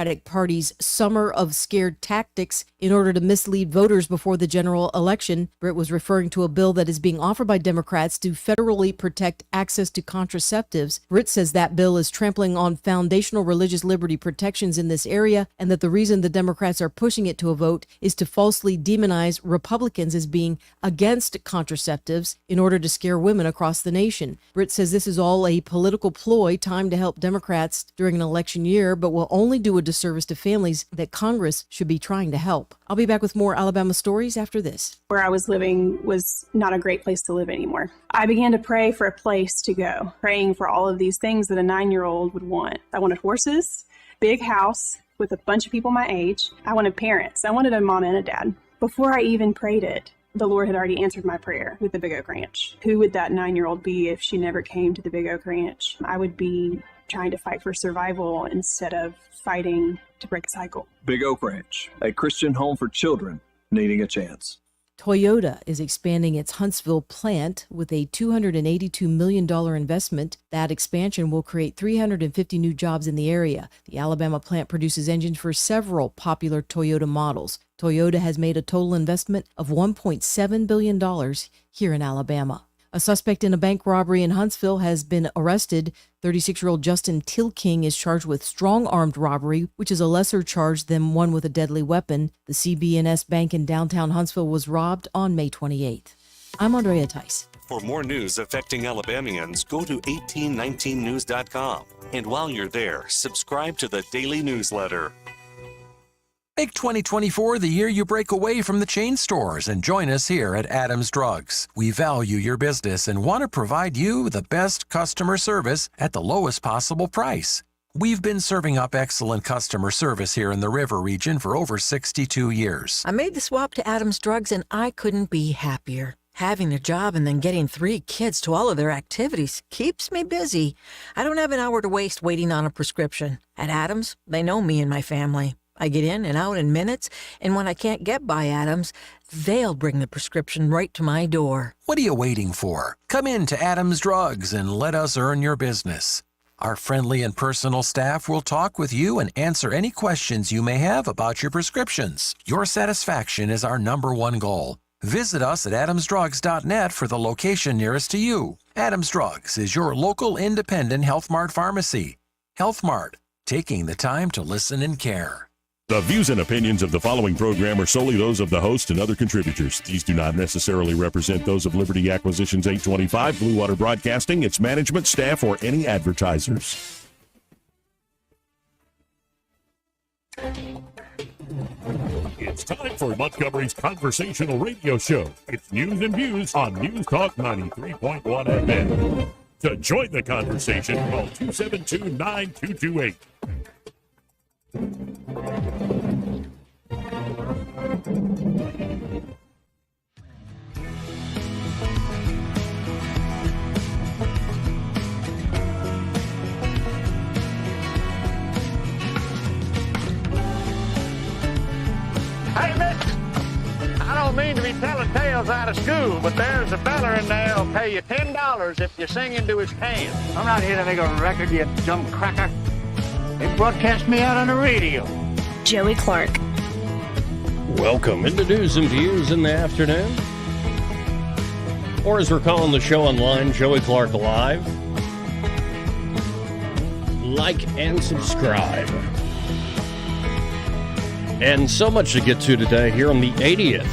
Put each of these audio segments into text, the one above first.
Democratic Party's summer of scared tactics in order to mislead voters before the general election. Britt was referring to a bill that is being offered by Democrats to federally protect access to contraceptives. Britt says that bill is trampling on foundational religious liberty protections in this area, and that the reason the Democrats are pushing it to a vote is to falsely demonize Republicans as being against contraceptives in order to scare women across the nation. Britt says this is all a political ploy timed to help Democrats during an election year, but will only do a disservice to families that Congress should be trying to help. I'll be back with more Alabama stories after this. Where I was living was not a great place to live anymore. I began to pray for a place to go, praying for all of these things that a 9-year-old would want. I wanted horses, big house with a bunch of people my age. I wanted parents. I wanted a mom and a dad. Before I even prayed it, the Lord had already answered my prayer with the Big Oak Ranch. Who would that 9-year-old be if she never came to the Big Oak Ranch? I would be trying to fight for survival instead of fighting to break a cycle. Big Oak Ranch, a Christian home for children needing a chance. Toyota is expanding its Huntsville plant with a $282 million investment. That expansion will create 350 new jobs in the area. The Alabama plant produces engines for several popular Toyota models. Toyota has made a total investment of $1.7 billion here in Alabama. A suspect in a bank robbery in Huntsville has been arrested. 36-year-old Justin Tilking is charged with strong armed robbery, which is a lesser charge than one with a deadly weapon. The CB&S Bank in downtown Huntsville was robbed on May 28th. I'm Andrea Tice. For more news affecting Alabamians, go to 1819news.com. And while you're there, subscribe to the daily newsletter. Make 2024 the year you break away from the chain stores and join us here at Adams Drugs. We value your business and want to provide you the best customer service at the lowest possible price. We've been serving up excellent customer service here in the River region for over 62 years. I made the swap to Adams Drugs and I couldn't be happier. Having a job and then getting 3 kids to all of their activities keeps me busy. I don't have an hour to waste waiting on a prescription. At Adams, they know me and my family. I get in and out in minutes, and when I can't get by Adams, they'll bring the prescription right to my door. What are you waiting for? Come in to Adams Drugs and let us earn your business. Our friendly and personal staff will talk with you and answer any questions you may have about your prescriptions. Your satisfaction is our #1 goal. Visit us at adamsdrugs.net for the location nearest to you. Adams Drugs is your local independent Health Mart pharmacy. Health Mart, taking the time to listen and care. The views and opinions of the following program are solely those of the host and other contributors. These do not necessarily represent those of Liberty Acquisitions 825, Blue Water Broadcasting, its management, staff, or any advertisers. It's time for Montgomery's Conversational Radio Show. It's news and views on News Talk 93.1 FM. To join the conversation, call 272-9228. Hey, mister, I don't mean to be telling tales out of school, but there's a fella in there who'll pay you $10 if you sing into his can. I'm not here to make a record, you dumb cracker. They broadcast me out on the radio. Joey Clark. Welcome into News and Views in the afternoon. Or as we're calling the show online, Joey Clark Live. Like and subscribe. And so much to get to today here on the 80th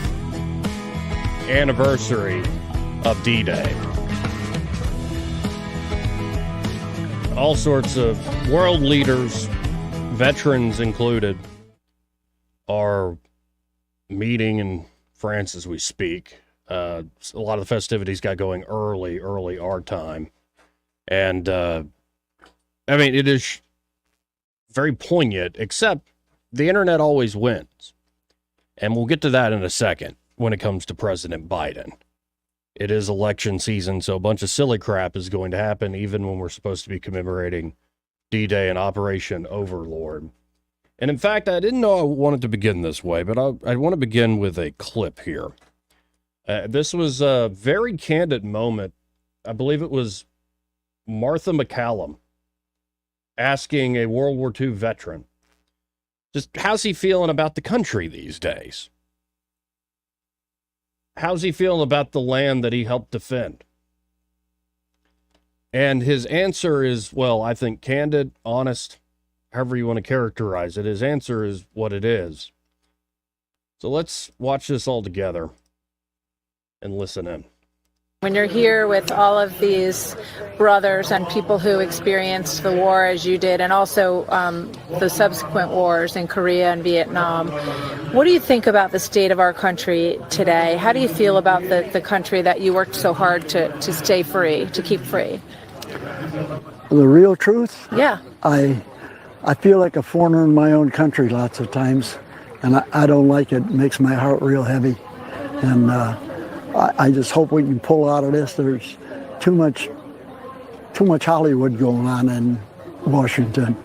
anniversary of D-Day. All sorts of world leaders, veterans included, are meeting in France as we speak. A lot of the festivities got going early our time. And, I mean, it is very poignant, except the internet always wins. And we'll get to that in a second when it comes to President Biden. It is election season, so a bunch of silly crap is going to happen even when we're supposed to be commemorating D-Day and Operation Overlord. And in fact, I didn't know I wanted to begin this way, but I want to begin with a clip here. This was a very candid moment. I believe it was Martha MacCallum asking a World War II veteran Just how's he feeling about the country these days? How's he feeling about the land that he helped defend? And his answer is, well, I think candid, honest, however you want to characterize it. His answer is what it is. So let's watch this all together and listen in. When you're here with all of these brothers and people who experienced the war as you did, and also the subsequent wars in Korea and Vietnam, what do you think about the state of our country today? How do you feel about the country that you worked so hard to stay free, to keep free? The real truth? Yeah. I feel like a foreigner in my own country lots of times, and I don't like it. It makes my heart real heavy. And I just hope we can pull out of this. There's too much Hollywood going on in Washington.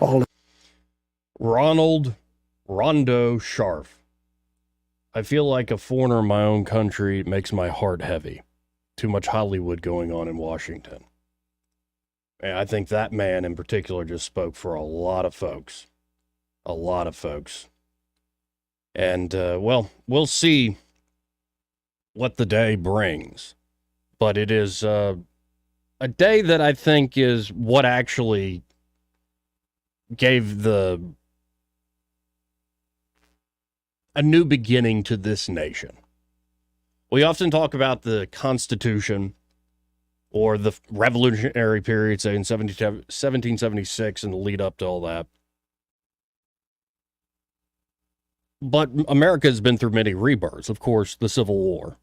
Ronald Rondo Sharf. I feel like a foreigner in my own country. It makes my heart heavy. Too much Hollywood going on in Washington. And I think that man in particular just spoke for a lot of folks. A lot of folks. And, well, we'll see what the day brings. But it is a day that I think is what actually gave a new beginning to this nation. We often talk about the Constitution or the revolutionary period, say in 1776 and the lead up to all that. But America has been through many rebirths. Of course, the Civil War.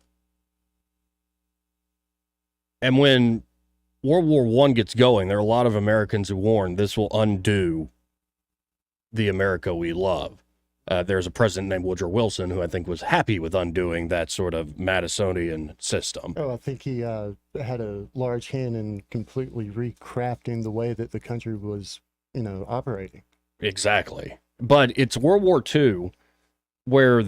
And when World War I gets going, there are a lot of Americans who warn this will undo the America we love. There's a president named Woodrow Wilson who I think was happy with undoing that sort of Madisonian system. Oh, I think he had a large hand in completely recrafting the way that the country was, operating. Exactly. But it's World War II where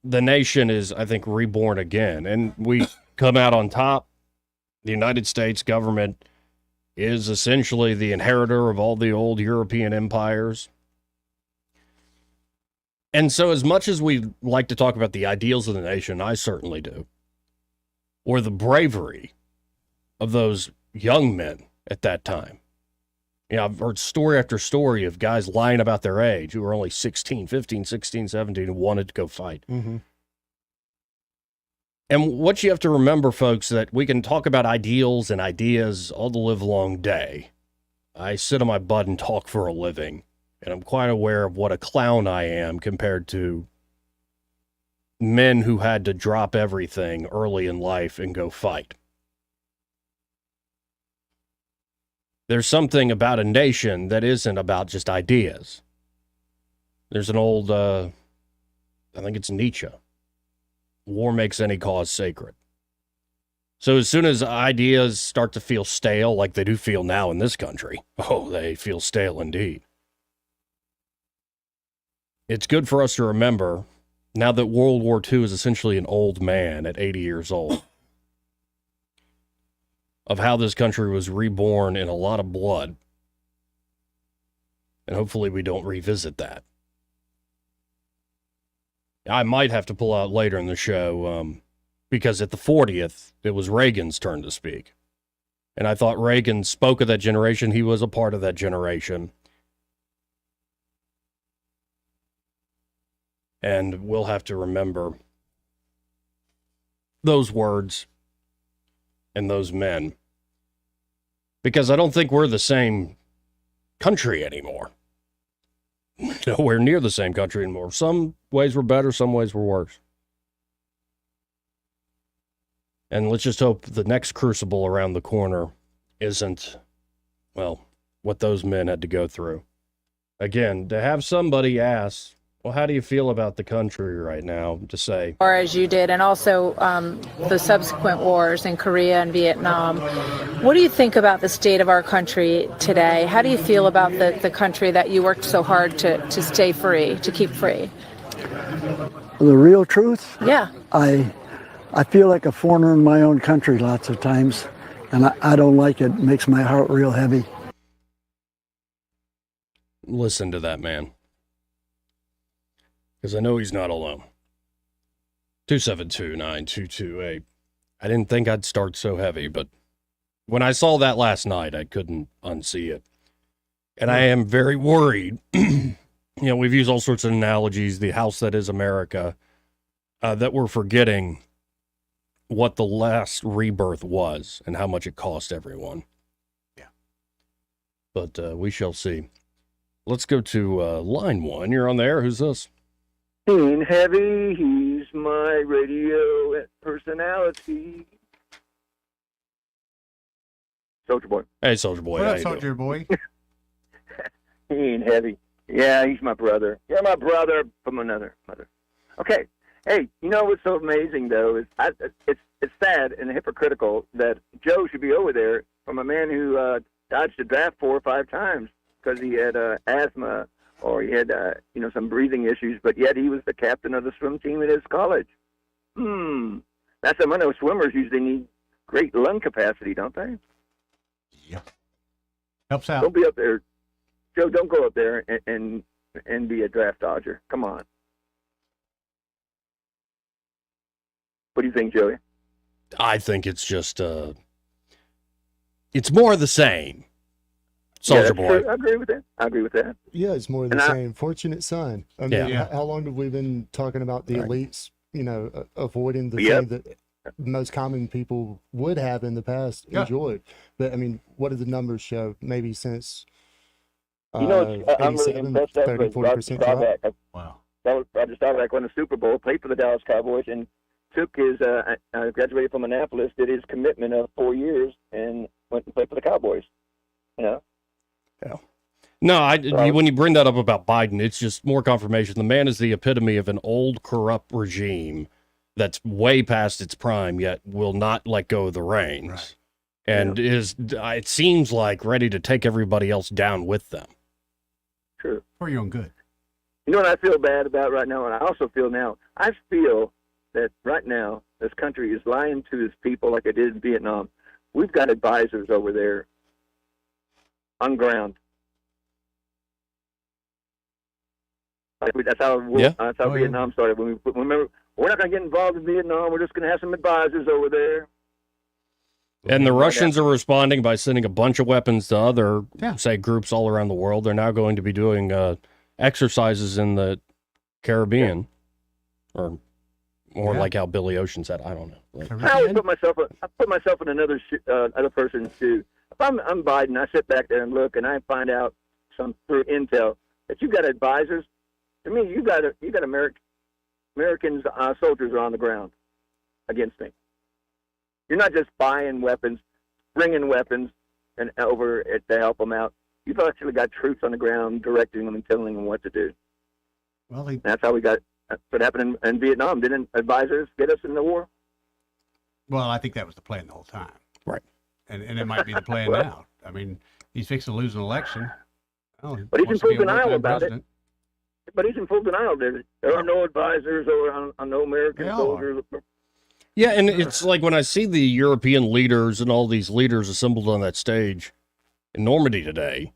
the nation is, I think, reborn again. And we come out on top. The United States government is essentially the inheritor of all the old European empires. And so as much as we like to talk about the ideals of the nation, I certainly do, or the bravery of those young men at that time. I've heard story after story of guys lying about their age who were only 16, 15, 16, 17 and wanted to go fight. Mm-hmm. And what you have to remember, folks, that we can talk about ideals and ideas all the livelong day. I sit on my butt and talk for a living, and I'm quite aware of what a clown I am compared to men who had to drop everything early in life and go fight. There's something about a nation that isn't about just ideas. There's an old, I think it's Nietzsche. War makes any cause sacred. So as soon as ideas start to feel stale, like they do feel now in this country, oh, they feel stale indeed. It's good for us to remember, now that World War II is essentially an old man at 80 years old, of how this country was reborn in a lot of blood. And hopefully we don't revisit that. I might have to pull out later in the show because at the 40th, it was Reagan's turn to speak. And I thought Reagan spoke of that generation. He was a part of that generation. And we'll have to remember those words and those men. Because I don't think we're the same country anymore. Nowhere near the same country anymore. Some ways were better, some ways were worse. And let's just hope the next crucible around the corner isn't, well, what those men had to go through. Again, to have somebody ask, well, how do you feel about the country right now? To say, Or as you did, and also the subsequent wars in Korea and Vietnam. What do you think about the state of our country today? How do you feel about the country that you worked so hard to stay free, to keep free? The real truth? Yeah. I feel like a foreigner in my own country lots of times, and I don't like it. It makes my heart real heavy. Listen to that man. Because I know he's not alone. 272-9228. I didn't think I'd start so heavy, but when I saw that last night, I couldn't unsee it. And I am very worried. We've used all sorts of analogies, the house that is America, that we're forgetting what the last rebirth was and how much it cost everyone. Yeah. But we shall see. Let's go to line 1. You're on the air. Who's this? Ian Heavy, he's my radio personality. Soldier Boy. Hey, Soldier Boy. What how up, you Soldier Boy? Ian Heavy. Yeah, he's my brother. You're my brother from another mother. Okay. Hey, you know what's so amazing, though, is it's sad and hypocritical that Joe should be over there from a man who dodged the draft 4 or 5 times because he had asthma or he had, some breathing issues, but yet he was the captain of the swim team at his college. That's I know swimmers usually need great lung capacity, don't they? Yep. Helps out. Don't be up there. Joe, don't go up there and be a draft dodger. Come on. What do you think, Joey? I think it's just, it's more the same. Soldier Boy. True. I agree with that. Yeah, it's more of the same. Fortunate son. I mean, how long have we been talking about the elites, avoiding the thing that most common people would have in the past enjoyed? But, I mean, what do the numbers show? Maybe since I'm really impressed with 30-40% drop? Wow. Roger Staubach won the Super Bowl, played for the Dallas Cowboys, and took his, graduated from Annapolis, did his commitment of 4 years, and went and played for the Cowboys. Yeah. No, when you bring that up about Biden, it's just more confirmation. The man is the epitome of an old, corrupt regime that's way past its prime, yet will not let go of the reins. Right. And is, it seems like, ready to take everybody else down with them. True. For your own good. You know what I feel bad about right now, and I also feel now? I feel that right now this country is lying to its people like it did in Vietnam. We've got advisors over there on ground. That's how Vietnam started. Remember, we're not going to get involved in Vietnam. We're just going to have some advisors over there. And the Russians are responding by sending a bunch of weapons to other, say, groups all around the world. They're now going to be doing exercises in the Caribbean, or more like how Billy Ocean said. I don't know. I always put myself in another other person's shoe. If I'm Biden, I sit back there and look, and I find out through intel that you got advisors. To me, you got Americans soldiers are on the ground against me. You're not just buying weapons, bringing weapons, and over to help them out. You've actually got troops on the ground directing them and telling them what to do. Well, that's how we got. That's what happened in Vietnam. Didn't advisors get us in the war? Well, I think that was the plan the whole time. Right. And it might be the plan now. I mean, he's fixing to lose an election. But he's in full denial about it. But he's in full denial. There are no advisors or no American soldiers. Yeah, and it's like when I see the European leaders and all these leaders assembled on that stage in Normandy today,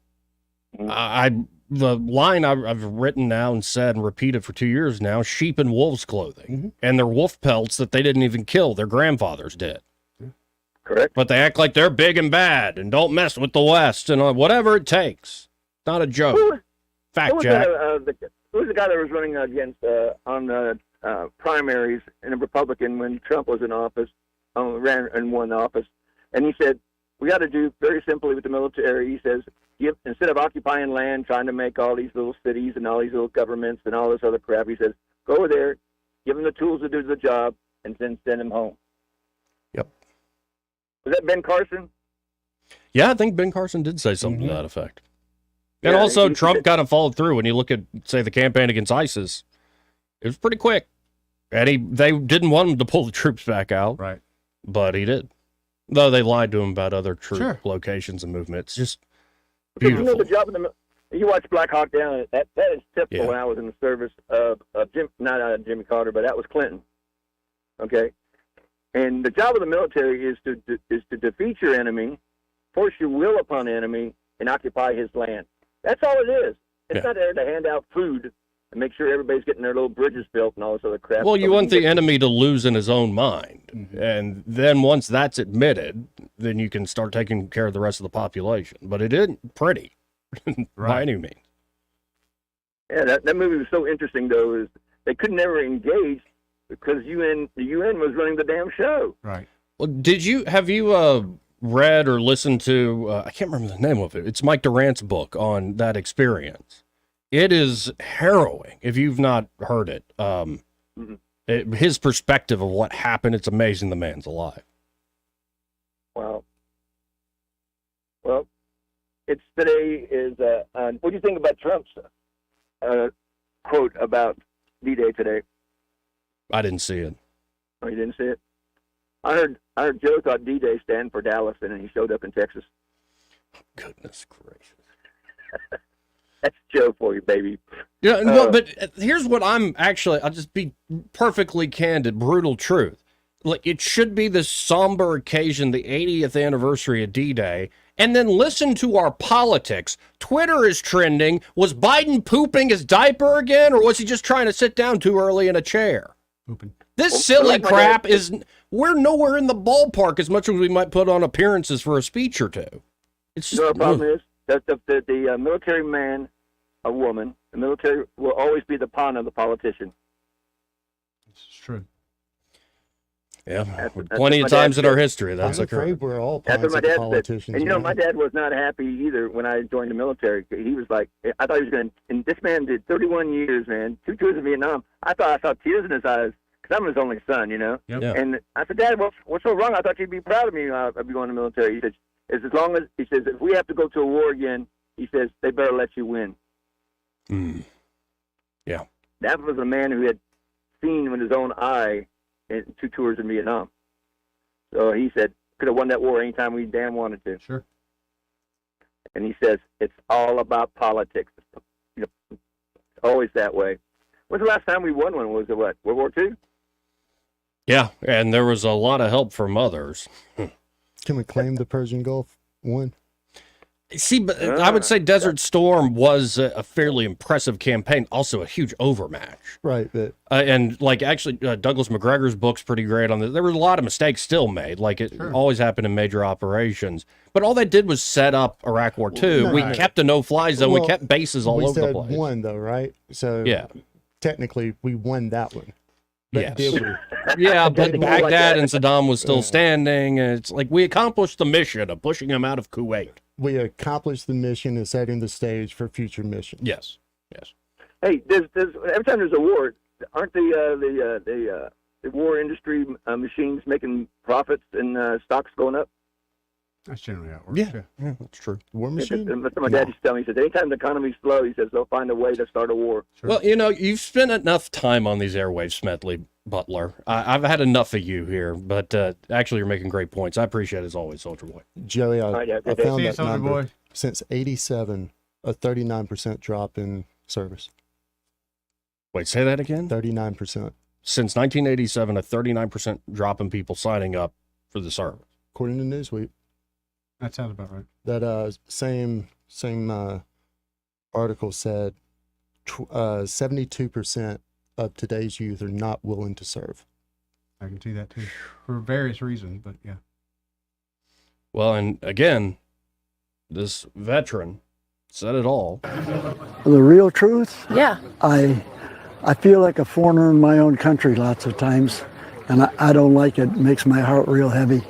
the line I've written now and said and repeated for 2 years now, sheep in wolves' clothing. And they're wolf pelts that they didn't even kill. Their grandfathers did. Correct. But they act like they're big and bad and don't mess with the West and whatever it takes. Not a joke. Fact check. Who was the guy that was running against on primaries in a Republican when Trump was in office, ran and won office? And he said, we got to do very simply with the military. He says, instead of occupying land, trying to make all these little cities and all these little governments and all this other crap, he says, go over there, give them the tools to do the job, and then send them home. Yep. Was that Ben Carson? Yeah, I think Ben Carson did say something to that effect. And also, Trump kind of followed through. When you look at, say, the campaign against ISIS, it was pretty quick. And they didn't want him to pull the troops back out. Right. But he did. Though they lied to him about other troop locations and movements. Just beautiful. You know, the job of you watch Black Hawk Down, that is typical when I was in the service of not Jimmy Carter, but that was Clinton. Okay? And the job of the military is to defeat your enemy, force your will upon the enemy, and occupy his land. That's all it is. It's not there to hand out food and make sure everybody's getting their little bridges built and all this other crap. Well, So you we want can the get- enemy to lose in his own mind. And then once that's admitted, then you can start taking care of the rest of the population. But it isn't pretty by any means. Yeah, that movie was so interesting, though, is they could never engage because the UN was running the damn show. Right. Well, have you read or listened to, I can't remember the name of it. It's Mike Durant's book on that experience. It is harrowing if you've not heard it. His perspective of what happened, it's amazing the man's alive. Wow. Well, today is, what do you think about Trump's quote about D-Day today? I didn't see it. Oh, you didn't see it? I heard Joe thought D-Day stand for Dallas, and then he showed up in Texas. Goodness gracious. That's Joe for you, baby. Yeah, no, but here's what I'll just be perfectly candid, brutal truth. Like, it should be this somber occasion, the 80th anniversary of D-Day, and then listen to our politics. Twitter is trending. Was Biden pooping his diaper again, or was he just trying to sit down too early in a chair? Pooping. This silly crap we're nowhere in the ballpark as much as we might put on appearances for a speech or two. It's just, You know what the problem is? That the military man or woman, the military will always be the pawn of the politician. It's true. Yeah, That's plenty what of my times dad in our said. history that's I'm occurred. afraid we're all That's pawns what my of the dad said. politicians. And you know, man. my dad was not happy either when I joined the military. He was like, I thought he was going to, and this man did 31 years, man, 2 tours in Vietnam. I thought I saw tears in his eyes because I'm his only son, you know? Yep. Yeah. And I said, Dad, what's so wrong? I thought you'd be proud of me. I'd be going to the military. He said, as long as, he says, if we have to go to a war again, he says, they better let you win. Yeah. That was a man who had seen with his own eye in 2 tours in Vietnam. So he said, could have won that war anytime we damn wanted to. Sure. And he says, it's all about politics. You know, it's always that way. When's the last time we won one? Was it what, World War II? Yeah, and there was a lot of help from others. Can we claim the Persian Gulf won? See, but I would say Desert Storm was a fairly impressive campaign, also a huge overmatch. Right, but And like actually, Douglas McGregor's book's pretty great on this. There were a lot of mistakes still made, like it always happened in major operations. But all they did was set up Iraq War II. No, we right. kept a no-fly zone. Well, we kept bases all we over the said place. won though, right? So Yeah. technically we won that one. But Yes. did we? Yeah, but Technically like Baghdad that. and Saddam was still standing. And it's like we accomplished the mission of pushing them out of Kuwait. We accomplished the mission and setting the stage for future missions. Yes. Yes. Hey, every time there's a war, aren't the war industry machines making profits and stocks going up? That's generally how it works. Yeah, that's true. War machine? That's what my dad used to tell me. He said, anytime the economy's slow, he says, they'll find a way to start a war. Well, you know, you've spent enough time on these airwaves, Smedley Butler. I've had enough of you here, but actually, you're making great points. I appreciate it as always, Soldier Boy. Joey, right, yeah, I good day. found See you, that Soldier number. Boy. Since 87, a 39% drop in service. Wait, say that again? 39%. Since 1987, a 39% drop in people signing up for the service. According to Newsweek. That sounds about right. That same article said 72% of today's youth are not willing to serve. I can see that too, for various reasons. But yeah, Well, and again, this veteran said it all. The real truth, Yeah. I feel like a foreigner in my own country lots of times, and I don't like it. It makes my heart real heavy.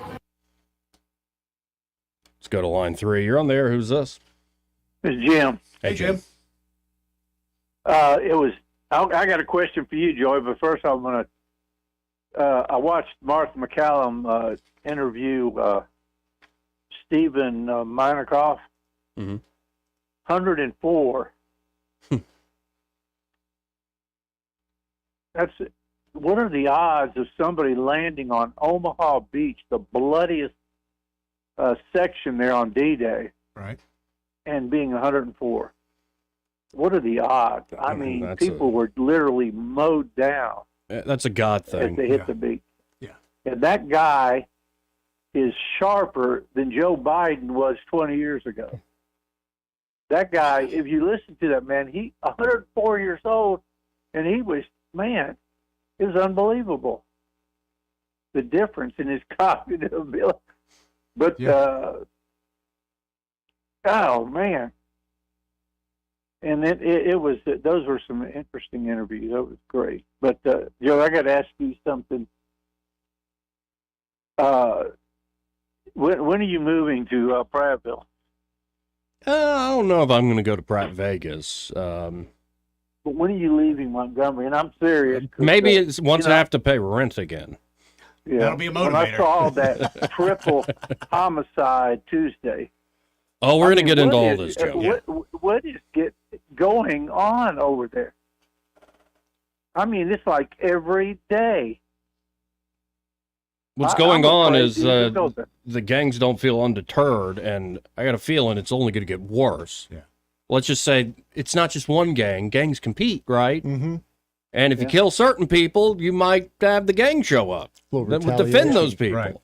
Let's go to line 3. You're on there. Who's this? It's Jim. Hey, Jim. I got a question for you, Joey, but first I'm going to, I watched Martha McCallum interview Stephen Minikoff. 104. What are the odds of somebody landing on Omaha Beach, the bloodiest section there on D-Day, right, and being 104? What are the odds? I mean, that's people were literally mowed down That's a God as thing. they hit the beach. Yeah. And that guy is sharper than Joe Biden was 20 years ago. That guy, if you listen to that man, he 104 years old, and he was, man, it was unbelievable. The difference in his cognitive ability. But, oh, man. And it was, those were some interesting interviews. That was great. But, Joe, I got to ask you something. When are you moving to Prattville? I don't know if I'm going to go to Pratt Vegas. But when are you leaving Montgomery? And I'm serious. Maybe it's once I have to pay rent again. Yeah. That'll be a motivator. When I saw that triple homicide Tuesday. Oh, we're going to get into all this, Joe. What is going on over there? I mean, it's like every day. What's going on is the gangs don't feel undeterred, and I got a feeling it's only going to get worse. Yeah. Let's just say it's not just one gang. Gangs compete, right? Mm-hmm. And if you kill certain people, you might have the gang show up that would defend those people. Right.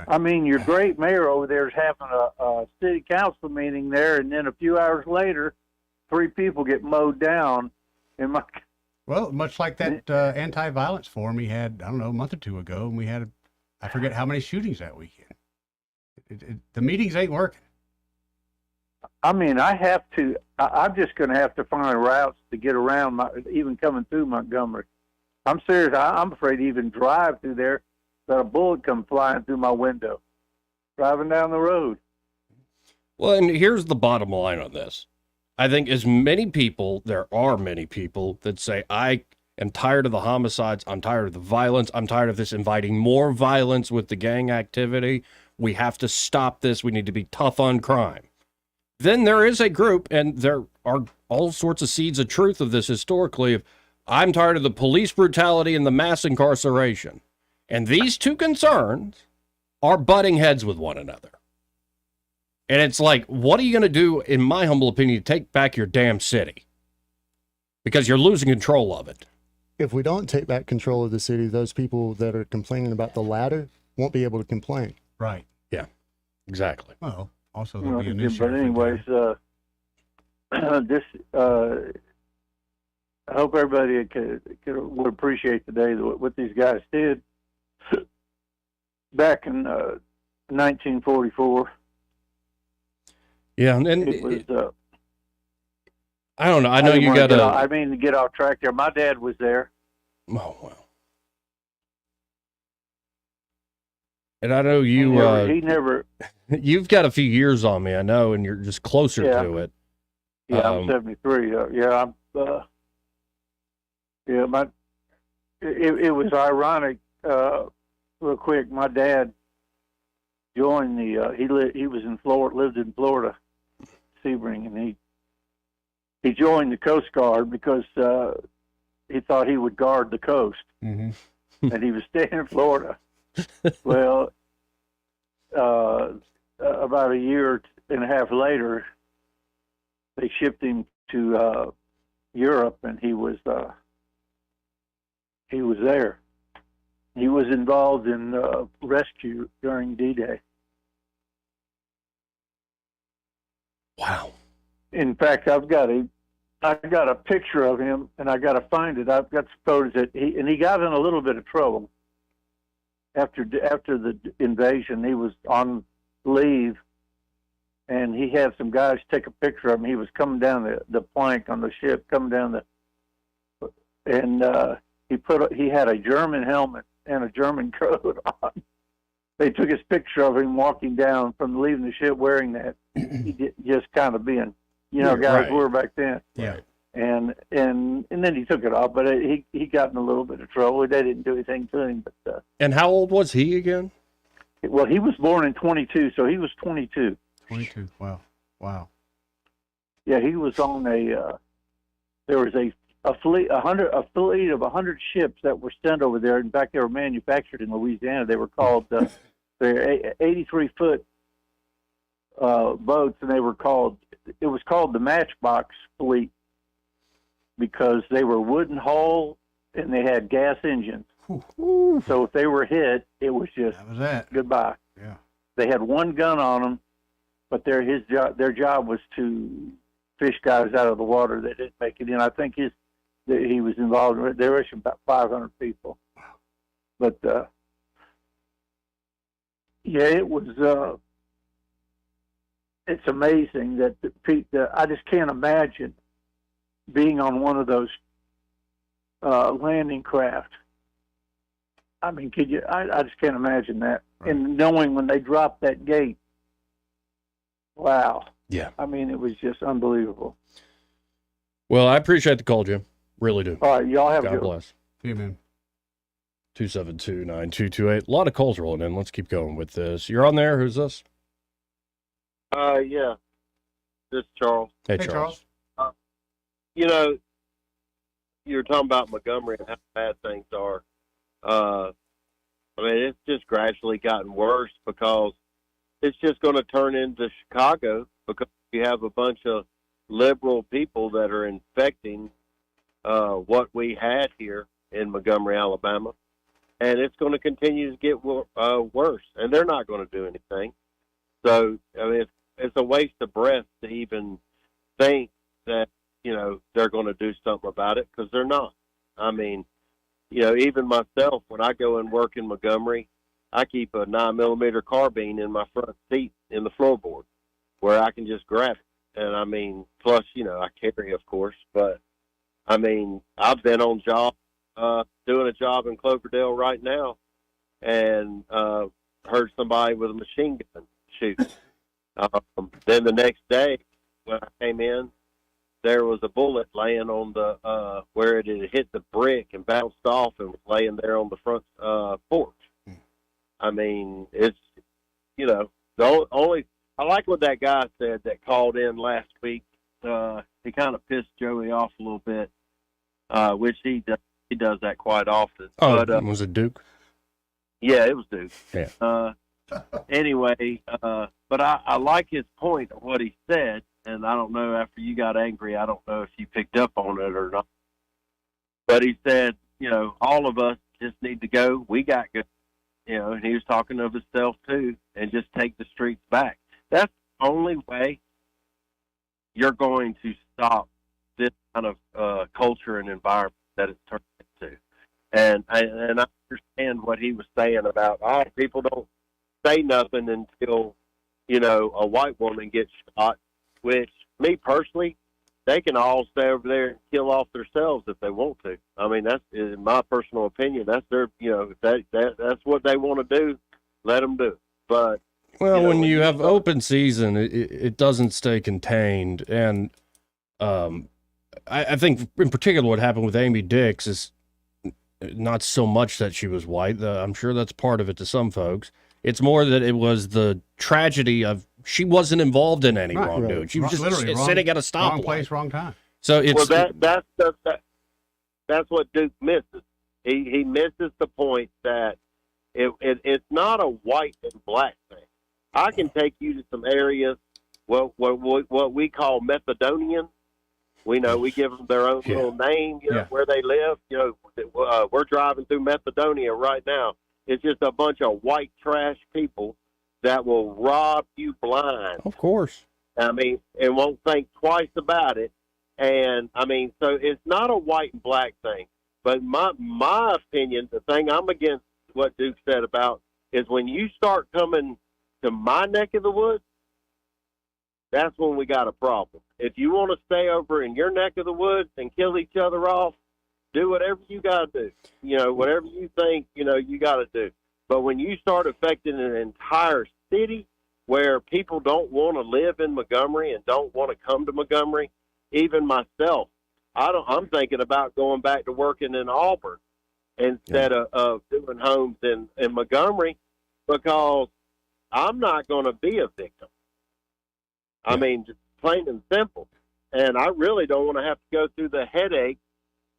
I mean, your great mayor over there is having a city council meeting there, and then a few hours later, 3 people get mowed down. Well, much like that anti-violence forum he had, I don't know, a month or 2 ago, and we had, I forget how many shootings that weekend. The meetings ain't working. I mean, I'm just going to have to find routes to get around, even coming through Montgomery. I'm serious. I'm afraid to even drive through there, that a bullet come flying through my window, driving down the road. Well, and here's the bottom line on this. I think there are many people that say, I am tired of the homicides. I'm tired of the violence. I'm tired of this inviting more violence with the gang activity. We have to stop this. We need to be tough on crime. Then there is a group, and there are all sorts of seeds of truth of this historically, of I'm tired of the police brutality and the mass incarceration. And these two concerns are butting heads with one another. And it's like, what are you going to do, in my humble opinion, to take back your damn city? Because you're losing control of it. If we don't take back control of the city, those people that are complaining about the latter won't be able to complain. Right. Yeah, exactly. Well, also there'll be a new But anyways, I hope everybody would appreciate today what these guys did back in 1944. Yeah, and it was. I don't know. I know you got to. To get off track there. My dad was there. Oh wow. And I know you. He never. You've got a few years on me, I know, and you're just closer to it. Yeah, I'm 73. It was ironic. Real quick, my dad joined the. He was in Florida, lived in Florida, Sebring, and he joined the Coast Guard because he thought he would guard the coast, and he was staying in Florida. Well, about a year and a half later, they shipped him to Europe, and he was there. He was involved in rescue during D-Day. Wow. In fact, I got a picture of him, and I got to find it. I've got some photos that he got in a little bit of trouble after the invasion. He was on leave, and he had some guys take a picture of him. He was coming down the plank on the ship, and he had a German helmet and a German coat on. They took his picture of him walking down from leaving the ship wearing that. He just kind of being, guys were back then. Yeah. And then he took it off, but he got in a little bit of trouble. They didn't do anything to him. But and how old was he again? Well, he was born in 22, so he was 22. 22. Wow. Yeah, he was on there was a fleet of 100 ships that were sent over there. In fact, they were manufactured in Louisiana. They were called they're 83-foot boats, and it was called the Matchbox fleet because they were wooden hull and they had gas engines. Ooh. So if they were hit, it was just goodbye. Yeah. They had one gun on them, but their job was to fish guys out of the water that didn't make it in. I think his that he was involved in. There were about 500 people. But, yeah, it was, it's amazing that I just can't imagine being on one of those landing craft. I mean, could you? I just can't imagine that. Right. And knowing when they dropped that gate, wow. Yeah. I mean, it was just unbelievable. Well, I appreciate the call, Jim. Really do. All right, y'all have a God good bless. Amen. 272-9228. A lot of calls rolling in. Let's keep going with this. You're on there. Who's this? Yeah. This is Charles. Hey, Charles. You know, you were talking about Montgomery and how bad things are. I mean, it's just gradually gotten worse because it's just going to turn into Chicago because you have a bunch of liberal people that are infecting what we had here in Montgomery, Alabama. And it's going to continue to get worse. And they're not going to do anything. So, I mean, it's a waste of breath to even think that, you know, they're going to do something about it because they're not. I mean, you know, even myself, when I go and work in Montgomery, I keep a 9mm carbine in my front seat in the floorboard where I can just grab it. And I mean, plus, you know, I carry, of course, but I mean, I've been on job, doing a job in Cloverdale right now and heard somebody with a machine gun shoot. Then the next day when I came in, there was a bullet laying on the where it had hit the brick and bounced off and was laying there on the front porch. I mean, it's, you know, the only I like what that guy said that called in last week. He kind of pissed Joey off a little bit, which he does that quite often. Oh, but, was it Duke? Yeah, it was Duke. Yeah. Anyway, but I like his point of what he said, and I don't know, after you got angry, I don't know if you picked up on it or not. But he said, you know, all of us just need to go. We got good. You know, and he was talking of himself too, and just take the streets back. That's the only way you're going to stop this kind of culture and environment that it's turned into. And I understand what he was saying about, people don't say nothing until, you know, a white woman gets shot, which, me personally, they can all stay over there and kill off themselves if they want to. I mean, that's, in my personal opinion, that's their, you know, that's what they want to do, let them do it. But, well, when you have open season, it doesn't stay contained. And I think in particular what happened with Amy Dix is not so much that she was white. I'm sure that's part of it to some folks. It's more that it was the tragedy of she wasn't involved in any wrongdoing. Right. She was just sitting at a stoplight. Wrong place, wrong time. So it's that's what Duke misses. He misses the point that it's not a white and black thing. I can take you to some areas, what we call Macedonian. We know we give them their own little name, you know, where they live. You know, we're driving through Macedonia right now. It's just a bunch of white trash people that will rob you blind. Of course. I mean, and won't think twice about it. And I mean, so it's not a white and black thing. But my opinion, the thing I'm against what Duke said about is when you start coming to my neck of the woods, that's when we got a problem. If you want to stay over in your neck of the woods and kill each other off, do whatever you got to do. You know, whatever you think, you know, you got to do. But when you start affecting an entire city where people don't want to live in Montgomery and don't want to come to Montgomery, even myself, I'm thinking about going back to working in Auburn instead of doing homes in Montgomery because I'm not going to be a victim. I mean, just plain and simple. And I really don't want to have to go through the headache.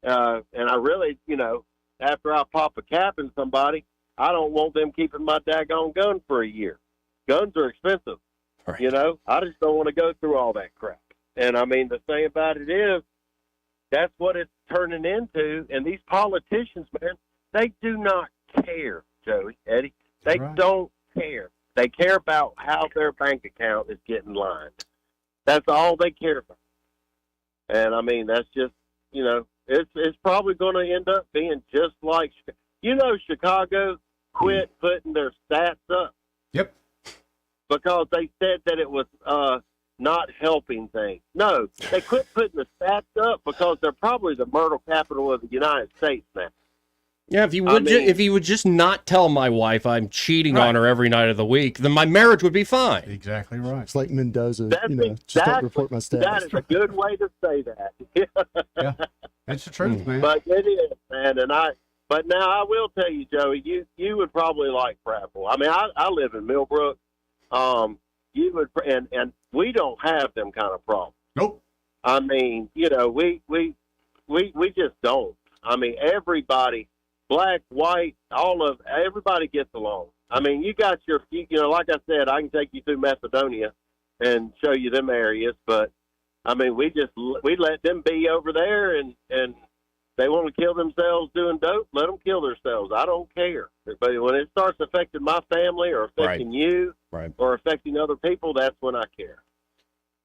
And I really, you know, after I pop a cap in somebody, I don't want them keeping my daggone gun for a year. Guns are expensive. Right. You know, I just don't want to go through all that crap. And I mean, the thing about it is, that's what it's turning into. And these politicians, man, they do not care, Joey, Eddie. They don't care. They care about how their bank account is getting lined. That's all they care about. And I mean, that's just, you know, it's probably going to end up being just like, Chicago quit putting their stats up. Yep. Because they said that it was not helping things. No, they quit putting the stats up because they're probably the murder capital of the United States now. Yeah, if you would just not tell my wife I'm cheating on her every night of the week, then my marriage would be fine. Exactly right. It's like Mendoza, just don't report my stats. That is a good way to say that. Yeah, that's the truth, man. But it is, man, but now I will tell you, Joey, you would probably like Prattville. I mean, I live in Millbrook. You would, and we don't have them kind of problems. Nope. I mean, we just don't. I mean, everybody, black, white, everybody gets along. I mean, you got like I said, I can take you through Macedonia and show you them areas, but I mean, we let them be over there, and they want to kill themselves doing dope, let them kill themselves. I don't care. But when it starts affecting my family or affecting you or affecting other people, that's when I care.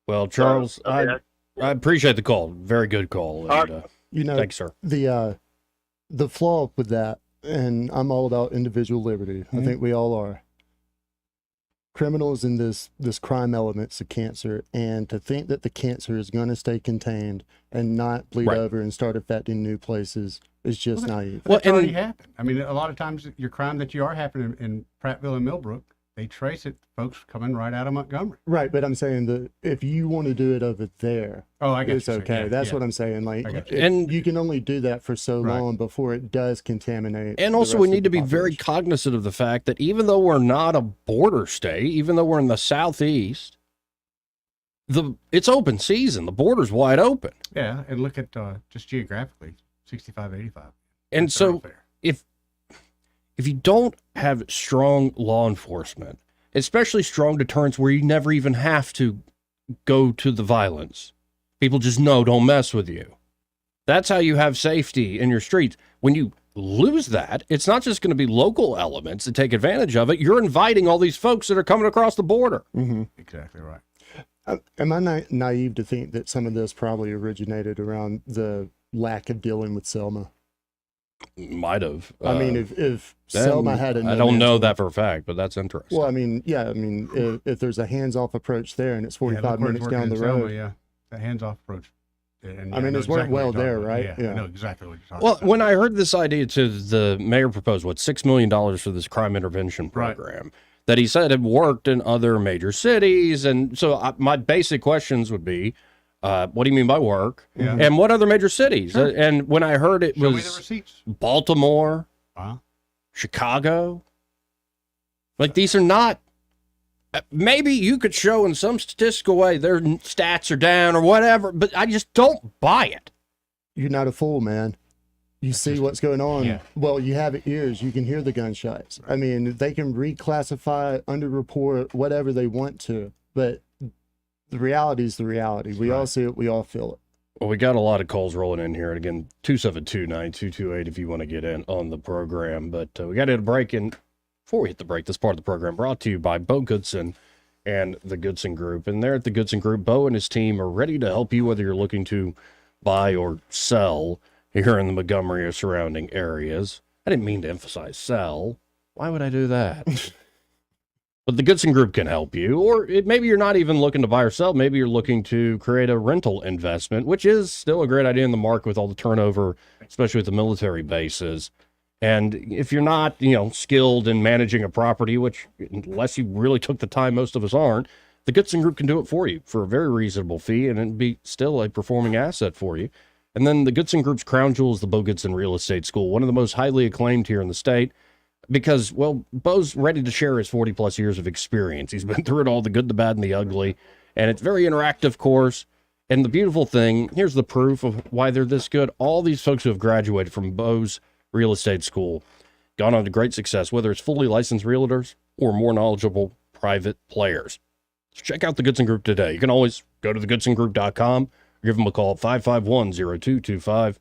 Well, Charles, I appreciate the call. Very good call. And, thanks, sir. The flaw with that, and I'm all about individual liberty. I think we all are. Criminals in this crime element's a cancer, and to think that the cancer is going to stay contained and not bleed over and start affecting new places is just naive. Well, it's already happened. I mean, a lot of times your crime that you are happening in Prattville and Millbrook, they trace it, folks coming right out of Montgomery. Right, but I'm saying that if you want to do it over there, it's okay. That's what I'm saying. And you can only do that for so long before it does contaminate. And also, we need to be very cognizant of the fact that even though we're not a border state, even though we're in the southeast, it's open season. The border's wide open. Yeah, and look at just geographically, 65, 85. And so if you don't have strong law enforcement, especially strong deterrence where you never even have to go to the violence, people just know, don't mess with you. That's how you have safety in your streets. When you lose that, it's not just going to be local elements that take advantage of it. You're inviting all these folks that are coming across the border. Mm-hmm. Exactly right. Am I naive to think that some of this probably originated around the lack of dealing with Selma? Might have. I mean, if Selma had I don't know that for a fact, but that's interesting. Well, I mean, if there's a hands-off approach there and it's 45 minutes down the road. Selma, the hands-off approach. And, it's worked well there, right? Yeah, I know exactly what you're talking about. Well, when I heard this idea the mayor proposed, $6 million for this crime intervention program that he said had worked in other major cities. And so my basic questions would be, what do you mean by work? Yeah. And what other major cities? Sure. And when I heard it was Baltimore, Chicago, like these are not, maybe you could show in some statistical way their stats are down or whatever, but I just don't buy it. You're not a fool, man. You see what's going on. Yeah. Well, you have ears. You can hear the gunshots. I mean, they can reclassify, underreport, whatever they want to, but the reality is the reality. We all see it. We all feel it. Well, we got a lot of calls rolling in here. And again, 272-9228 if you want to get in on the program. But we got to hit a break. And before we hit the break, this part of the program brought to you by Bo Goodson and the Goodson Group. And there at the Goodson Group, Bo and his team are ready to help you whether you're looking to buy or sell here in the Montgomery or surrounding areas. I didn't mean to emphasize sell. Why would I do that? But the Goodson Group can help you, or maybe you're not even looking to buy or sell. Maybe you're looking to create a rental investment, which is still a great idea in the market with all the turnover, especially with the military bases. And if you're not, skilled in managing a property, which unless you really took the time, most of us aren't, the Goodson Group can do it for you for a very reasonable fee, and it'd be still a performing asset for you. And then the Goodson Group's crown jewel is the Bo Goodson Real Estate School, one of the most highly acclaimed here in the state. Because, well, Bo's ready to share his 40-plus years of experience. He's been through it all, the good, the bad, and the ugly. And it's very interactive course. And the beautiful thing, here's the proof of why they're this good. All these folks who have graduated from Bo's Real Estate School, gone on to great success, whether it's fully licensed realtors or more knowledgeable private players. So check out the Goodson Group today. You can always go to thegoodsongroup.com or give them a call at 551-0225.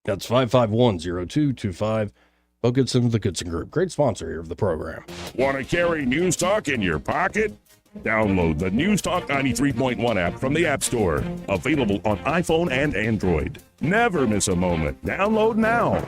That's 551-0225. Bo Goodson, the Goodson Group. Great sponsor here of the program. Want to carry News Talk in your pocket? Download the News Talk 93.1 app from the App Store. Available on iPhone and Android. Never miss a moment. Download now.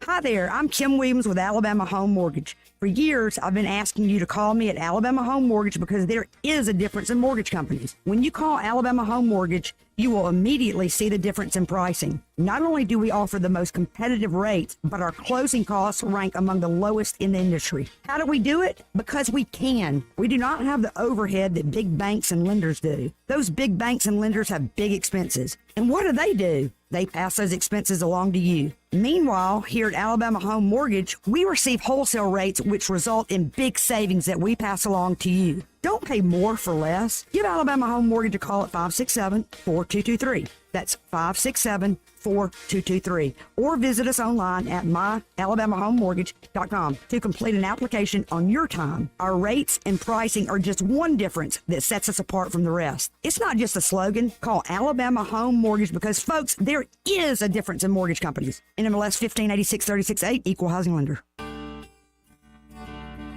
Hi there, I'm Kim Williams with Alabama Home Mortgage. For years, I've been asking you to call me at Alabama Home Mortgage because there is a difference in mortgage companies. When you call Alabama Home Mortgage, you will immediately see the difference in pricing. Not only do we offer the most competitive rates, but our closing costs rank among the lowest in the industry. How do we do it? Because we can. We do not have the overhead that big banks and lenders do. Those big banks and lenders have big expenses. And what do? They pass those expenses along to you. Meanwhile, here at Alabama Home Mortgage, we receive wholesale rates which result in big savings that we pass along to you. Don't pay more for less. Give Alabama Home Mortgage a call at 567-4223. That's 567-4223. Or visit us online at myalabamahomemortgage.com to complete an application on your time. Our rates and pricing are just one difference that sets us apart from the rest. It's not just a slogan. Call Alabama Home Mortgage because, folks, there is a difference in mortgage companies. NMLS 1586-36-8, Equal Housing Lender.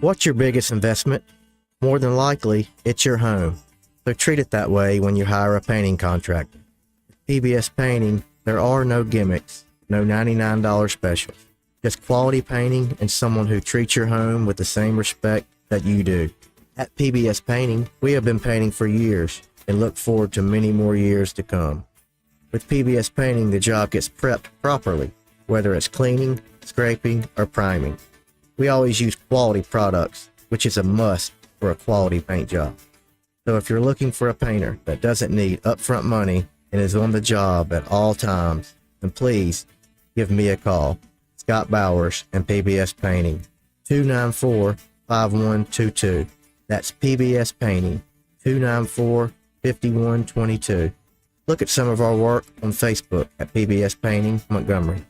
What's your biggest investment? More than likely, it's your home. So treat it that way when you hire a painting contractor. PBS Painting, there are no gimmicks, no $99 specials. Just quality painting and someone who treats your home with the same respect that you do. At PBS Painting, we have been painting for years and look forward to many more years to come. With PBS Painting, the job gets prepped properly, whether it's cleaning, scraping, or priming. We always use quality products, which is a must for a quality paint job. So if you're looking for a painter that doesn't need upfront money and is on the job at all times, then please give me a call. Scott Bowers and PBS Painting, 294-5122. That's PBS Painting, 294-5122. Look at some of our work on Facebook at PBS Painting Montgomery.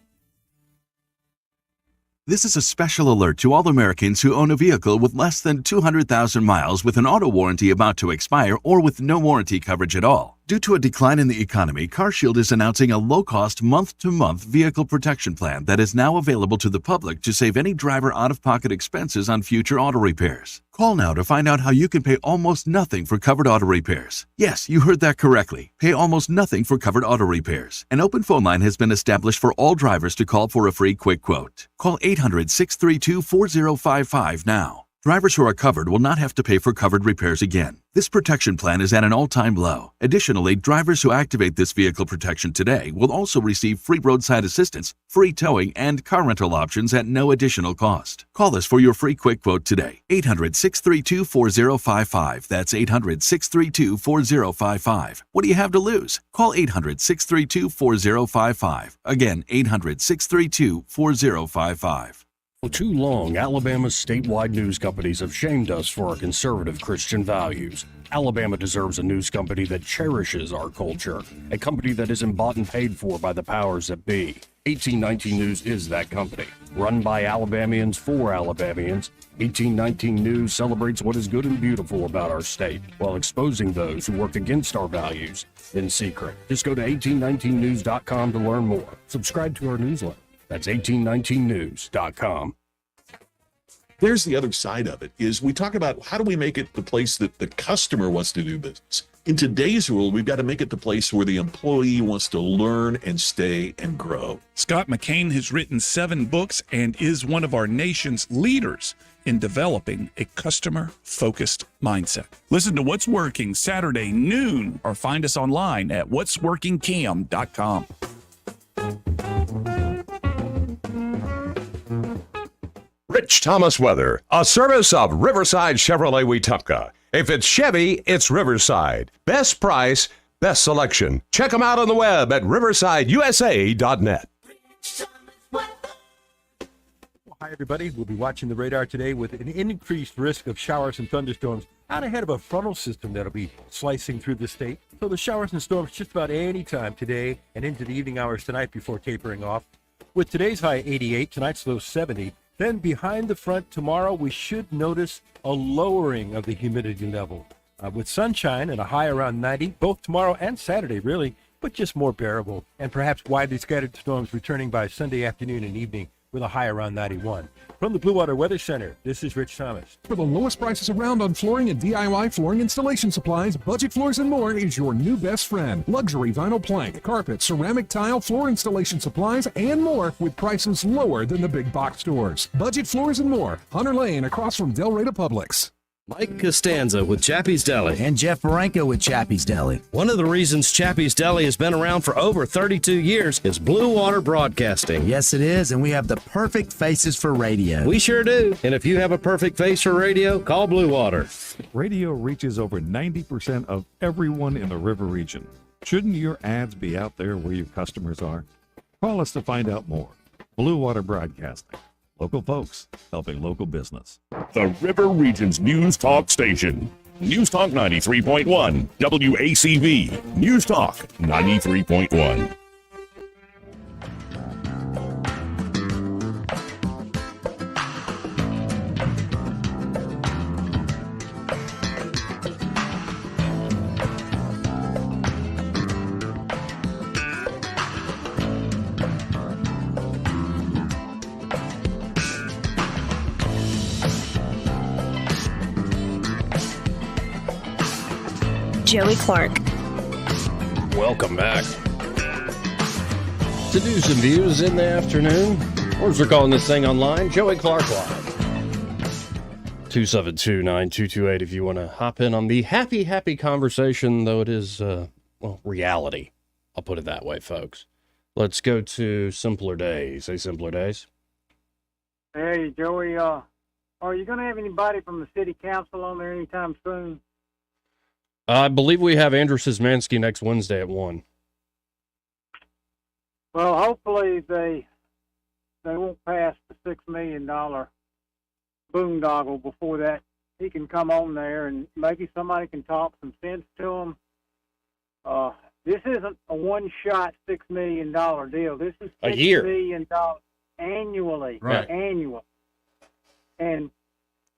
This is a special alert to all Americans who own a vehicle with less than 200,000 miles with an auto warranty about to expire or with no warranty coverage at all. Due to a decline in the economy, CarShield is announcing a low-cost month-to-month vehicle protection plan that is now available to the public to save any driver out-of-pocket expenses on future auto repairs. Call now to find out how you can pay almost nothing for covered auto repairs. Yes, you heard that correctly. Pay almost nothing for covered auto repairs. An open phone line has been established for all drivers to call for a free quick quote. Call 800-632-4055 now. Drivers who are covered will not have to pay for covered repairs again. This protection plan is at an all-time low. Additionally, drivers who activate this vehicle protection today will also receive free roadside assistance, free towing, and car rental options at no additional cost. Call us for your free quick quote today. 800-632-4055. That's 800-632-4055. What do you have to lose? Call 800-632-4055. Again, 800-632-4055. For too long, Alabama's statewide news companies have shamed us for our conservative Christian values. Alabama deserves a news company that cherishes our culture, a company that isn't bought and paid for by the powers that be. 1819 News is that company. Run by Alabamians for Alabamians, 1819 News celebrates what is good and beautiful about our state, while exposing those who work against our values in secret. Just go to 1819news.com to learn more. Subscribe to our newsletter. That's 1819news.com. There's the other side of it, is we talk about how do we make it the place that the customer wants to do business. In today's world, we've got to make it the place where the employee wants to learn and stay and grow. Scott McCain has written 7 books and is one of our nation's leaders in developing a customer-focused mindset. Listen to What's Working Saturday noon or find us online at whatsworkingcam.com. Rich Thomas Weather, a service of Riverside Chevrolet Wetumpka. If it's Chevy, it's Riverside. Best price, best selection. Check them out on the web at riversideusa.net. Hi, everybody. We'll be watching the radar today with an increased risk of showers and thunderstorms out ahead of a frontal system that'll be slicing through the state. So the showers and storms just about any time today and into the evening hours tonight before tapering off. With today's high 88, tonight's low 70. Then behind the front tomorrow, we should notice a lowering of the humidity level. With sunshine and a high around 90, both tomorrow and Saturday, really, but just more bearable. And perhaps widely scattered storms returning by Sunday afternoon and evening with a high around 91. From the Blue Water Weather Center, this is Rich Thomas. For the lowest prices around on flooring and DIY flooring installation supplies, Budget Floors and More is your new best friend. Luxury vinyl plank, carpet, ceramic tile, floor installation supplies, and more with prices lower than the big box stores. Budget Floors and More, Hunter Lane across from Del Rey Publix. Mike Costanza with Chappie's Deli. And Jeff Baranko with Chappie's Deli. One of the reasons Chappie's Deli has been around for over 32 years is Blue Water Broadcasting. Yes, it is, and we have the perfect faces for radio. We sure do. And if you have a perfect face for radio, call Blue Water. Radio reaches over 90% of everyone in the river region. Shouldn't your ads be out there where your customers are? Call us to find out more. Blue Water Broadcasting. Local folks helping local business. The River Region's News Talk Station. News Talk 93.1. WACV. News Talk 93.1. Joey Clark. Welcome back to News and Views in the afternoon. Or as we're calling this thing online, Joey Clark Live. 272-9228 if you want to hop in on the happy conversation, though it is, reality. I'll put it that way, folks. Let's go to Simpler Days. Hey, Simpler Days. Hey, Joey, are you going to have anybody from the city council on there anytime soon? I believe we have Andrew Szymanski next Wednesday at 1. Well, hopefully they won't pass the $6 million boondoggle before that. He can come on there and maybe somebody can talk some sense to him. This isn't a one-shot $6 million deal. This is $6 million annually. Right. Annual. And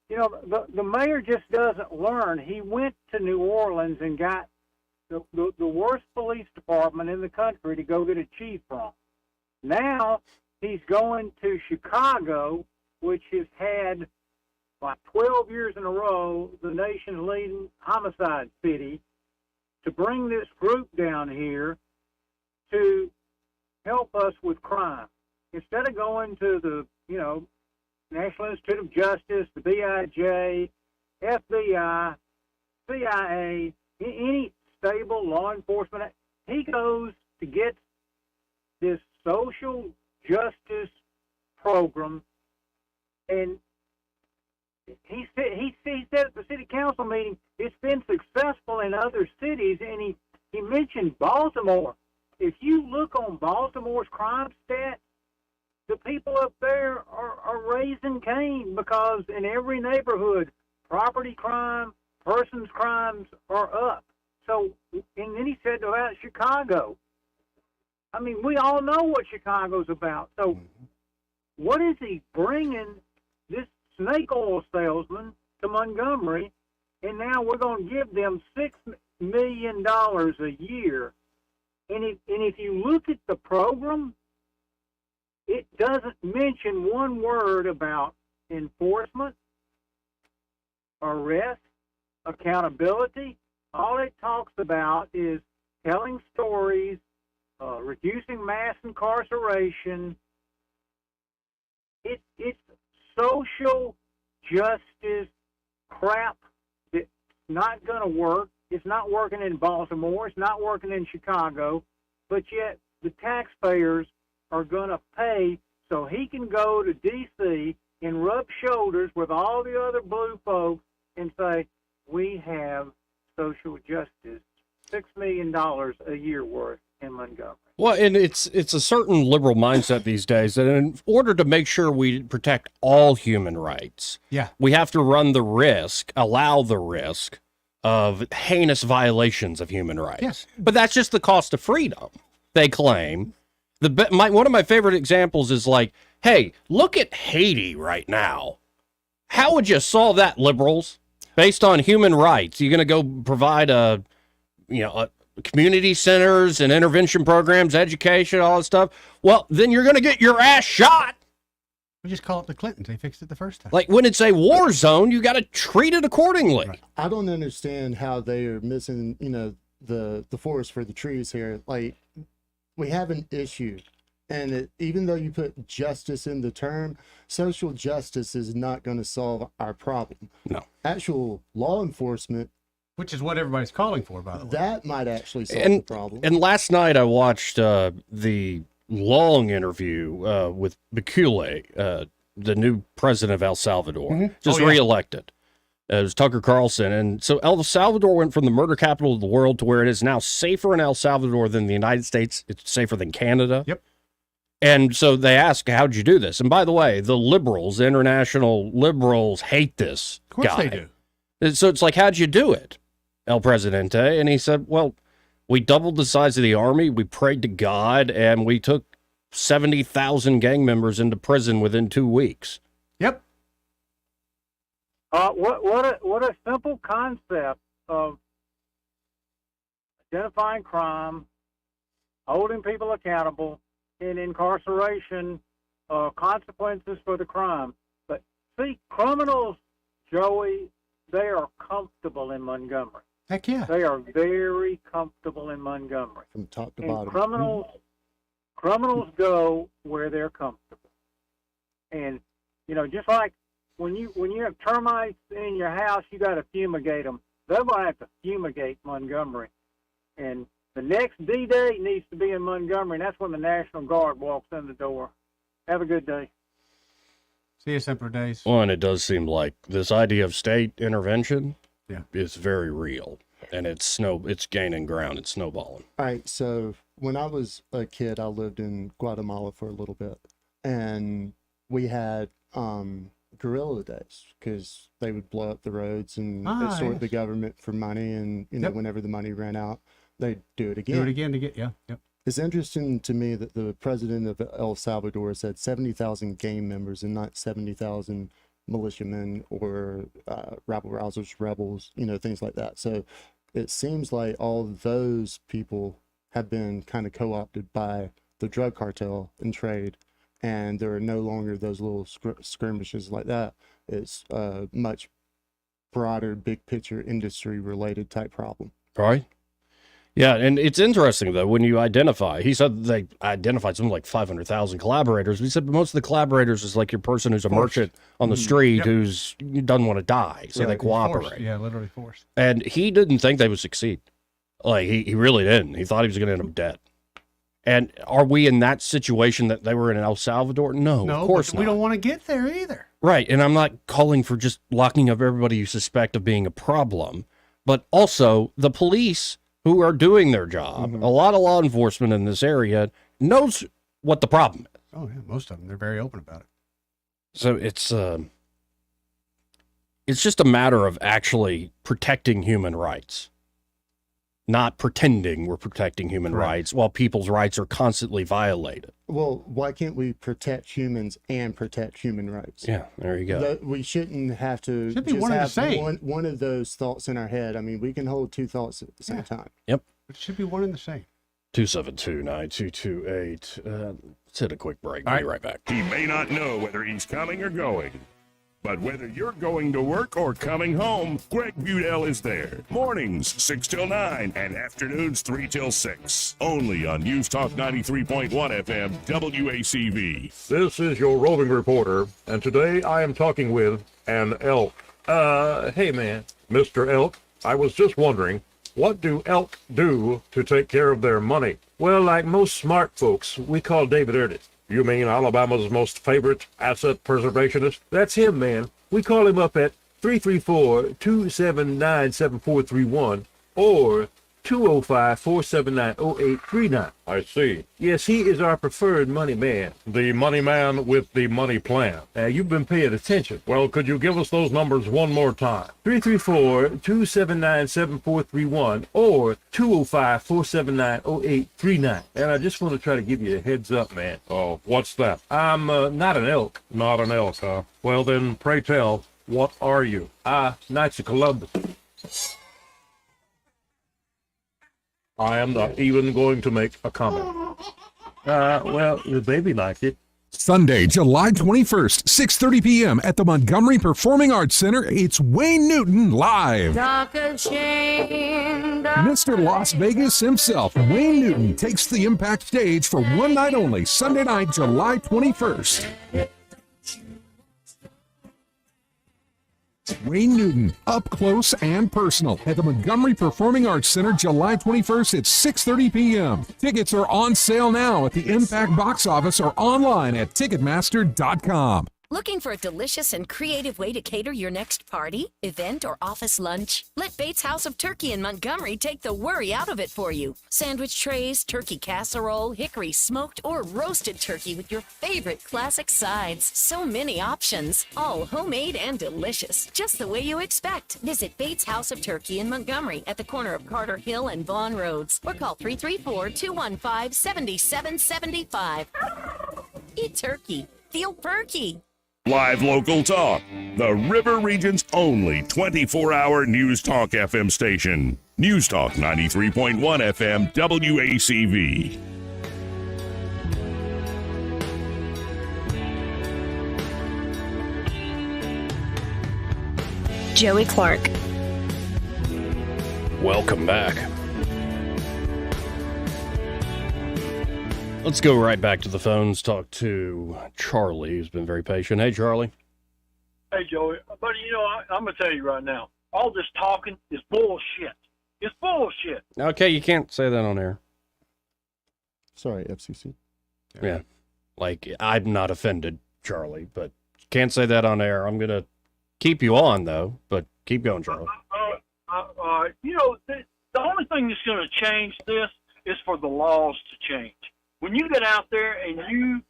you know, the mayor just doesn't learn. He went to New Orleans and got the worst police department in the country to go get a chief from. Now he's going to Chicago, which has had, like 12 years in a row, the nation's leading homicide city, to bring this group down here to help us with crime. Instead of going to the, National Institute of Justice, the BIJ, FBI, CIA, any stable law enforcement, he goes to get this social justice program, and he said at the city council meeting it's been successful in other cities, and he mentioned Baltimore. If you look on Baltimore's crime stats, the people up there are raising Cain, because in every neighborhood, property crime, persons crimes are up. So, and then he said about Chicago. I mean, we all know what Chicago's about. So, what is he bringing this snake oil salesman to Montgomery, and now we're going to give them $6 million a year? And if you look at the program, it doesn't mention one word about enforcement, arrest, accountability. All it talks about is telling stories, reducing mass incarceration. It's social justice crap that's not going to work. It's not working in Baltimore. It's not working in Chicago. But yet the taxpayers are going to pay so he can go to D.C. and rub shoulders with all the other blue folks and say, we have social justice, $6 million a year worth in Montgomery. Well, and it's a certain liberal mindset these days that in order to make sure we protect all human rights, we have to allow the risk of heinous violations of human rights. Yes. But that's just the cost of freedom, they claim. One of my favorite examples is like, hey, look at Haiti right now. How would you solve that, liberals? Based on human rights, you're going to go provide community centers and intervention programs, education, all that stuff. Well, then you're going to get your ass shot We just call it the Clintons. They fixed it the first time. Like when it's a war zone, you got to treat it accordingly. Right. I don't understand how they are missing, the forest for the trees here. Like, we have an issue, and even though you put justice in the term, social justice is not going to solve our problem. No. Actual law enforcement, which is what everybody's calling for, by the way, that might actually solve the problem. And last night I watched the long interview with Bukele, the new president of El Salvador, just reelected. It was Tucker Carlson. And so El Salvador went from the murder capital of the world to where it is now safer in El Salvador than the United States. It's safer than Canada. Yep. And so they ask, how'd you do this? And by the way, the liberals, the international liberals, hate this guy. Of course they do. And so it's like, how'd you do it, El Presidente? And he said, well, we doubled the size of the army, we prayed to God, and we took 70,000 gang members into prison within 2 weeks. Yep. What a simple concept of identifying crime, holding people accountable, and incarceration, consequences for the crime. But see, criminals, Joey, they are comfortable in Montgomery. Heck yeah. They are very comfortable in Montgomery. From top to And bottom. criminals go where they're comfortable. And, just like when you have termites in your house, you got to fumigate them. They're going to have to fumigate Montgomery. And the next D-Day needs to be in Montgomery, and that's when the National Guard walks in the door. Have a good day. See you, Semper Days. Well, and it does seem like this idea of state intervention is very real, and it's gaining ground. It's snowballing. All right, so when I was a kid, I lived in Guatemala for a little bit, and we had guerrilla days because they would blow up the roads and extort the government for money, and whenever the money ran out, they'd do it again. Do it again to get Yep. It's interesting to me that the president of El Salvador said 70,000 gang members and not 70,000 militiamen or rabble-rousers, rebels, things like that. So it seems like all those people have been kind of co-opted by the drug cartel and trade, and there are no longer those little skirmishes like that. It's a much broader, big picture, industry-related type problem. Right. Yeah, and it's interesting, though, when you identify. He said they identified something like 500,000 collaborators. He said most of the collaborators is like your person who's a merchant on the street who doesn't want to die, so they cooperate. Forced. Yeah, literally forced. And he didn't think they would succeed. Like, he really didn't. He thought he was going to end up dead. And are we in that situation that they were in El Salvador? No, of course not. We don't want to get there either. Right, and I'm not calling for just locking up everybody you suspect of being a problem, but also the police who are doing their job. A lot of law enforcement in this area knows what the problem is. Oh, yeah, most of them. They're very open about it. So it's just a matter of actually protecting human rights, not pretending we're protecting human rights while people's rights are constantly violated. Well, why can't we protect humans and protect human rights? Yeah, there you go. We shouldn't have to Should be just one and the have same. one of those thoughts in our head. I mean, we can hold two thoughts at the same time. Yep. It should be one and the same. 272-9228. Let's hit a quick break. Be right back. He may not know whether he's coming or going, but whether you're going to work or coming home, Greg Budell is there. Mornings 6 till 9 and afternoons 3 till 6. Only on News Talk 93.1 FM WACV. This is your roving reporter, and today I am talking with an elk. Hey man, Mr. Elk, I was just wondering, what do elk do to take care of their money? Well, like most smart folks, we call David Ernest. You mean Alabama's most favorite asset preservationist? That's him, man. We call him up at 334-279-7431 or 205-479-0839. I see. Yes, he is our preferred money man. The money man with the money plan. You've been paying attention. Well, could you give us those numbers one more time? 334-279-7431 or 205-479-0839. And I just want to try to give you a heads up, man. Oh, what's that? I'm not an elk. Not an elk, huh? Well, then, pray tell, what are you? Knights of Columbus. I am not even going to make a comment. Well, the baby liked it. Sunday, July 21st, 6:30 p.m. at the Montgomery Performing Arts Center, it's Wayne Newton live. Mr. Las Vegas himself, Wayne Newton, takes the Impact stage for one night only, Sunday night, July 21st. Wayne Newton, up close and personal at the Montgomery Performing Arts Center, July 21st at 6:30 p.m. Tickets are on sale now at the Impact box office or online at Ticketmaster.com. Looking for a delicious and creative way to cater your next party, event, or office lunch? Let Bates House of Turkey in Montgomery take the worry out of it for you. Sandwich trays, turkey casserole, hickory smoked or roasted turkey with your favorite classic sides. So many options, all homemade and delicious, just the way you expect. Visit Bates House of Turkey in Montgomery at the corner of Carter Hill and Vaughn Roads, or call 334-215-7775. Eat turkey. Feel perky. Live local talk. The River Region's only 24-hour News Talk FM station. News Talk 93.1 FM WACV. Joey Clark. Welcome back. Let's go right back to the phones, talk to Charlie, who's been very patient. Hey, Charlie. Hey, Joey. Buddy, you know, I'm going to tell you right now, all this talking is bullshit. It's bullshit. Okay, you can't say that on air. Sorry, FCC. Yeah. Like, I'm not offended, Charlie, but can't say that on air. I'm going to keep you on, though, but keep going, Charlie. You know, the only thing that's going to change this is for the laws to change. When you get out there and you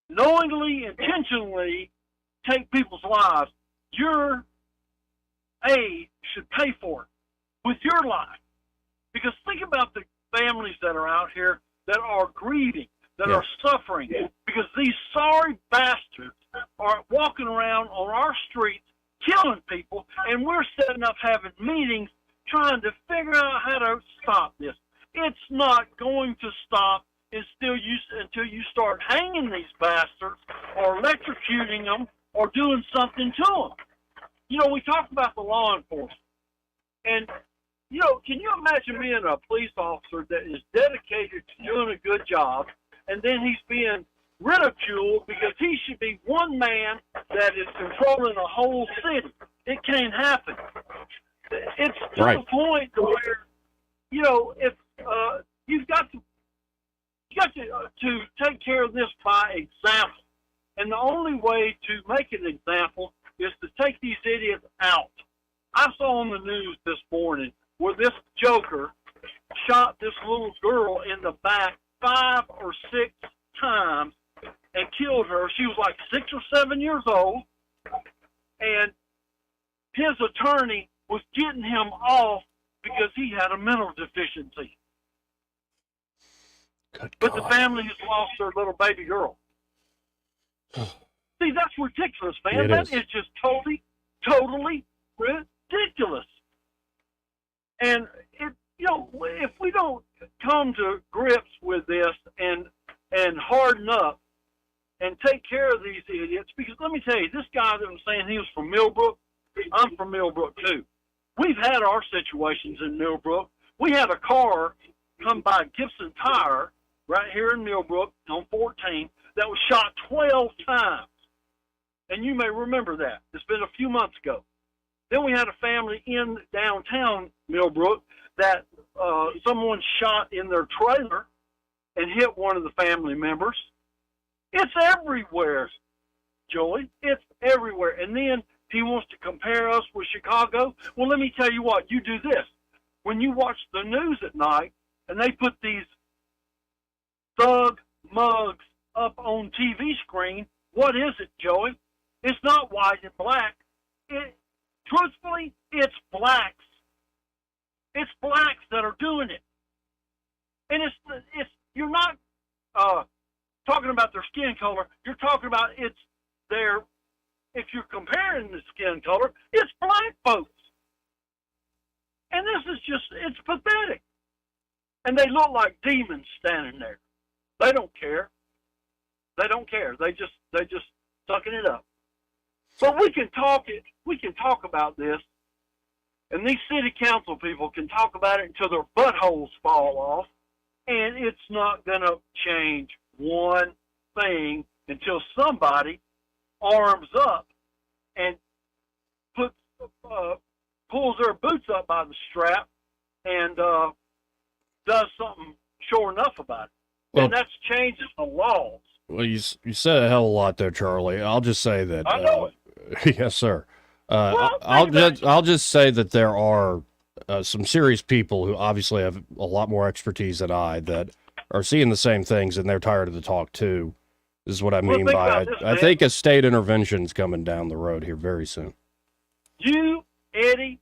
knowingly, intentionally take people's lives, your aid should pay for it with your life. Because think about the families that are out here that are grieving, that are suffering, because these sorry bastards are walking around on our streets killing people, and we're setting up having meetings trying to figure out how to stop this. It's not going to stop until you start hanging these bastards or electrocuting them or doing something to them. You know, we talked about the law enforcement. And, you know, can you imagine being a police officer that is dedicated to doing a good job, and then he's being ridiculed because he should be one man that is controlling a whole city? It can't happen. It's to the point where, you know, if you've got to take care of this by example, and the only way to make an example is to take these idiots out. I saw on the news this morning where this joker shot this little girl in the back 5 or 6 times and killed her. She was like 6 or 7 years old, and his attorney was getting him off because he had a mental deficiency. But the family has lost their little baby girl. See, that's ridiculous, man. That is just totally ridiculous. And you know, if we don't come to grips with this and harden up and take care of these idiots, because let me tell you, this guy that I'm saying he was from Millbrook, I'm from Millbrook too. We've had our situations in Millbrook. We had a car come by Gibson Tire right here in Millbrook on 14 that was shot 12 times. And you may remember that. It's been a few months ago. Then we had a family in downtown Millbrook that someone shot in their trailer and hit one of the family members. It's everywhere, Joey. It's everywhere. And then he wants to compare us with Chicago. Well, let me tell you what. You do this. When you watch the news at night and they put these thug mugs up on TV screen, what is it, Joey? It's not white and black. Truthfully, it's blacks. It's blacks that are doing it. And it's you're not talking about their skin color. You're talking about it's their, if you're comparing the skin color, it's black folks. And this is just, it's pathetic. And they look like demons standing there. They don't care. They don't care. They just sucking it up. But we can talk about this, and these city council people can talk about it until their buttholes fall off, and it's not going to change one thing until somebody arms up and pulls their boots up by the strap and does something sure enough about it. Well, and that's changing the laws. Well, you said a hell of a lot there, Charlie. I'll just say that. I know it. Yes, sir. I'll just say that there are some serious people who obviously have a lot more expertise than I that are seeing the same things, and they're tired of the talk too. This is what I mean by I think a state intervention is coming down the road here very soon. You, Eddie,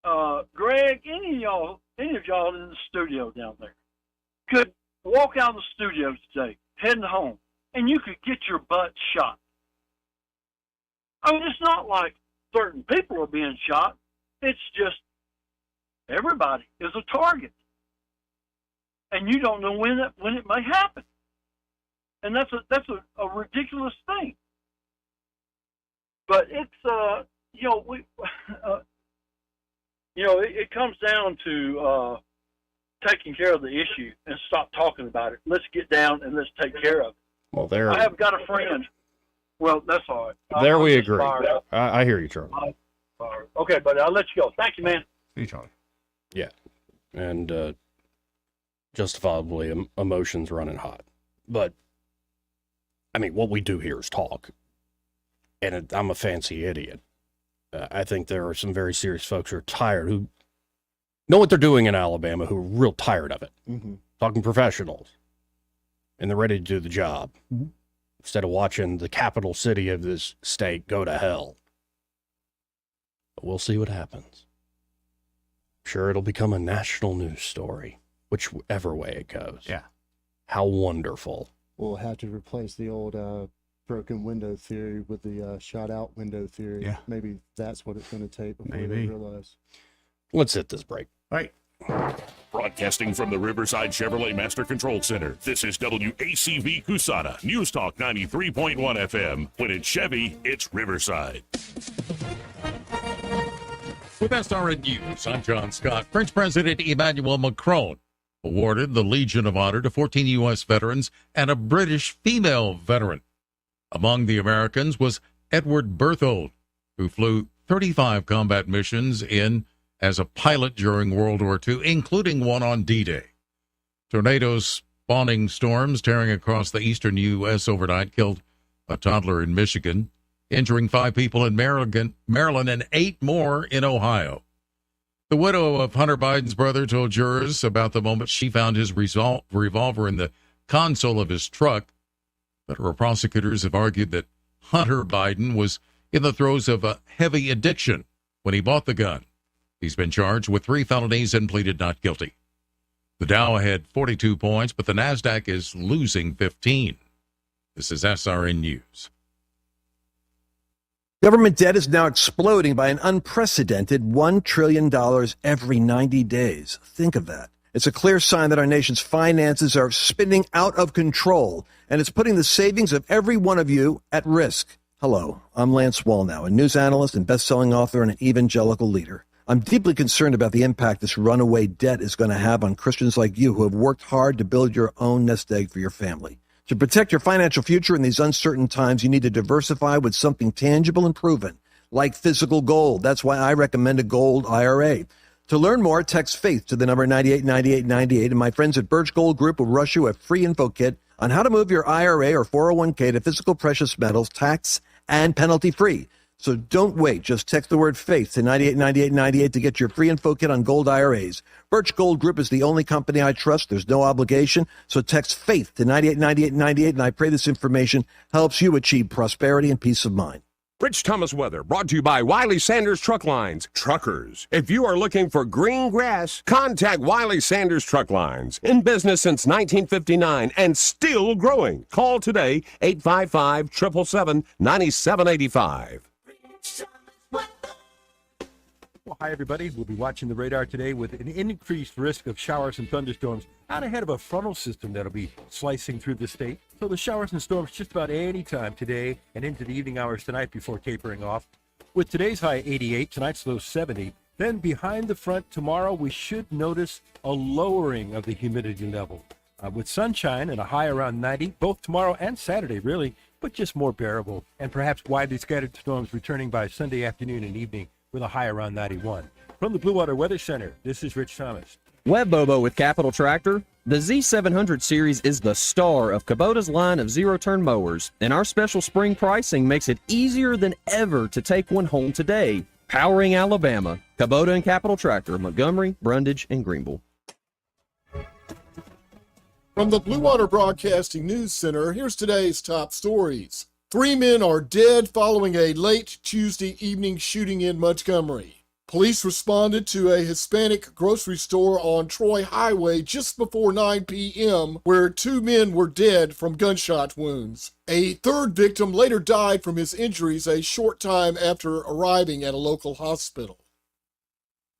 Greg, any of y'all in the studio down there could walk out of the studio today, heading home, and you could get your butt shot. I mean, it's not like certain people are being shot. It's just everybody is a target. And you don't know when it may happen. And that's a ridiculous thing. But it's, it comes down to taking care of the issue and stop talking about it. Let's get down and let's take care of it. Well, I have got a friend. Well, that's all right. There we agree. I hear you, Charlie. Okay, buddy, I'll let you go. Thank you, man. See you, Charlie. Yeah, and justifiably emotions running hot. But, I mean, what we do here is talk. And I'm a fancy idiot. I think there are some very serious folks who are tired, who know what they're doing in Alabama, who are real tired of it. Mm-hmm. Talking professionals. And they're ready to do the job. Mm-hmm. Instead of watching the capital city of this state go to hell. But we'll see what happens. I'm sure it'll become a national news story, whichever way it goes. Yeah. How wonderful. We'll have to replace the old broken window theory with the shot out window theory. Yeah. Maybe that's what it's going to take before Maybe. they realize. Let's hit this break. All right. Broadcasting from the Riverside Chevrolet Master Control Center, this is WACV Cusana, News Talk 93.1 FM. When it's Chevy, it's Riverside. With SRN News, I'm John Scott. French President Emmanuel Macron awarded the Legion of Honor to 14 U.S. veterans and a British female veteran. Among the Americans was Edward Berthold, who flew 35 combat missions as a pilot during World War II, including one on D-Day. Tornadoes, spawning storms tearing across the eastern U.S. overnight killed a toddler in Michigan, injuring 5 people in Maryland and 8 more in Ohio. The widow of Hunter Biden's brother told jurors about the moment she found his revolver in the console of his truck. Federal prosecutors have argued that Hunter Biden was in the throes of a heavy addiction when he bought the gun. He's been charged with 3 felonies and pleaded not guilty. The Dow had 42 points, but the NASDAQ is losing 15. This is SRN News. Government debt is now exploding by an unprecedented $1 trillion every 90 days. Think of that. It's a clear sign that our nation's finances are spinning out of control, and it's putting the savings of every one of you at risk. Hello, I'm Lance Wallnow, a news analyst and best-selling author and an evangelical leader. I'm deeply concerned about the impact this runaway debt is going to have on Christians like you who have worked hard to build your own nest egg for your family. To protect your financial future in these uncertain times, you need to diversify with something tangible and proven, like physical gold. That's why I recommend a gold IRA. To learn more, text FAITH to the number 989898, and my friends at Birch Gold Group will rush you a free info kit on how to move your IRA or 401k to physical precious metals, tax and penalty free. So don't wait. Just text the word FAITH to 989898 to get your free info kit on gold IRAs. Birch Gold Group is the only company I trust. There's no obligation. So text FAITH to 989898, and I pray this information helps you achieve prosperity and peace of mind. Rich Thomas weather brought to you by Wiley Sanders Truck Lines. Truckers, if you are looking for green grass, contact Wiley Sanders Truck Lines. In business since 1959 and still growing. Call today, 855-777-9785. Well, hi, everybody. We'll be watching the radar today with an increased risk of showers and thunderstorms out ahead of a frontal system that'll be slicing through the state. So the showers and storms just about any time today and into the evening hours tonight before tapering off. With today's high 88, tonight's low 70. Then behind the front tomorrow, we should notice a lowering of the humidity level. With sunshine and a high around 90, both tomorrow and Saturday, really, but just more bearable. And perhaps widely scattered storms returning by Sunday afternoon and evening with a high around 91. From the Blue Water Weather Center, this is Rich Thomas. Web Bobo with Capital Tractor. The Z700 series is the star of Kubota's line of zero-turn mowers, and our special spring pricing makes it easier than ever to take one home today. Powering Alabama, Kubota and Capital Tractor, Montgomery, Brundage, and Greenville. From the Blue Water Broadcasting News Center, here's today's top stories. 3 men are dead following a late Tuesday evening shooting in Montgomery. Police responded to a Hispanic grocery store on Troy Highway just before 9 p.m., where 2 men were dead from gunshot wounds. A third victim later died from his injuries a short time after arriving at a local hospital.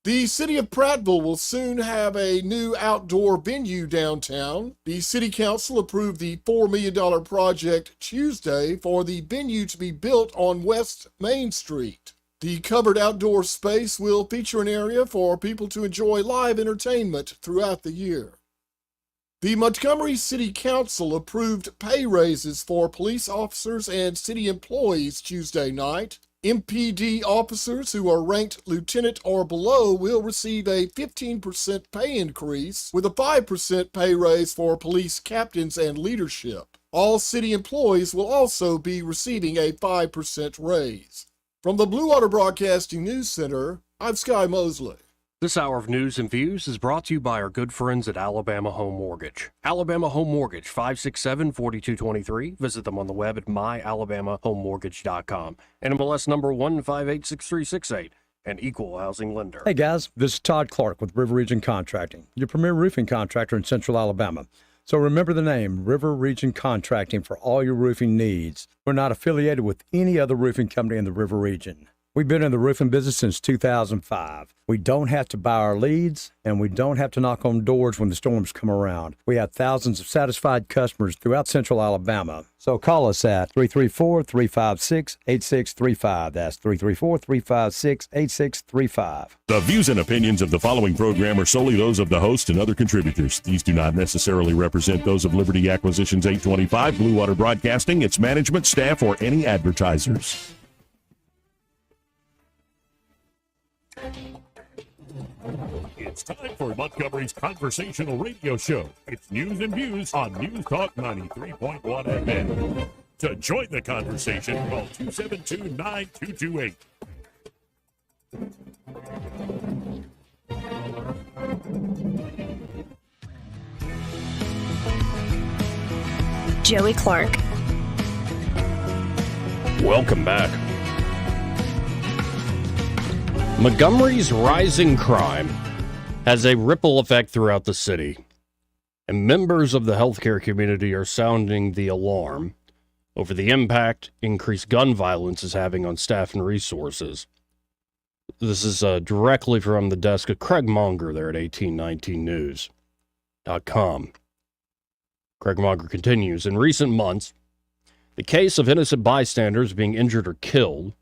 The city of Prattville will soon have a new outdoor venue downtown. The city council approved the $4 million project Tuesday for the venue to be built on West Main Street. The covered outdoor space will feature an area for people to enjoy live entertainment throughout the year. The Montgomery City Council approved pay raises for police officers and city employees Tuesday night. MPD officers who are ranked lieutenant or below will receive a 15% pay increase, with a 5% pay raise for police captains and leadership. All city employees will also be receiving a 5% raise. From the Blue Water Broadcasting News Center, I'm Sky Mosley. This hour of news and views is brought to you by our good friends at Alabama Home Mortgage. Alabama Home Mortgage, 567-4223. Visit them on the web at myalabamahomemortgage.com. NMLS number 1586368. An equal housing lender. Hey guys, this is Todd Clark with River Region Contracting, your premier roofing contractor in Central Alabama. So remember the name, River Region Contracting, for all your roofing needs. We're not affiliated with any other roofing company in the River Region. We've been in the roofing business since 2005. We don't have to buy our leads, and we don't have to knock on doors when the storms come around. We have thousands of satisfied customers throughout Central Alabama. So call us at 334-356-8635. That's 334-356-8635. The views and opinions of the following program are solely those of the host and other contributors. These do not necessarily represent those of Liberty Acquisitions 825, Blue Water Broadcasting, its management, staff, or any advertisers. It's time for Montgomery's conversational radio show. It's news and views on News Talk 93.1 FM. To join the conversation, call 272-9228. Joey Clark. Welcome back. Montgomery's rising crime has a ripple effect throughout the city, and members of the healthcare community are sounding the alarm over the impact increased gun violence is having on staff and resources. This is directly from the desk of Craig Monger there at 1819news.com. Craig Monger continues, in recent months, the case of innocent bystanders being injured or killed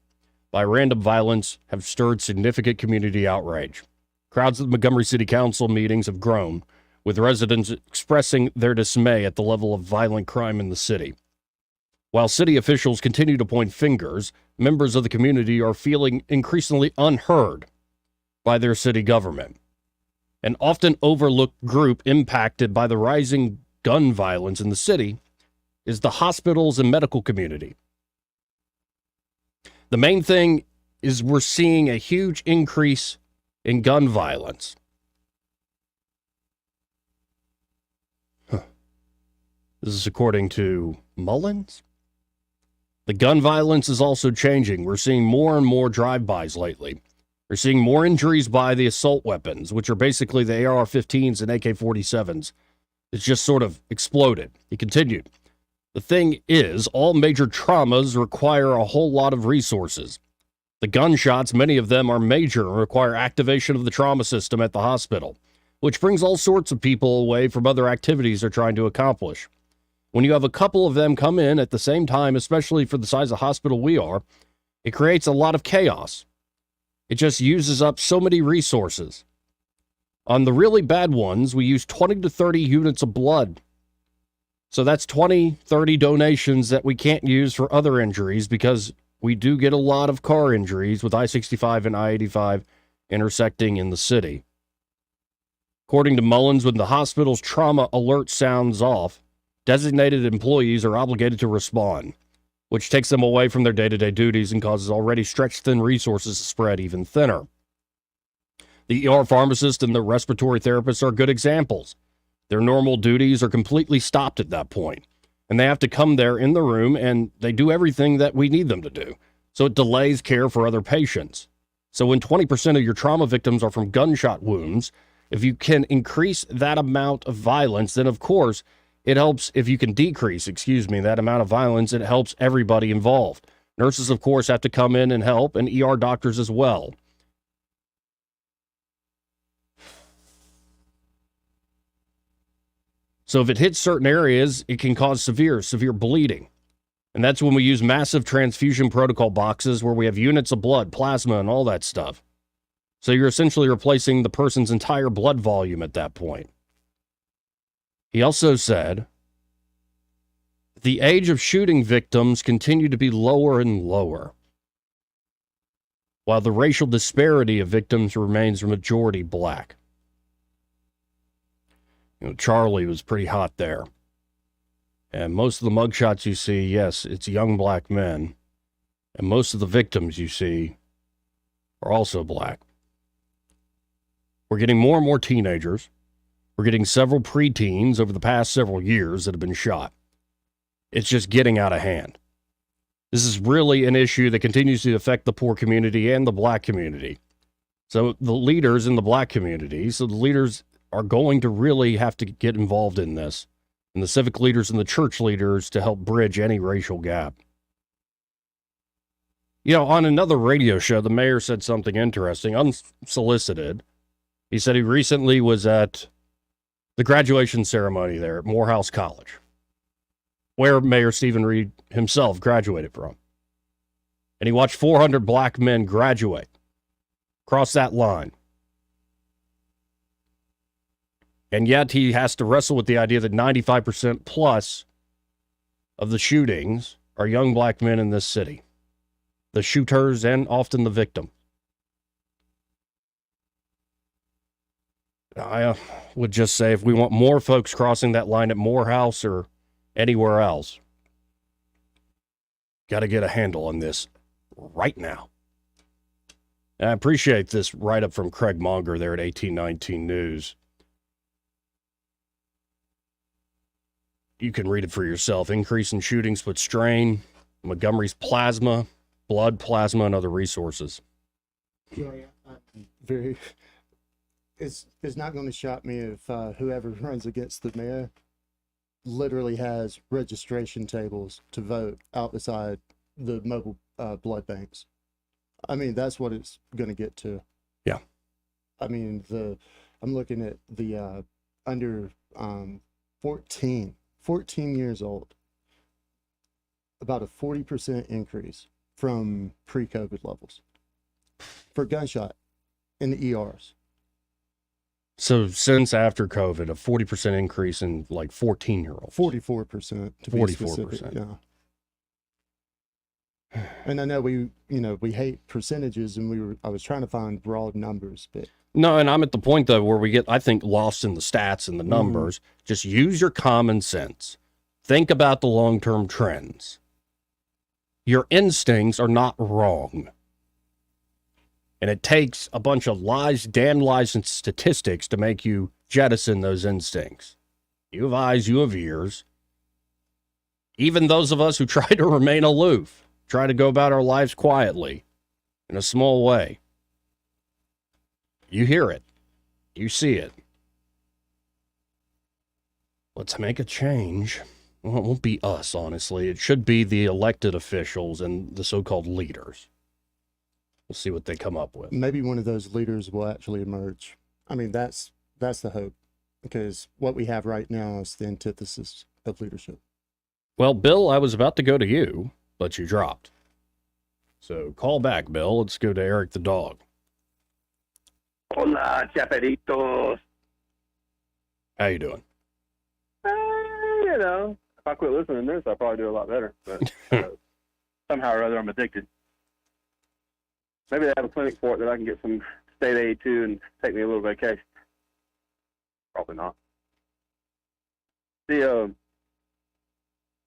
by random violence have stirred significant community outrage. Crowds at the Montgomery City Council meetings have grown, with residents expressing their dismay at the level of violent crime in the city. While city officials continue to point fingers, members of the community are feeling increasingly unheard by their city government. An often overlooked group impacted by the rising gun violence in the city is the hospitals and medical community. The main thing is we're seeing a huge increase in gun violence. This is according to Mullins. The gun violence is also changing. We're seeing more and more drive-bys lately. We're seeing more injuries by the assault weapons, which are basically the AR-15s and AK-47s. It's just sort of exploded. He continued. The thing is, all major traumas require a whole lot of resources. The gunshots, many of them are major and require activation of the trauma system at the hospital, which brings all sorts of people away from other activities they're trying to accomplish. When you have a couple of them come in at the same time, especially for the size of hospital we are, it creates a lot of chaos. It just uses up so many resources. On the really bad ones, we use 20 to 30 units of blood. So that's 20, 30 donations that we can't use for other injuries because we do get a lot of car injuries with I-65 and I-85 intersecting in the city. According to Mullins, when the hospital's trauma alert sounds off, designated employees are obligated to respond, which takes them away from their day-to-day duties and causes already stretched thin resources to spread even thinner. The ER pharmacist and the respiratory therapist are good examples. Their normal duties are completely stopped at that point, and they have to come there in the room and they do everything that we need them to do. So it delays care for other patients. So when 20% of your trauma victims are from gunshot wounds, if you can increase that amount of violence, then of course it helps. If you can decrease, that amount of violence, it helps everybody involved. Nurses, of course, have to come in and help, and ER doctors as well. So if it hits certain areas, it can cause severe bleeding. And that's when we use massive transfusion protocol boxes where we have units of blood, plasma, and all that stuff. So you're essentially replacing the person's entire blood volume at that point. He also said, the age of shooting victims continue to be lower and lower, while the racial disparity of victims remains majority black. Charlie was pretty hot there. And most of the mugshots you see, yes, it's young black men. And most of the victims you see are also black. We're getting more and more teenagers. We're getting several preteens over the past several years that have been shot. It's just getting out of hand. This is really an issue that continues to affect the poor community and the black community. So the leaders in the black community, the leaders are going to really have to get involved in this, and the civic leaders and the church leaders to help bridge any racial gap. On another radio show, the mayor said something interesting, unsolicited. He said he recently was at the graduation ceremony there at Morehouse College, where Mayor Stephen Reed himself graduated from. And he watched 400 black men graduate, cross that line. And yet he has to wrestle with the idea that 95% plus of the shootings are young black men in this city. The shooters and often the victim. I would just say if we want more folks crossing that line at Morehouse or anywhere else, got to get a handle on this right now. And I appreciate this write-up from Craig Monger there at 1819 News. You can read it for yourself. Increase in shootings put strain. Montgomery's plasma, blood, plasma, and other resources. It's not going to shock me if whoever runs against the mayor literally has registration tables to vote out beside the mobile blood banks. I mean, that's what it's going to get to. Yeah. I mean, I'm looking at the under 14 years old, about a 40% increase from pre-COVID levels for gunshot in the ERs. So since after COVID, a 40% increase in like 14-year-olds. 44% to be specific. Yeah. And I know we hate percentages, and I was trying to find broad numbers, but no, and I'm at the point though where we get, I think, lost in the stats and the numbers. Just use your common sense. Think about the long-term trends. Your instincts are not wrong. And it takes a bunch of lies, damn lies, and statistics to make you jettison those instincts. You have eyes, you have ears. Even those of us who try to remain aloof, try to go about our lives quietly, in a small way. You hear it. You see it. Let's make a change. Well, it won't be us, honestly. It should be the elected officials and the so-called leaders. We'll see what they come up with. Maybe one of those leaders will actually emerge. I mean, that's the hope, because what we have right now is the antithesis of leadership. Well, Bill, I was about to go to you, but you dropped. So call back, Bill. Let's go to Eric the dog. Hola, chaperitos. How you doing? You know, if I quit listening to this, I'll probably do a lot better. But somehow or other, I'm addicted. Maybe they have a clinic for it that I can get some state aid to and take me a little vacation. Probably not. The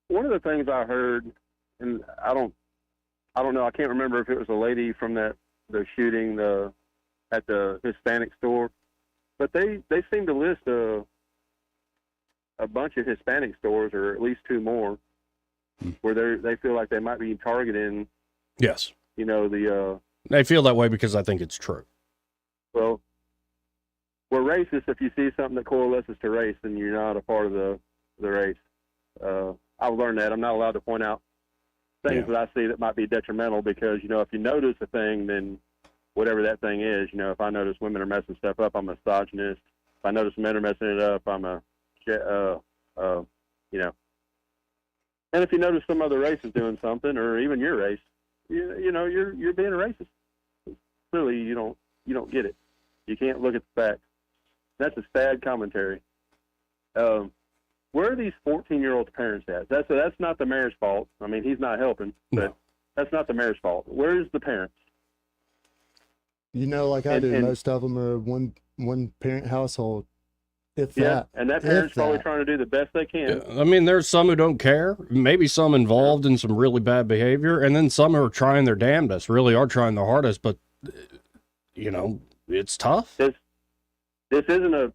one of the things I heard, and I don't know, I can't remember if it was a lady from the shooting at the Hispanic store, but they seem to list a bunch of Hispanic stores, or at least two more, where they feel like they might be targeting. Yes. You know, I feel that way because I think it's true. Well, we're racist if you see something that coalesces to race, and you're not a part of the race. I've learned that I'm not allowed to point out things that I see that might be detrimental, because, you know, if you notice a thing, then whatever that thing is, you know, if I notice women are messing stuff up, I'm a misogynist. If I notice men are messing it up, I'm you know. And if you notice some other race is doing something, or even your race, you know, you're being a racist. Clearly, you don't get it. You can't look at the facts. That's a sad commentary. Where are these 14-year-old parents at? That's not the mayor's fault. I mean, he's not helping, but that's not the mayor's fault. Where's the parents? You know, like I do, most of them are one parent household. If Yeah, that, and that parent's probably trying to do the best they can. I mean, there's some who don't care, maybe some involved in some really bad behavior, and then some who are trying their damnedest, really are trying their hardest, but, you know, it's tough. This isn't a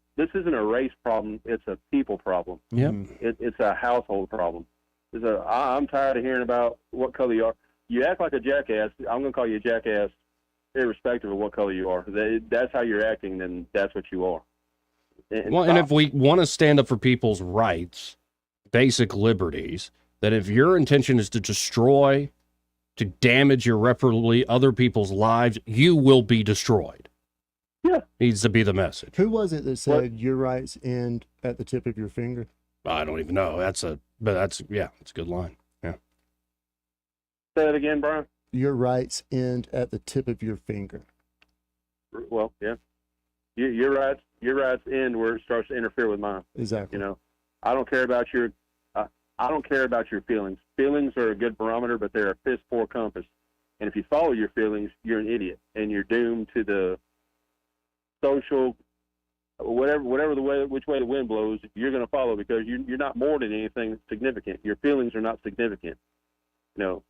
race problem. It's a people problem. Yep. It's a household problem. I'm tired of hearing about what color you are. You act like a jackass. I'm going to call you a jackass irrespective of what color you are. That's how you're acting, then that's what you are. And if we want to stand up for people's rights, basic liberties, that if your intention is to destroy, to damage irreparably other people's lives, you will be destroyed. Yeah. Needs to be the message. Who was it that said your rights end at the tip of your finger? I don't even know. It's a good line. Yeah. Say that again, Brian. Your rights end at the tip of your finger. Well, yeah. Your rights end where it starts to interfere with mine. Exactly. You know, I don't care about your feelings. Feelings are a good barometer, but they're a piss poor compass. And if you follow your feelings, you're an idiot, and you're doomed to the social, which way the wind blows, you're going to follow, because you're not more than anything significant. Your feelings are not significant. You know,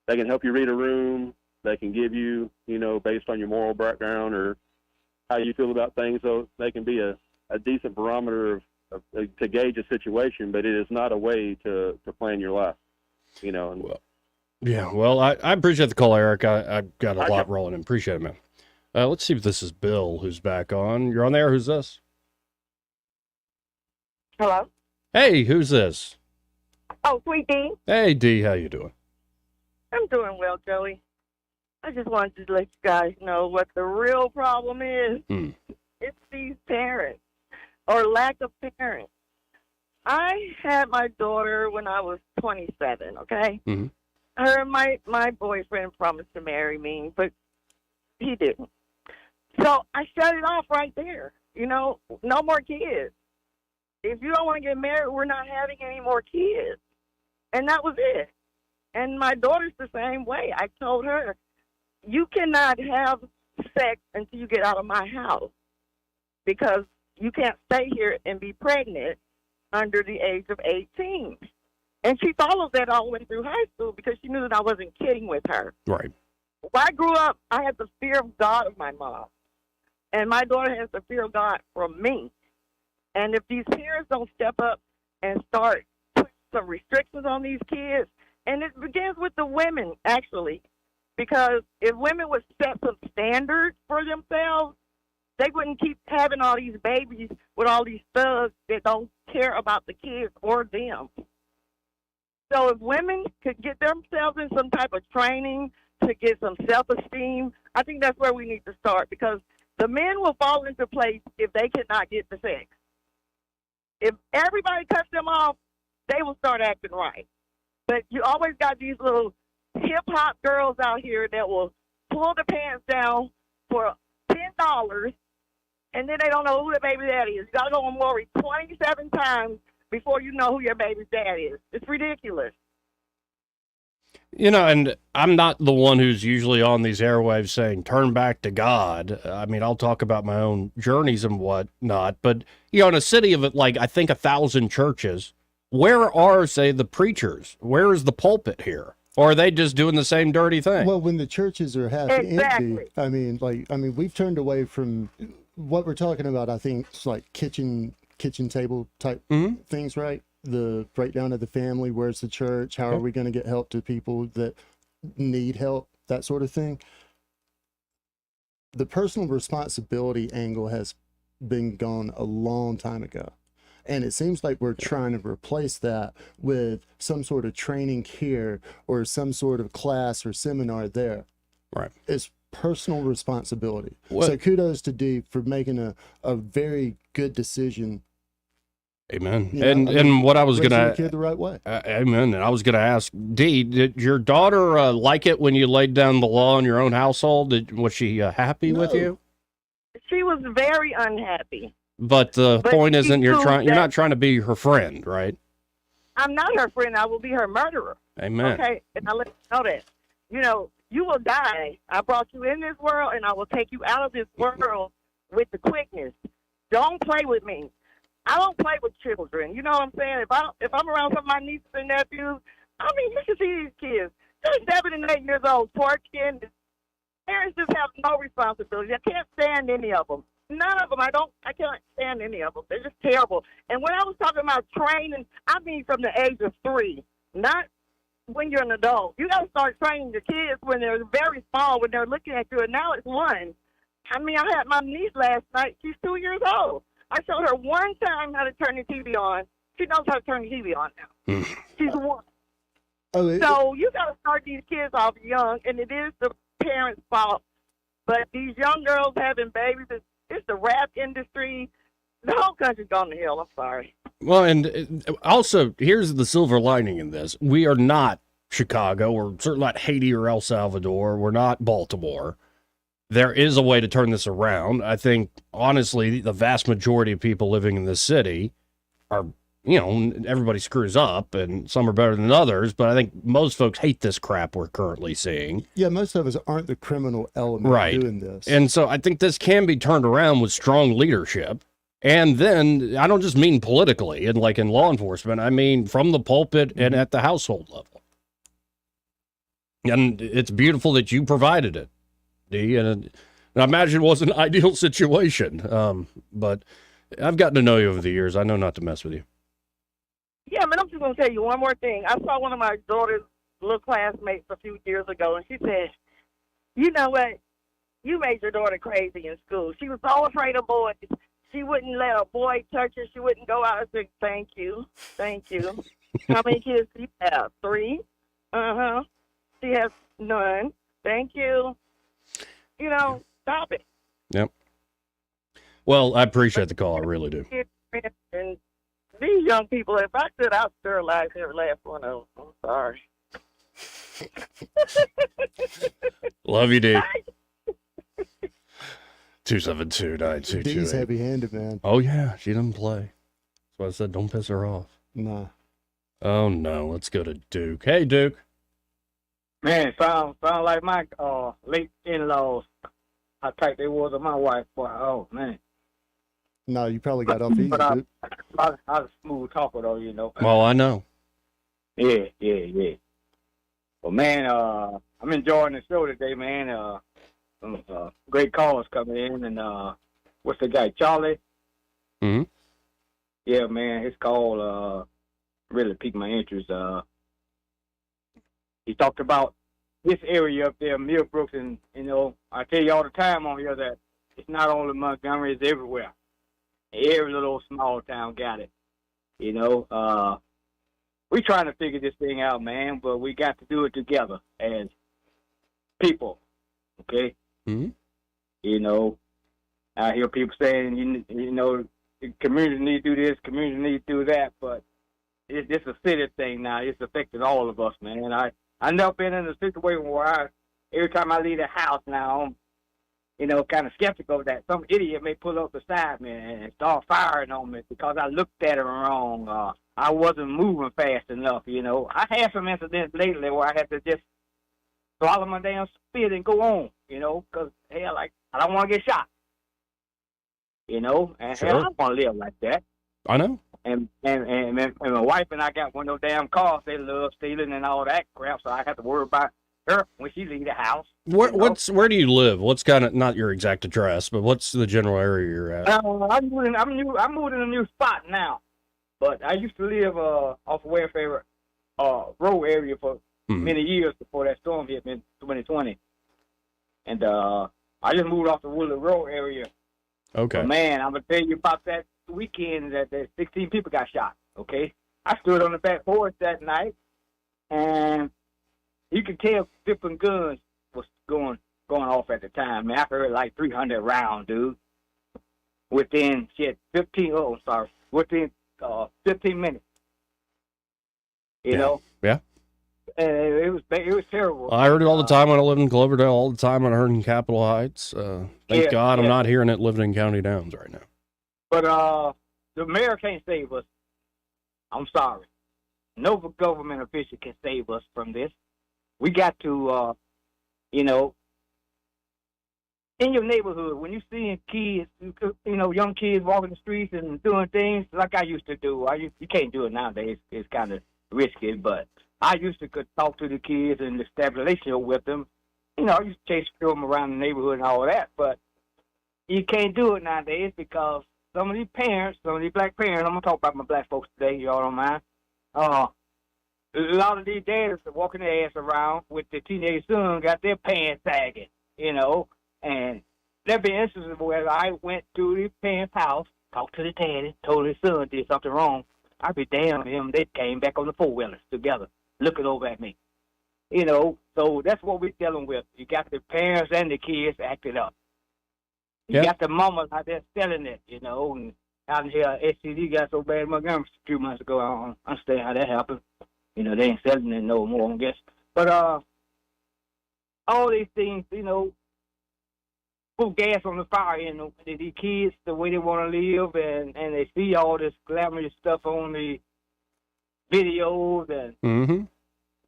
they can help you read a room. They can give you, you know, based on your moral background or how you feel about things, so they can be a decent barometer to gauge a situation, but it is not a way to plan your life, you know. And, Well, I appreciate the call, Eric. I've got a lot rolling in. Appreciate it, man. Let's see if this is Bill who's back on. You're on there. Who's this? Hello? Hey, who's this? Oh, Sweet D. Hey, D, how you doing? I'm doing well, Joey. I just wanted to let you guys know what the real problem is. It's these parents, or lack of parents. I had my daughter when I was 27, okay? Mm-hmm. Her and my boyfriend promised to marry me, but he didn't. So I shut it off right there. You know, no more kids. If you don't want to get married, we're not having any more kids. And that was it. And my daughter's the same way. I told her, you cannot have sex until you get out of my house, because you can't stay here and be pregnant under the age of 18. And she followed that all the way through high school because she knew that I wasn't kidding with her. Right. When I grew up, I had the fear of God of my mom. And my daughter has the fear of God from me. And if these parents don't step up and start putting some restrictions on these kids, and it begins with the women, actually, because if women would set some standards for themselves, they wouldn't keep having all these babies with all these thugs that don't care about the kids or them. So if women could get themselves in some type of training to get some self-esteem, I think that's where we need to start, because the men will fall into place if they cannot get the sex. If everybody cuts them off, they will start acting right. But you always got these little hip-hop girls out here that will pull the pants down for $10, and then they don't know who the baby daddy is. You got to go on Maury 27 times before you know who your baby's dad is. It's ridiculous. You know, and I'm not the one who's usually on these airwaves saying, turn back to God. I mean, I'll talk about my own journeys and whatnot. But, you know, in a city of, like, I think 1,000 churches, where are, say, the preachers? Where is the pulpit here? Or are they just doing the same dirty thing? Well, when the churches are half empty, I mean, we've turned away from what we're talking about. I think it's like kitchen table type things, right? The breakdown of the family. Where's the church? How are we going to get help to people that need help? That sort of thing. The personal responsibility angle has been gone a long time ago. And it seems like we're trying to replace that with some sort of training here or some sort of class or seminar there. Right. It's personal responsibility. What? So kudos to Dee for making a very good decision. Amen. You know, and what I was raising going the kid the right way. Amen. And I was going to ask, Dee, did your daughter like it when you laid down the law in your own household? Was she happy with you? She was very unhappy. But the point isn't you're proved not trying to be her friend, right? I'm not her friend. I will be her murderer. Amen. Okay, and I let you know that. You know, you will die. I brought you in this world, and I will take you out of this world with the quickness. Don't play with me. I don't play with children. You know what I'm saying? If I'm around some of my nieces and nephews, I mean, you should see these kids. They're 7 and 8 years old, twerking. Parents just have no responsibility. I can't stand any of them. None of them. I can't stand any of them. They're just terrible. And when I was talking about training, I mean from the age of 3, not when you're an adult. You got to start training the kids when they're very small, when they're looking at you. And now it's 1. I mean, I had my niece last night. She's 2 years old. I showed her one time how to turn the TV on. She knows how to turn the TV on now. She's 1. So you got to start these kids off young, and it is the parents' fault. But these young girls having babies, it's the rap industry. The whole country's gone to hell. I'm sorry. Well, and also, here's the silver lining in this. We are not Chicago. We're certainly not Haiti or El Salvador. We're not Baltimore. There is a way to turn this around. I think, honestly, the vast majority of people living in this city are, you know, everybody screws up, and some are better than others, but I think most folks hate this crap we're currently seeing. Yeah, most of us aren't the criminal element doing this. And so I think this can be turned around with strong leadership. And then, I don't just mean politically and like in law enforcement, I mean from the pulpit and at the household level. And it's beautiful that you provided it, Dee, and I imagine it was an ideal situation. But I've gotten to know you over the years. I know not to mess with you. Yeah, man, I'm just going to tell you one more thing. I saw one of my daughter's little classmates a few years ago, and she said, you know what? You made your daughter crazy in school. She was so afraid of boys. She wouldn't let a boy touch her. She wouldn't go out and say, thank you. Thank you. How many kids do you have? 3? Uh-huh. She has none. Thank you. You know, stop it. Yep. Well, I appreciate the call. I really do. And these young people, if I could, I'd sterilize every last one of them. I'm sorry. Love you, Dee. 272-9228. Dee's heavy-handed, man. Oh, yeah. She doesn't play. That's why I said don't piss her off. Nah. Oh, no. Let's go to Duke. Hey, Duke. Man, sound like my late in-laws. How tight they was with my wife, boy. Oh, man. No, you probably got off easy, But dude. I was a smooth talker, though, you know. Well, I know. Yeah. Well, man, I'm enjoying the show today, man. Some great callers coming in, and what's the guy, Charlie? Mm-hmm. Yeah, man, his call really piqued my interest. He talked about this area up there, Millbrooks, and, you know, I tell you all the time on here that it's not only Montgomery, it's everywhere. Every little small town got it. You know, we're trying to figure this thing out, man, but we got to do it together as people, okay? Mm-hmm. You know, I hear people saying, you know, the community need to do this, community need to do that, but it's a city thing now. It's affecting all of us, man. I never been in a situation where every time I leave the house now, I'm, you know, kind of skeptical that some idiot may pull up beside me and start firing on me because I looked at him wrong. I wasn't moving fast enough, you know. I had some incidents lately where I had to just swallow my damn spit and go on, you know, because, hell, like, I don't want to get shot, you know, and Sure. hell, I don't want to live like that. I know. And my wife and I got one of those damn cars. They love stealing and all that crap, so I have to worry about her when she leave the house. Where do you live? What's kind of, not your exact address, but what's the general area you're at? I'm moving in a new spot now, but I used to live off Welfare Road area for many years before that storm hit me in 2020, and I just moved off the Woodland Road area. Okay. But man, I'm gonna tell you about that weekend that 16 people got shot. Okay, I stood on the back porch that night, and you could tell different guns was going off at the time. Man, I heard like 300 rounds, dude. Within 15 minutes. You know? Yeah. And it was terrible. I heard it all the time when I lived in Cloverdale, all the time when I heard in Capitol Heights. Thank God I'm not hearing it living in County Downs right now. But the mayor can't save us. I'm sorry. No government official can save us from this. We got to, you know, in your neighborhood, when you see kids, you know, young kids walking the streets and doing things like I used to do. You can't do it nowadays. It's kind of risky, but I used to could talk to the kids and establish a relationship with them. You know, I used to chase them around the neighborhood and all that, but you can't do it nowadays because some of these parents, some of these black parents, I'm going to talk about my black folks today, y'all don't mind. A lot of these dads are walking their ass around with their teenage son, got their pants sagging, you know, and there been instances where I went to the parents' house, talked to the daddy, told his son did something wrong. I'd be damn him. They came back on the four-wheelers together, looking over at me. You know, so that's what we're dealing with. You got the parents and the kids acting up. You got the mamas out there selling it, you know, and out here, STD got so bad in Montgomery a few months ago. I don't understand how that happened. You know, they ain't selling it no more, I guess. But all these things, you know, put gas on the fire, you know, these kids, the way they want to live, and they see all this glamorous stuff on the videos and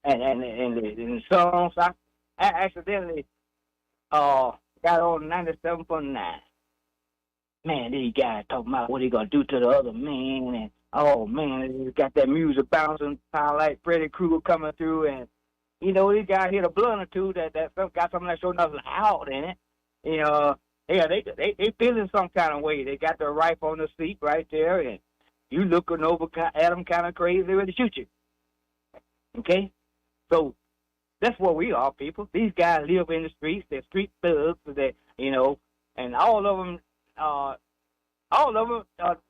and songs. I accidentally got on 97.9. Man, these guys talking about what he gonna do to the other man, and oh man, they got that music bouncing, kind of like Freddy Krueger coming through, and you know these guys hit a blunt or two that got something that showed nothing out in it. You know, yeah, they feeling some kind of way. They got their rifle on the seat right there, and you looking over at them kind of crazy, ready to shoot you. Okay, so that's what we are, people. These guys live in the streets. They're street thugs. They, you know, and all of them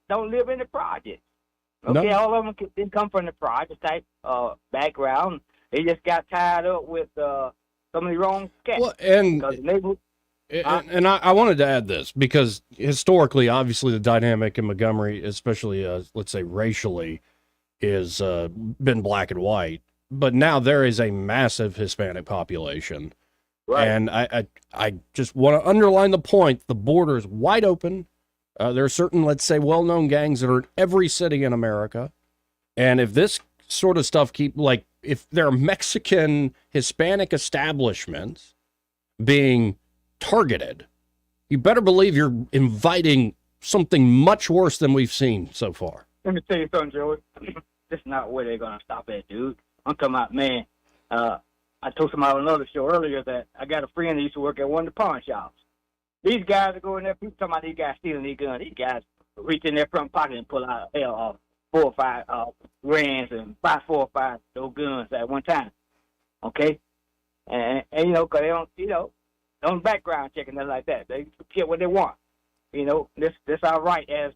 don't live in the projects. Okay, No. all of them didn't come from the project type background. They just got tied up with some of the wrong cats. Well, and I wanted to add this because historically, obviously, the dynamic in Montgomery, especially let's say racially, is been black and white. But now there is a massive Hispanic population. Right. And I just want to underline the point. The border is wide open. There are certain, let's say, well-known gangs that are in every city in America. And if this sort of stuff if there are Mexican, Hispanic establishments being targeted, you better believe you're inviting something much worse than we've seen so far. Let me tell you something, Joey. This is not where they're going to stop at, dude. I'm talking about, man, I told somebody on another show earlier that I got a friend that used to work at one of the pawn shops. These guys are going there, people talking about these guys stealing these guns. These guys reach in their front pocket and pull out 4 or 5 grands and buy 4 or 5 those guns at one time. Okay? And you know, because they don't, you know, don't background check and nothing like that. They get what they want. You know, this our right as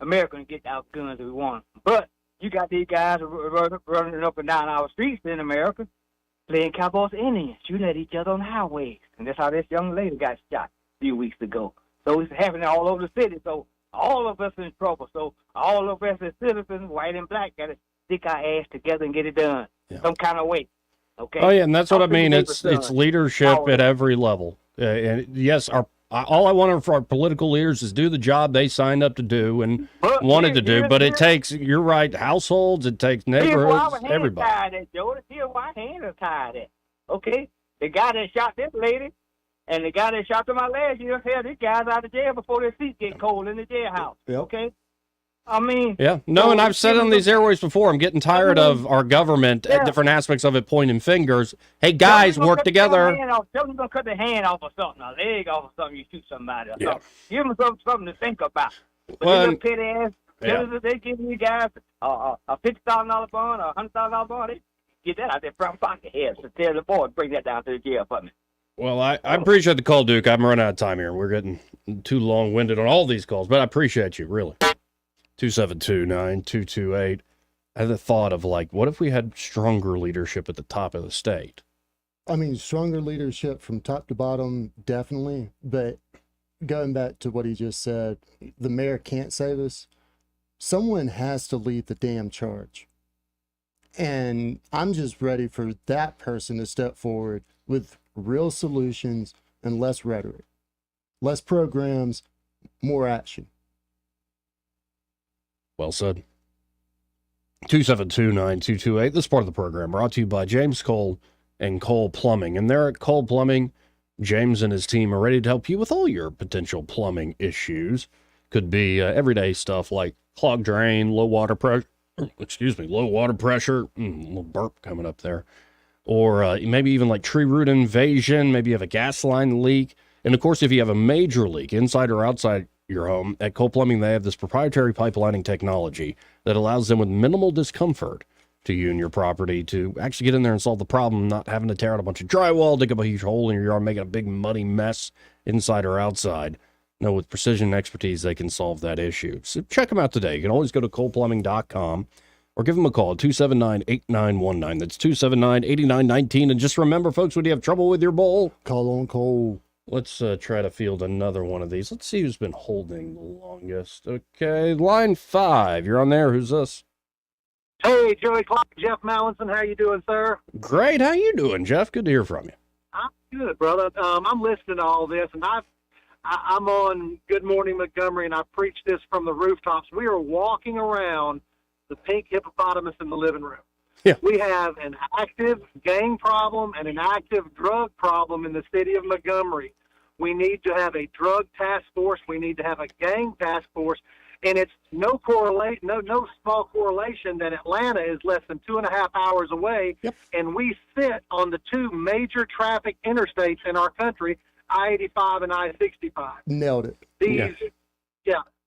Americans get our guns that we want. But you got these guys running up and down our streets in America playing Cowboys Indians, shooting at each other on the highways. And that's how this young lady got shot a few weeks ago. So it's happening all over the city. So all of us in trouble. So all of us as citizens, white and black, got to stick our ass together and get it done some kind of way. Okay. Oh yeah, and that's what I mean. It's leadership at every level. And yes, all I want for our political leaders is do the job they signed up to do and wanted to do. But it takes, you're right, households, it takes neighborhoods, everybody. Here's why hands are tied at. Okay, the guy that shot this lady and the guy that shot to my last year, hell, these guys out of jail before their feet get cold in the jailhouse. Okay. I mean, and I've said on these airways before, I'm getting tired of our government at different aspects of it pointing fingers. Hey, guys, work together. Tell them to cut their hand off or something, a leg off or something, you shoot somebody or something. Give them something to think about. But Well, they petty ass, they give you guys a $50,000 bond or a $100,000 bond. They get that out their front pocket here. So tell the boy, bring that down to the jail for me. Well, I appreciate the call, Duke. I'm running out of time here. We're getting too long-winded on all these calls, but I appreciate you, really. 272-9228. I had the thought of, like, what if we had stronger leadership at the top of the state? I mean, stronger leadership from top to bottom, definitely. But going back to what he just said, the mayor can't save us. Someone has to lead the damn charge. And I'm just ready for that person to step forward with real solutions and less rhetoric. Less programs, more action. Well said. 272-9228. This part of the program brought to you by James Cole and Cole Plumbing. And there at Cole Plumbing, James and his team are ready to help you with all your potential plumbing issues. Could be everyday stuff like clogged drain, low water pressure. Low water pressure. Little burp coming up there. Or maybe even like tree root invasion. Maybe you have a gas line leak. And of course, if you have a major leak inside or outside your home, at Cole Plumbing, they have this proprietary pipelining technology that allows them with minimal discomfort to you and your property to actually get in there and solve the problem, not having to tear out a bunch of drywall, dig up a huge hole in your yard, making a big muddy mess inside or outside. No, with precision and expertise, they can solve that issue. So check them out today. You can always go to coleplumbing.com or give them a call at 279-8919. That's 279-8919. And just remember, folks, when you have trouble with your bowl, call on Cole. Let's try to field another one of these. Let's see who's been holding the longest. Okay, line 5. You're on there. Who's this? Hey, Joey Clark, Jeff Mallinson. How you doing, sir? Great. How you doing, Jeff? Good to hear from you. I'm good, brother. I'm listening to all this, and I'm on Good Morning Montgomery, and I preach this from the rooftops. We are walking around the pink hippopotamus in the living room. Yeah. We have an active gang problem and an active drug problem in the city of Montgomery. We need to have a drug task force. We need to have a gang task force. And it's no small correlation that Atlanta is less than 2.5 hours away. Yep. And we sit on the two major traffic interstates in our country, I-85 and I-65. Nailed it.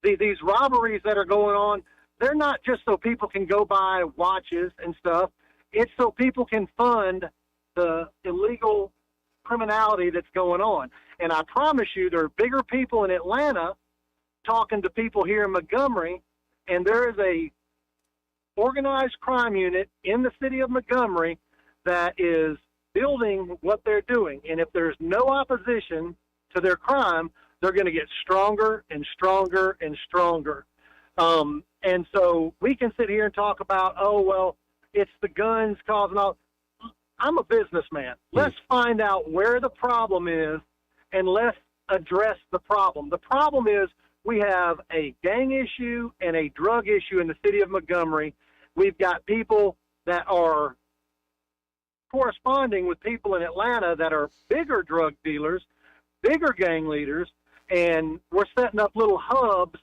These robberies that are going on, they're not just so people can go buy watches and stuff. It's so people can fund the illegal criminality that's going on. And I promise you, there are bigger people in Atlanta talking to people here in Montgomery, and there is a organized crime unit in the city of Montgomery that is building what they're doing. And if there's no opposition to their crime, they're going to get stronger and stronger and stronger. And so we can sit here and talk about, oh, well, it's the guns causing all. I'm a businessman. Let's find out where the problem is, and let's address the problem. The problem is we have a gang issue and a drug issue in the city of Montgomery. We've got people that are corresponding with people in Atlanta that are bigger drug dealers, bigger gang leaders, and we're setting up little hubs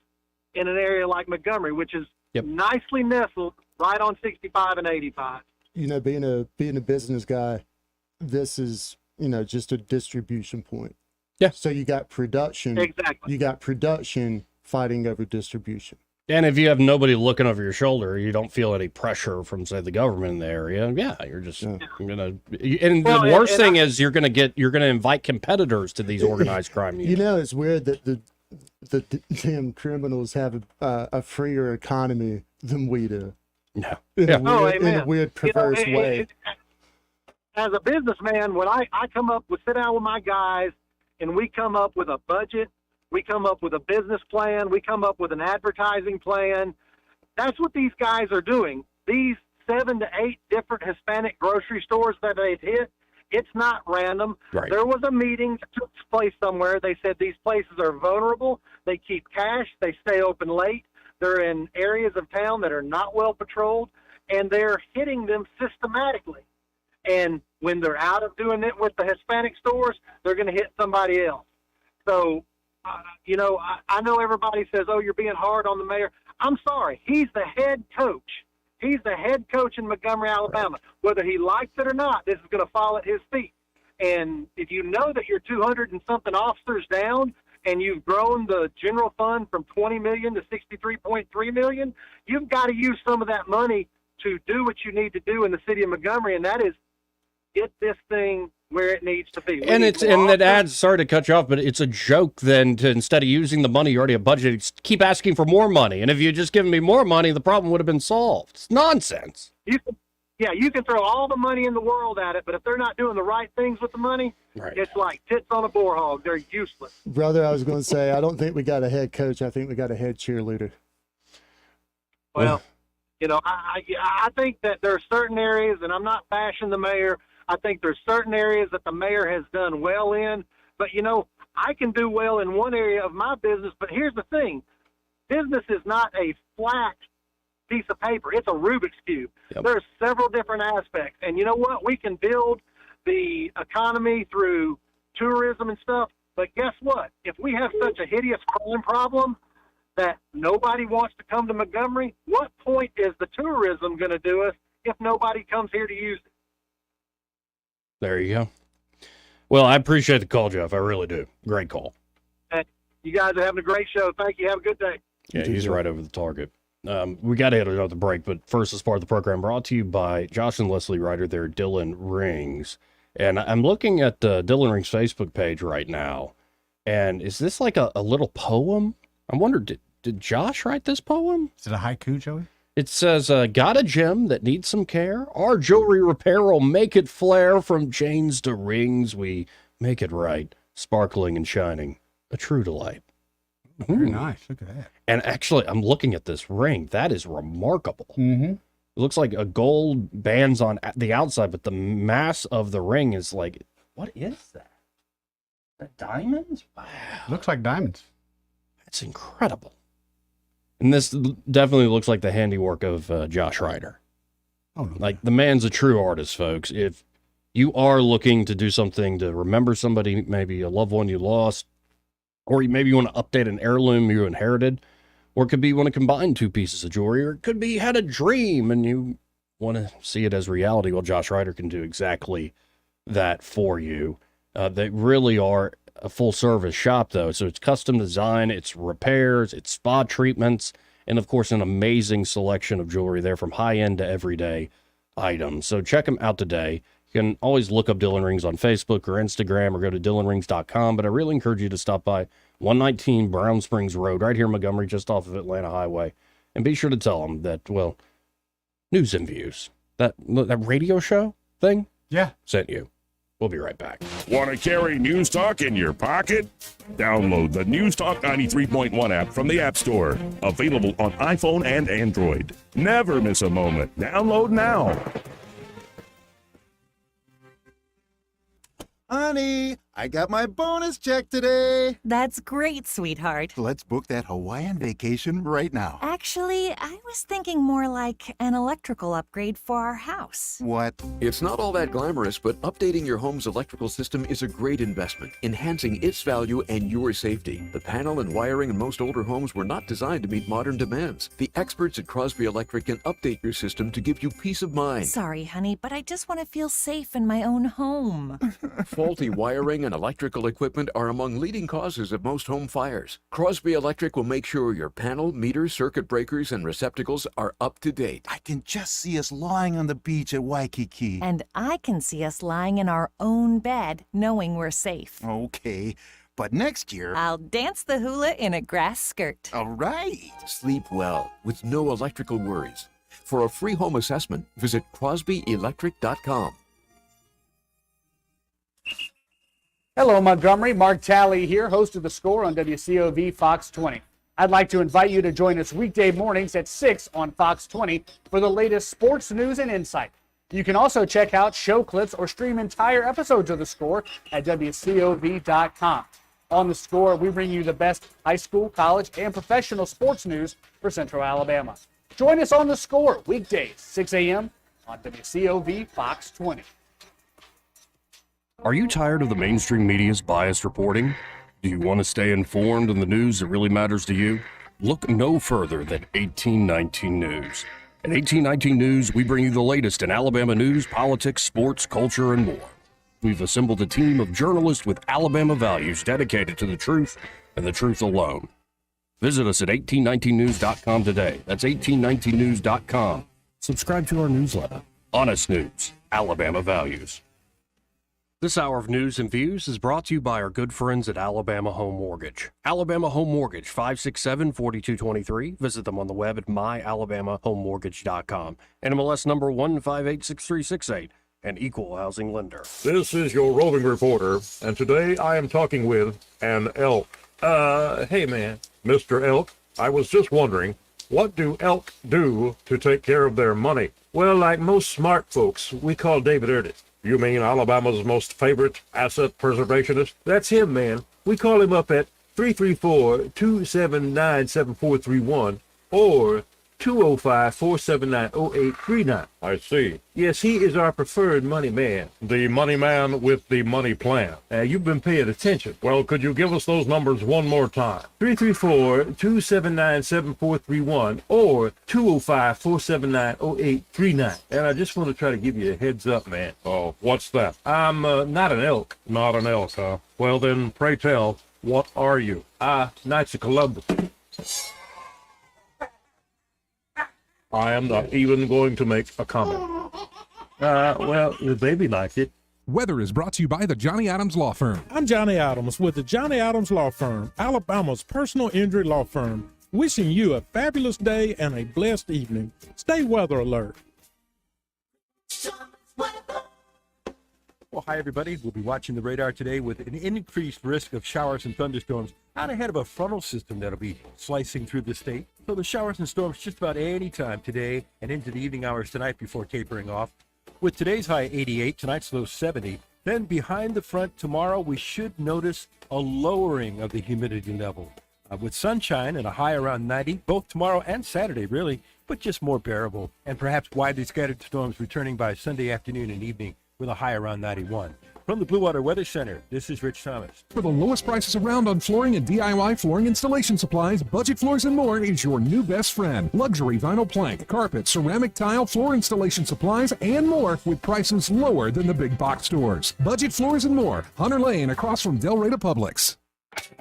in an area like Montgomery, which is nicely nestled right on 65 and 85. You know, being a business guy, this is, just a distribution point. Yeah. So you got production. Exactly. You got production fighting over distribution. And if you have nobody looking over your shoulder, you don't feel any pressure from, say, the government in the area. Yeah, you're just gonna. And the worst thing is you're gonna invite competitors to these organized crime units. It's weird that the damn criminals have a freer economy than we do. No. In a weird perverse way. as a businessman, when I sit down with my guys and we come up with a budget, we come up with a business plan, we come up with an advertising plan. That's what these guys are doing. These 7 to 8 different Hispanic grocery stores that they've hit, it's not random. Right. There was a meeting that took place somewhere. They said these places are vulnerable. They keep cash. They stay open late. They're in areas of town that are not well patrolled, and they're hitting them systematically. And when they're out of doing it with the Hispanic stores, they're going to hit somebody else. So, I know everybody says, oh, you're being hard on the mayor. I'm sorry. He's the head coach. He's the head coach in Montgomery, Alabama. Whether he likes it or not, this is going to fall at his feet. And if you know that you're 200 and something officers down and you've grown the general fund from 20 million to 63.3 million, you've got to use some of that money to do what you need to do in the city of Montgomery, and that is get this thing where it needs to be. And it adds, sorry to cut you off, but it's a joke then to, instead of using the money you already have budgeted, keep asking for more money. And if you just given me more money, the problem would have been solved. It's nonsense. You can throw all the money in the world at it, but if they're not doing the right things with the money, it's like tits on a boar hog. They're useless. Brother, I was going to say, I don't think we got a head coach. I think we got a head cheerleader. Well, I think that there are certain areas, and I'm not bashing the mayor. I think there's certain areas that the mayor has done well in, but I can do well in one area of my business, but here's the thing. Business is not a flat piece of paper. It's a Rubik's Cube. Yep. There's several different aspects, and you know what? We can build the economy through tourism and stuff, but guess what? If we have such a hideous crime problem that nobody wants to come to Montgomery, what point is the tourism going to do us if nobody comes here to use it? There you go. Well, I appreciate the call, Jeff. I really do. Great call. Hey, you guys are having a great show. Thank you. Have a good day. Yeah, he's right over the target. We got to hit another break, but first, as part of the program, brought to you by Josh and Leslie Ryder, their Dylan Rings. And I'm looking at Dylan Rings' Facebook page right now, and is this like a little poem? I wonder, did Josh write this poem? Is it a haiku, Joey? It says, got a gem that needs some care? Our jewelry repair will make it flare. From chains to rings, we make it right, sparkling and shining, a true delight. Very nice. Look at that. And actually, I'm looking at this ring. That is remarkable. Mm-hmm. It looks like a gold bands on the outside, but the mass of the ring is like, what is that? That diamonds? Wow. Looks like diamonds. That's incredible. And this definitely looks like the handiwork of Josh Ryder. Oh, no. Like, the man's a true artist, folks. If you are looking to do something to remember somebody, maybe a loved one you lost, or maybe you want to update an heirloom you inherited, or it could be you want to combine two pieces of jewelry, or it could be you had a dream and you want to see it as reality, well, Josh Ryder can do exactly that for you. They really are a full-service shop, though. So it's custom design, it's repairs, it's spa treatments, and, of course, an amazing selection of jewelry there from high-end to everyday items. So check them out today. You can always look up Dylan Rings on Facebook or Instagram or go to DylanRings.com, but I really encourage you to stop by 119 Brown Springs Road right here in Montgomery, just off of Atlanta Highway, and be sure to tell them that, well, News and Views, that radio show thing, sent you. We'll be right back. Want to carry News Talk in your pocket? Download the News Talk 93.1 app from the App Store. Available on iPhone and Android. Never miss a moment. Download now. Honey, I got my bonus check today. That's great, sweetheart. Let's book that Hawaiian vacation right now. Actually, I was thinking more like an electrical upgrade for our house. What? It's not all that glamorous, but updating your home's electrical system is a great investment, enhancing its value and your safety. The panel and wiring in most older homes were not designed to meet modern demands. The experts at Crosby Electric can update your system to give you peace of mind. Sorry, honey, but I just want to feel safe in my own home. Faulty wiring and electrical equipment are among leading causes of most home fires. Crosby Electric will make sure your panel, meter, circuit breakers, and receptacles are up to date. I can just see us lying on the beach at Waikiki. And I can see us lying in our own bed, knowing we're safe. Okay, but next year... I'll dance the hula in a grass skirt. All right. Sleep well with no electrical worries. For a free home assessment, visit crosbyelectric.com. Hello, Montgomery. Mark Talley here, host of The Score on WCOV Fox 20. I'd like to invite you to join us weekday mornings at 6 on Fox 20 for the latest sports news and insight. You can also check out show clips or stream entire episodes of The Score at WCOV.com. On The Score, we bring you the best high school, college, and professional sports news for Central Alabama. Join us on The Score weekdays, 6 a.m. on WCOV Fox 20. Are you tired of the mainstream media's biased reporting? Do you want to stay informed on the news that really matters to you? Look no further than 1819 News. At 1819 News, we bring you the latest in Alabama news, politics, sports, culture, and more. We've assembled a team of journalists with Alabama values dedicated to the truth and the truth alone. Visit us at 1819news.com today. That's 1819news.com. Subscribe to our newsletter. Honest News, Alabama Values. This hour of news and views is brought to you by our good friends at Alabama Home Mortgage. Alabama Home Mortgage, 567-4223. Visit them on the web at myalabamahomemortgage.com. NMLS number 1586368, an equal housing lender. This is your roving reporter, and today I am talking with an elk. Hey man, Mr. Elk, I was just wondering, what do elk do to take care of their money? Well, like most smart folks, we call David Erdit. You mean Alabama's most favorite asset preservationist? That's him, man. We call him up at 334-279-7431 or 205-479-0839. I see. Yes, he is our preferred money man. The money man with the money plan. You've been paying attention. Well, could you give us those numbers one more time? 334-279-7431 or 205-479-0839. And I just want to try to give you a heads up, man. Oh, what's that? I'm not an elk. Not an elk, huh? Well, then, pray tell, what are you? Knights of Columbus. I am not even going to make a comment. Well, the baby liked it. Weather is brought to you by the Johnny Adams Law Firm. I'm Johnny Adams with the Johnny Adams Law Firm, Alabama's personal injury law firm. Wishing you a fabulous day and a blessed evening. Stay weather alert. Well, hi, everybody. We'll be watching the radar today with an increased risk of showers and thunderstorms out ahead of a frontal system that'll be slicing through the state. So the showers and storms just about any time today and into the evening hours tonight before tapering off. With today's high 88, tonight's low 70. Then behind the front tomorrow, we should notice a lowering of the humidity level. With sunshine and a high around 90, both tomorrow and Saturday, really, but just more bearable. And perhaps widely scattered storms returning by Sunday afternoon and evening with a high around 91. From the Blue Water Weather Center, this is Rich Thomas. For the lowest prices around on flooring and DIY flooring installation supplies, Budget Floors and More is your new best friend. Luxury vinyl plank, carpet, ceramic tile, floor installation supplies, and more with prices lower than the big box stores. Budget Floors and More, Hunter Lane across from Del Rey to Publix.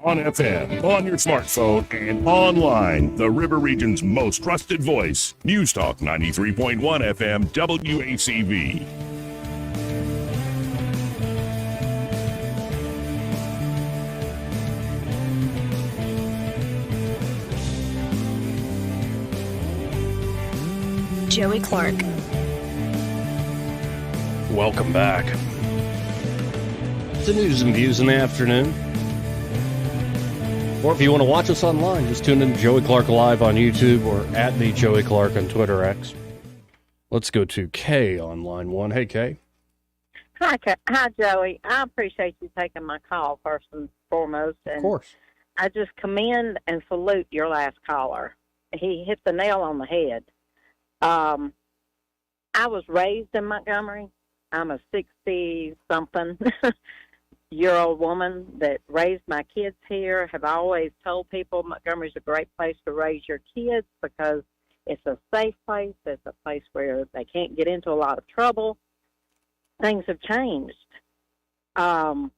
On FM, on your smartphone, and online, the River Region's most trusted voice. News Talk 93.1 FM WACV. Joey Clark. Welcome back to News and Views in the afternoon. Or if you want to watch us online, just tune in to Joey Clark Live on YouTube or at the Joey Clark on Twitter X. Let's go to Kay on line one. Hey, Kay. Hi, Joey. I appreciate you taking my call first and foremost. And of course. I just commend and salute your last caller. He hit the nail on the head. I was raised in Montgomery. I'm a 60-something year-old woman that raised my kids here. Have always told people Montgomery's a great place to raise your kids because it's a safe place. It's a place where they can't get into a lot of trouble. Things have changed. I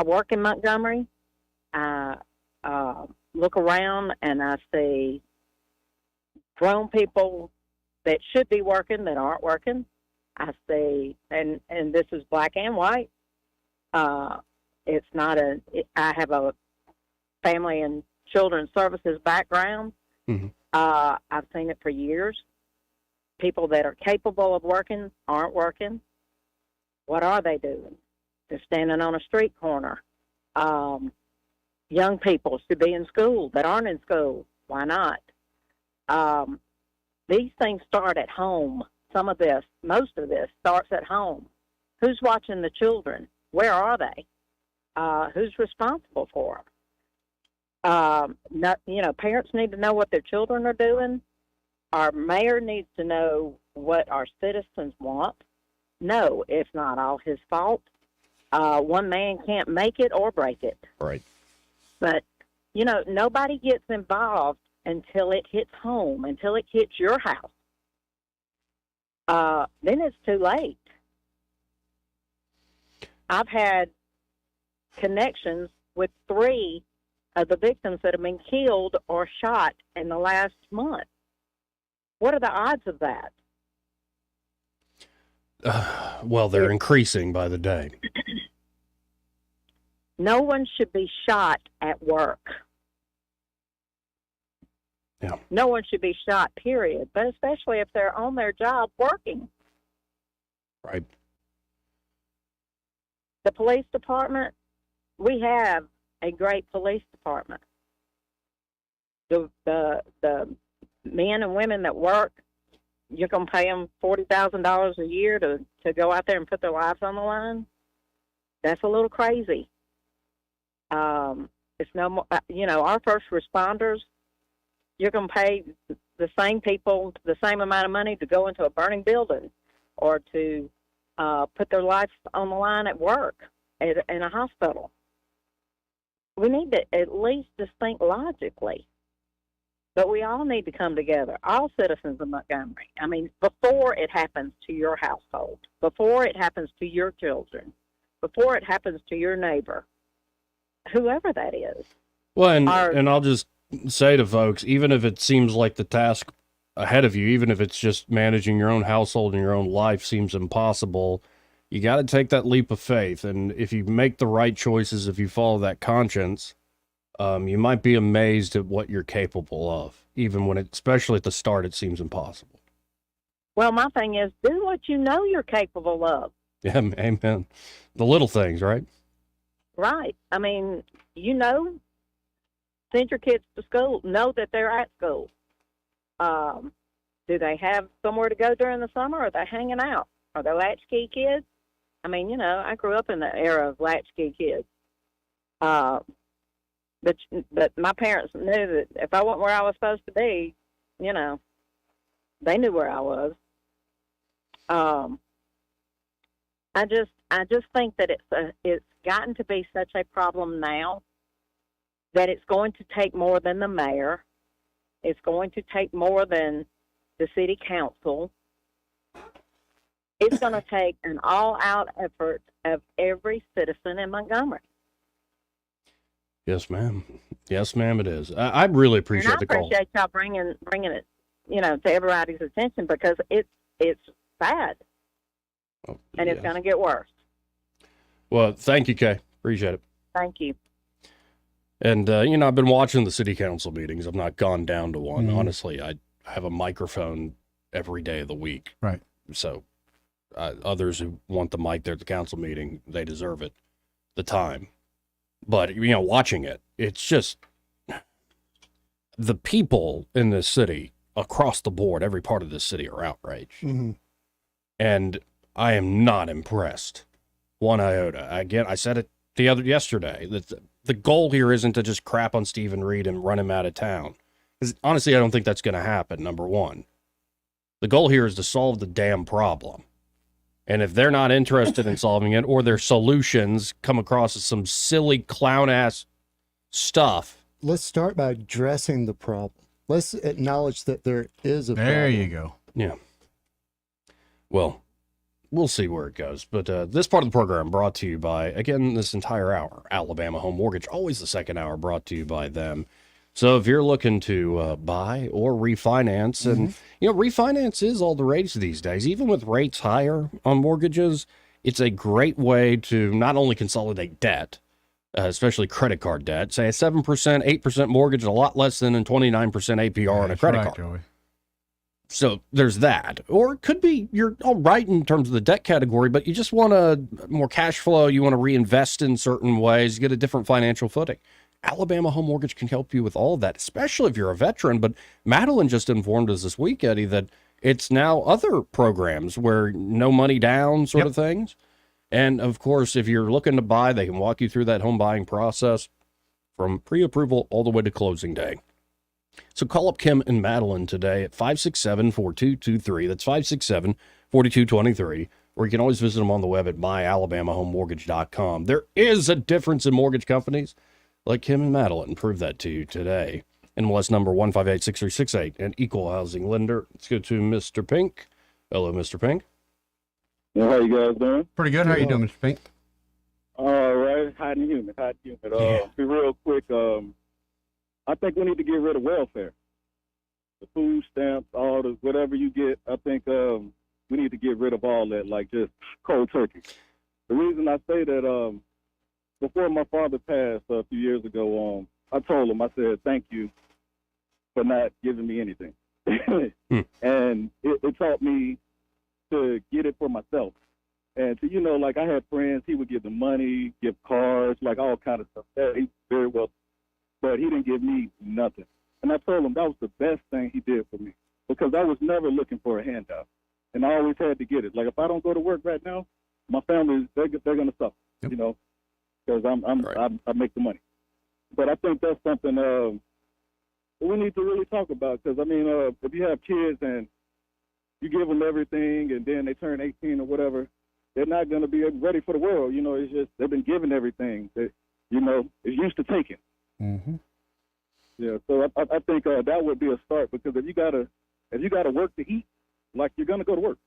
work in Montgomery. I look around and I see grown people that should be working that aren't working. I see, and this is black and white. It's not I have a family and children's services background. Mm-hmm. I've seen it for years. People that are capable of working aren't working. What are they doing? They're standing on a street corner. Young people should be in school that aren't in school. Why not? These things start at home. Most of this starts at home. Who's watching the children? Where are they? Who's responsible for them? Parents need to know what their children are doing. Our mayor needs to know what our citizens want. No, it's not all his fault. One man can't make it or break it. Right. But, nobody gets involved until it hits home, until it hits your house. Then it's too late. I've had connections with 3 of the victims that have been killed or shot in the last month. What are the odds of that? Well, they're increasing by the day. No one should be shot at work. Yeah. No one should be shot, period, but especially if they're on their job working. Right. The police department, we have a great police department. The men and women that work, you're going to pay them $40,000 a year to go out there and put their lives on the line? That's a little crazy. It's no more, our first responders, you're going to pay the same people the same amount of money to go into a burning building or to put their life on the line at work, in a hospital. We need to at least just think logically. But we all need to come together, all citizens of Montgomery. I mean, before it happens to your household, before it happens to your children, before it happens to your neighbor, whoever that is. Well, and I'll just say to folks, even if it seems like the task ahead of you, even if it's just managing your own household and your own life seems impossible, you got to take that leap of faith. And if you make the right choices, if you follow that conscience, you might be amazed at what you're capable of, even when especially at the start, it seems impossible. Well, my thing is, do what you know you're capable of. Yeah, amen. The little things, right? Right. I mean, send your kids to school. Know that they're at school. Do they have somewhere to go during the summer? Or are they hanging out? Are they latchkey kids? I mean, I grew up in the era of latchkey kids. But my parents knew that if I wasn't where I was supposed to be, they knew where I was. I just think that it's gotten to be such a problem now that it's going to take more than the mayor. It's going to take more than the city council. It's going to take an all-out effort of every citizen in Montgomery. Yes, ma'am. Yes, ma'am, it is. I really appreciate the call. I appreciate y'all bringing it, to everybody's attention because it's bad. Oh, and it's going to get worse. Well, thank you, Kay. Appreciate it. Thank you. And, I've been watching the city council meetings. I've not gone down to one. Mm-hmm. Honestly, I have a microphone every day of the week. Right. So others who want the mic there at the council meeting, they deserve it, the time. But, watching it, it's just the people in this city across the board, every part of this city are outraged. Mm-hmm. And I am not impressed one iota. Again, I said it yesterday that the goal here isn't to just crap on Stephen Reed and run him out of town. Because honestly, I don't think that's going to happen, number one. The goal here is to solve the damn problem. And if they're not interested in solving it, or their solutions come across as some silly clown-ass stuff. Let's start by addressing the problem. Let's acknowledge that there is a problem. There you go. Yeah. Well, we'll see where it goes. But this part of the program brought to you by, again, this entire hour, Alabama Home Mortgage. Always the second hour brought to you by them. So if you're looking to buy or refinance, and, refinance is all the rage these days. Even with rates higher on mortgages, it's a great way to not only consolidate debt, especially credit card debt. Say a 7%, 8% mortgage, a lot less than a 29% APR on a credit card. Joey. So there's that. Or it could be you're all right in terms of the debt category, but you just want more cash flow. You want to reinvest in certain ways, get a different financial footing. Alabama Home Mortgage can help you with all of that, especially if you're a veteran. But Madeline just informed us this week, Eddie, that it's now other programs where no money down sort of things. And of course, if you're looking to buy, they can walk you through that home buying process from pre-approval all the way to closing day. So call up Kim and Madeline today at 567-4223. That's 567-4223. Or you can always visit them on the web at myalabamahomemortgage.com. There is a difference in mortgage companies. Like Kim and Madeline prove that to you today. NMLS number 1586368, an equal housing lender. Let's go to Mr. Pink. Hello, Mr. Pink. Yeah, how you guys doing? Pretty good. How you doing, Mr. Pink? All right. Hot and humid. Be real quick. I think we need to get rid of welfare. The food stamps, all the whatever you get. I think we need to get rid of all that, like just cold turkey. The reason I say that, before my father passed a few years ago, I told him, I said, thank you for not giving me anything. And it taught me to get it for myself. And to, like I had friends, he would give them money, give cars, like all kind of stuff. Yeah, he's very well, but he didn't give me nothing. And I told him that was the best thing he did for me, because I was never looking for a handout. And I always had to get it. Like if I don't go to work right now, my family, they're going to suffer, because I make the money. But I think that's something we need to really talk about, because, if you have kids and you give them everything and then they turn 18 or whatever, they're not going to be ready for the world. It's just they've been given everything that, is used to taking. Mm-hmm. Yeah, so I think that would be a start, because if you gotta work to eat, like you're going to go to work.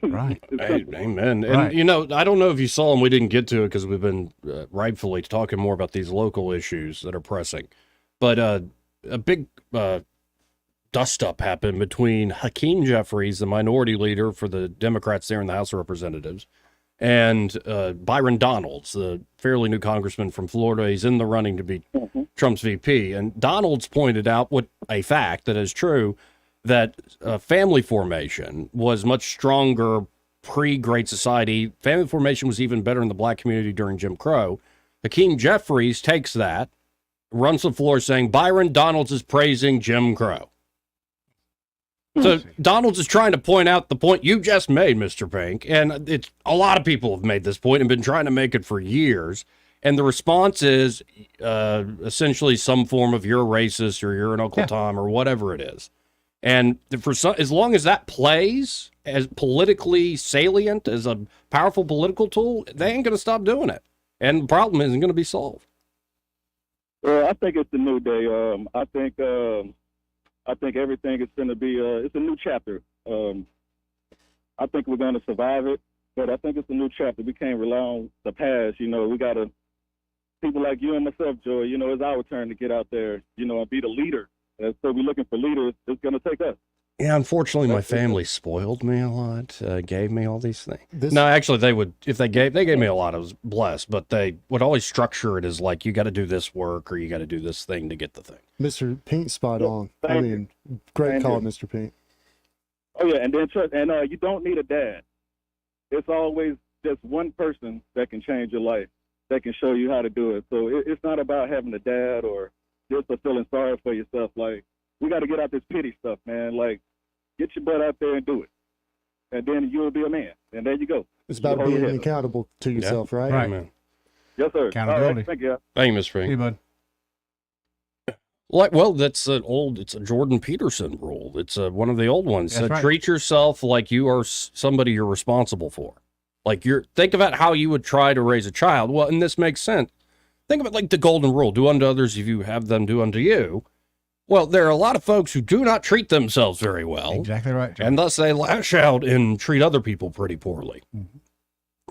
Right. Hey, amen. Right. And, I don't know if you saw them. We didn't get to it because we've been rightfully talking more about these local issues that are pressing. But a big dust-up happened between Hakeem Jeffries, the minority leader for the Democrats there in the House of Representatives, and Byron Donalds, the fairly new congressman from Florida. He's in the running to be Trump's VP. And Donalds pointed out a fact that is true, that family formation was much stronger pre-Great Society. Family formation was even better in the black community during Jim Crow. Hakeem Jeffries takes that, runs the floor saying Byron Donalds is praising Jim Crow. So Donalds is trying to point out the point you just made, Mr. Pink, and it's a lot of people have made this point and been trying to make it for years. And the response is essentially some form of you're racist or you're an Uncle Tom or whatever it is. And as long as that plays as politically salient, as a powerful political tool, they ain't going to stop doing it. And the problem isn't going to be solved. Well, I think it's the new day. I think everything is going to be, it's a new chapter. I think we're going to survive it, but I think it's a new chapter. We can't rely on the past. We got to, people like you and myself, Joey, it's our turn to get out there, and be the leader. So we're looking for leaders. It's going to take us. Yeah, unfortunately, my family spoiled me a lot, gave me all these things. No, actually, they gave me a lot. I was blessed, but they would always structure it as like, you got to do this work or you got to do this thing to get the thing. Mr. Pink, spot on. Great call, Mr. Pink. Oh, yeah, and then you don't need a dad. It's always just one person that can change your life, that can show you how to do it. So it's not about having a dad or just feeling sorry for yourself. Like, we got to get out this pity stuff, man. Like, get your butt out there and do it. And then you'll be a man. And there you go. It's about being accountable to yourself, right? Right, man. Yes, sir. Accountability. All right, thank you. Thank you, Mr. Pink. Hey, bud. That's it's a Jordan Peterson rule. It's one of the old ones. That's right. Treat yourself like you are somebody you're responsible for. Like think about how you would try to raise a child. Well, and this makes sense. Think of it like the golden rule: do unto others if you have them do unto you. Well, there are a lot of folks who do not treat themselves very well. Exactly right, John. And thus they lash out and treat other people pretty poorly. Mm-hmm.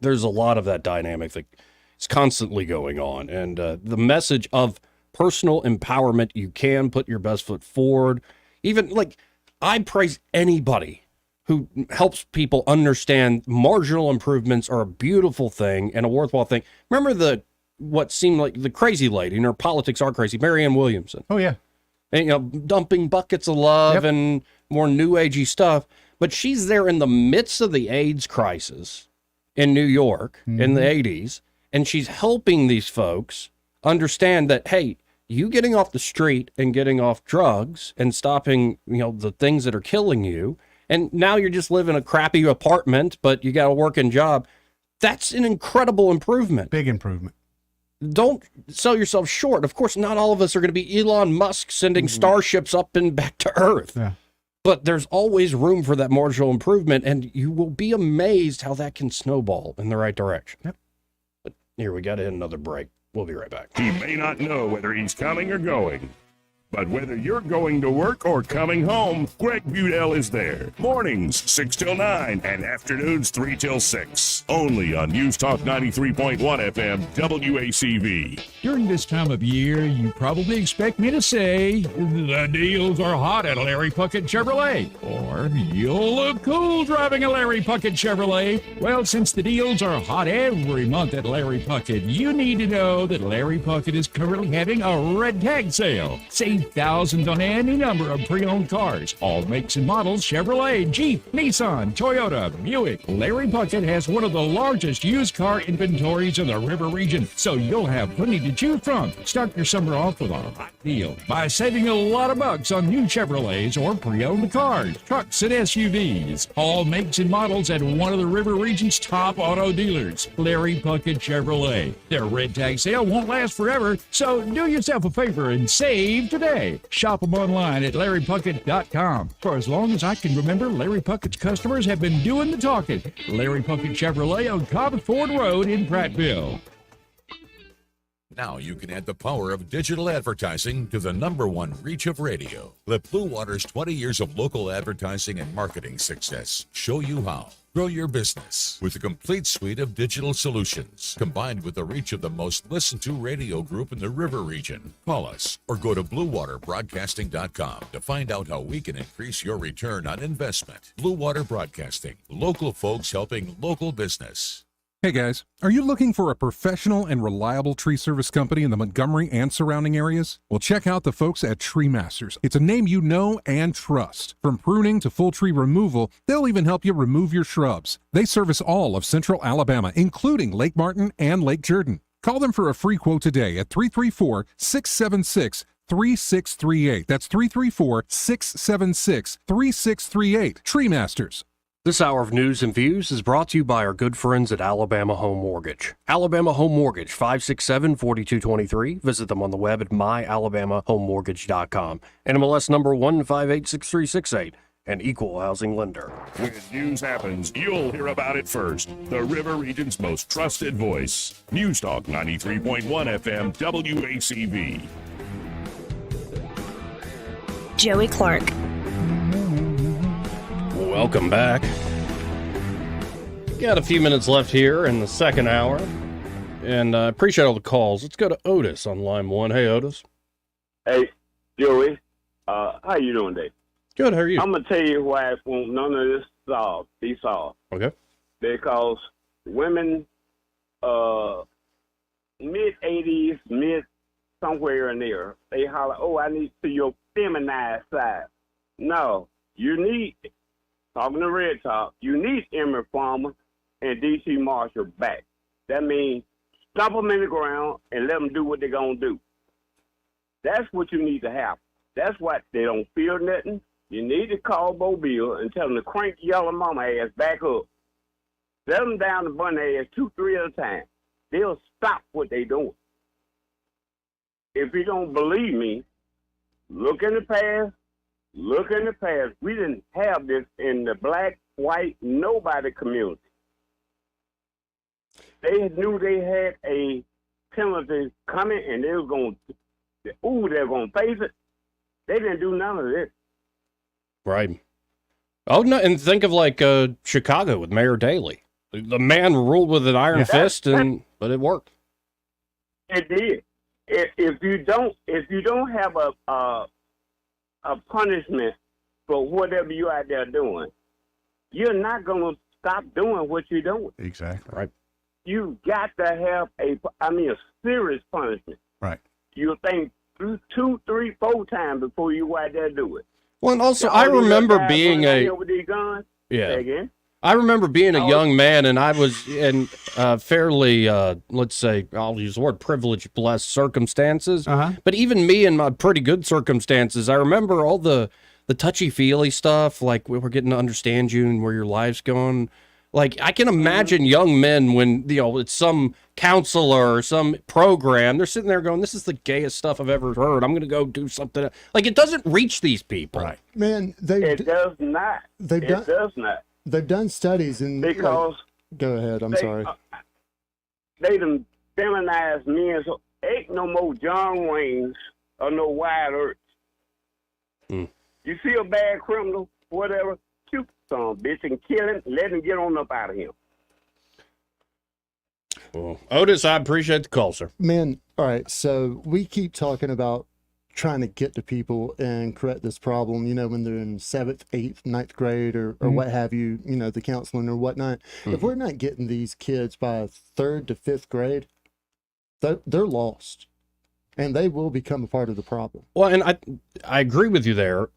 There's a lot of that dynamic that is constantly going on. And the message of personal empowerment, you can put your best foot forward. Even I praise anybody who helps people understand marginal improvements are a beautiful thing and a worthwhile thing. Remember what seemed like the crazy lady, and her politics are crazy, Marianne Williamson. Oh, yeah. and, dumping buckets of love and more new agey stuff. But she's there in the midst of the AIDS crisis in New York in the 80s, and she's helping these folks understand that, hey, you getting off the street and getting off drugs and stopping, the things that are killing you, and now you're just living a crappy apartment, but you got a working job. That's an incredible improvement. Big improvement. Don't sell yourself short. Of course, not all of us are going to be Elon Musk sending starships up and back to Earth. Yeah. But there's always room for that marginal improvement, and you will be amazed how that can snowball in the right direction. Yep. But here, we got to hit another break. We'll be right back. He may not know whether he's coming or going, but whether you're going to work or coming home, Greg Budell is there. Mornings 6 till 9 and afternoons 3 till 6. Only on News Talk 93.1 FM WACV. During this time of year, you probably expect me to say, the deals are hot at Larry Puckett Chevrolet. Or, you'll look cool driving a Larry Puckett Chevrolet. Well, since the deals are hot every month at Larry Puckett, you need to know that Larry Puckett is currently having a red tag sale. Save thousands on any number of pre-owned cars. All makes and models: Chevrolet, Jeep, Nissan, Toyota, Buick. Larry Puckett has one of the largest used car inventories in the River region, so you'll have plenty to choose from. Start your summer off with a hot deal by saving a lot of bucks on new Chevrolets or pre-owned cars, trucks, and SUVs. All makes and models at one of the River region's top auto dealers, Larry Puckett Chevrolet. Their red tag sale won't last forever, so do yourself a favor and save today. Shop them online at LarryPuckett.com. For as long as I can remember, Larry Puckett's customers have been doing the talking. Larry Puckett Chevrolet on Cobb Ford Road in Prattville. Now you can add the power of digital advertising to the #1 reach of radio. Let Blue Water's 20 years of local advertising and marketing success show you how. Grow your business with a complete suite of digital solutions, combined with the reach of the most listened to radio group in the River region. Call us or go to BlueWaterBroadcasting.com to find out how we can increase your return on investment. Blue Water Broadcasting, local folks helping local business. Hey guys, are you looking for a professional and reliable tree service company in the Montgomery and surrounding areas? Well, check out the folks at Tree Masters. It's a name you know and trust. From pruning to full tree removal, they'll even help you remove your shrubs. They service all of Central Alabama, including Lake Martin and Lake Jordan. Call them for a free quote today at 334-676-3638. That's 334-676-3638. Tree Masters. This hour of news and views is brought to you by our good friends at Alabama Home Mortgage. Alabama Home Mortgage, 567-4223. Visit them on the web at myalabamahomemortgage.com. NMLS number 1586368. An equal housing lender. When news happens, you'll hear about it first. The River region's most trusted voice. News Talk 93.1 FM WACV. Joey Clark. Welcome back. Got a few minutes left here in the second hour, and I appreciate all the calls. Let's go to Otis on line 1. Hey, Otis. Hey, Joey. How you doing today? Good. How are you? I'm gonna tell you why none of this be solved. Okay. Because women, mid-80s, somewhere in there, they holler, "Oh, I need to see your feminized side." No, you need. Talking to Red Top, you need Emory Farmer and D.C. Marshall back. That means stomp them in the ground and let them do what they're going to do. That's what you need to have. That's what they don't feel nothing. You need to call Mobile and tell them to crank yellow mama ass back up. Let them down the bun ass 2-3 at a time. They'll stop what they're doing. If you don't believe me, look in the past. Look in the past. We didn't have this in the black, white, nobody community. They knew they had a penalty coming, and they were going to, they're going to face it. They didn't do none of this. Right. Oh, no, and think of like Chicago with Mayor Daley. The man ruled with an iron fist, but it worked. It did. If you don't have a punishment for whatever you're out there doing, you're not going to stop doing what you're doing. Exactly. Right. You got to have a serious punishment. Right. You think 2, 3, 4 times before you go out there and do it. Well, and also, All I these little remember guys being running out a here with these guns. yeah. Say again? I remember being a young man, and I was in fairly, let's say, I'll use the word privileged, blessed circumstances. But even me in my pretty good circumstances, I remember all the touchy-feely stuff, like we were getting to understand you and where your life's going. Like, I can imagine young men when, it's some counselor or some program, they're sitting there going, this is the gayest stuff I've ever heard. I'm going to go do something. Like, it doesn't reach these people. Right. Man, It does not. It does not. They've done studies and Because go ahead. I'm sorry. They done feminized men, so ain't no more John Waynes or no Wyatt Earps. You see a bad criminal, whatever, shoot some bitch and kill him, let him get on up out of him. Well, Otis, I appreciate the call, sir. Man, all right. So we keep talking about trying to get to people and correct this problem, when they're in 7th, 8th, 9th grade or what have you, the counseling or whatnot. If we're not getting these kids by 3rd to 5th grade, they're lost and they will become a part of the problem. Well, and I agree with you there.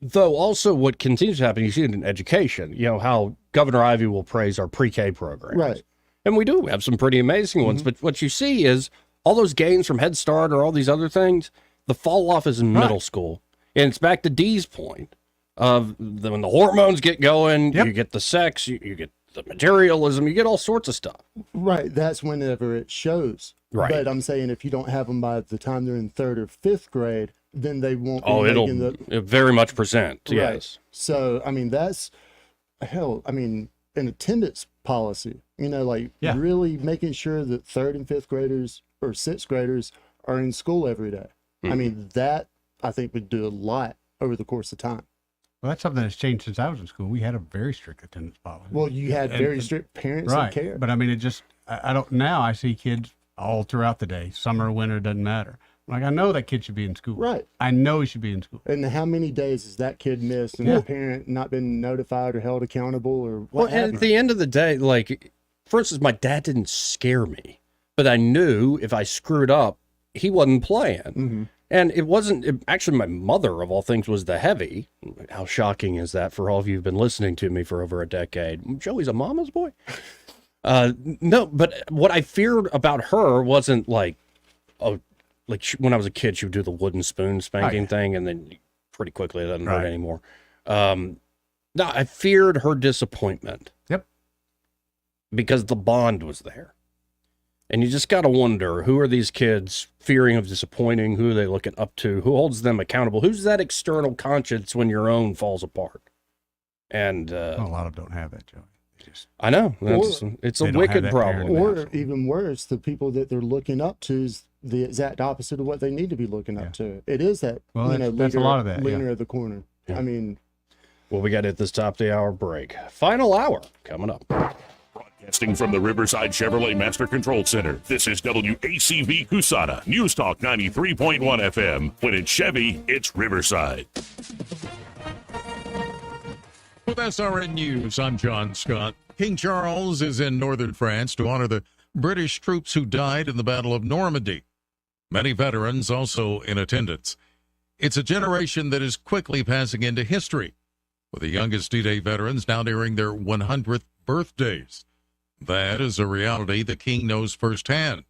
Though also what continues to happen, you see it in education, how Governor Ivey will praise our pre-K programs. Right. And we do have some pretty amazing ones, but what you see is all those gains from Head Start or all these other things, the fall off is in middle school. And it's back to Dee's point of when the hormones get going, you get the sex, you get the materialism, you get all sorts of stuff. Right. That's whenever it shows. Right. But I'm saying if you don't have them by the time they're in 3rd or 5th grade, then they won't be it'll very much present, Right. yes. So, that's, an attendance policy, really making sure that 3rd and 5th graders or 6th graders are in school every day. That I think would do a lot over the course of time. Well, that's something that's changed since I was in school. We had a very strict attendance policy. Well, you had very strict parents right. and care. But it just, I don't, now I see kids all throughout the day, summer, winter, doesn't matter. Like, I know that kid should be in school. Right. I know he should be in school. And how many days has that kid missed and the parent not been notified or held accountable or what Well, and at the end of the day, like, for instance, my dad didn't scare me, but I knew if I screwed up, he wasn't playing. And it wasn't, actually, my mother, of all things, was the heavy. How shocking is that for all of you who've been listening to me for over a decade? Joey's a mama's boy? No, but what I feared about her wasn't like, when I was a kid, she would do the wooden spoon spanking thing, and then pretty quickly it doesn't hurt anymore. No, I feared her disappointment. Yep. Because the bond was there. And you just got to wonder, who are these kids fearing of disappointing? Who are they looking up to? Who holds them accountable? Who's that external conscience when your own falls apart? And a lot of them don't have that, Joey. I know. It's a wicked problem. Or even worse, the people that they're looking up to is the exact opposite of what they need to be looking up to. It is that, that's a lot of that, leaner of the corner. Yeah. Well, we got to hit this top of the hour break. Final hour coming up. Broadcasting from the Riverside Chevrolet Master Control Center, this is WACV Cusana, News Talk 93.1 FM. When it's Chevy, it's Riverside. With SRN News, I'm John Scott. King Charles is in northern France to honor the British troops who died in the Battle of Normandy. Many veterans also in attendance. It's a generation that is quickly passing into history, with the youngest D-Day veterans now nearing their 100th birthdays. That is a reality the King knows firsthand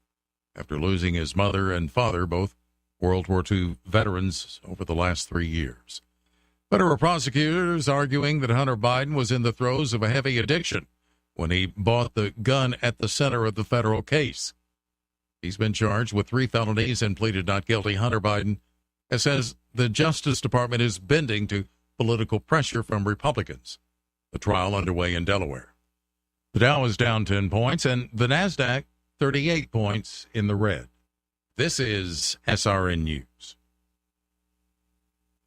after losing his mother and father, both World War II veterans, over the last 3 years. Federal prosecutors arguing that Hunter Biden was in the throes of a heavy addiction when he bought the gun at the center of the federal case. He's been charged with 3 felonies and pleaded not guilty. Hunter Biden says the Justice Department is bending to political pressure from Republicans. The trial underway in Delaware. The Dow is down 10 points and the NASDAQ 38 points in the red. This is SRN News.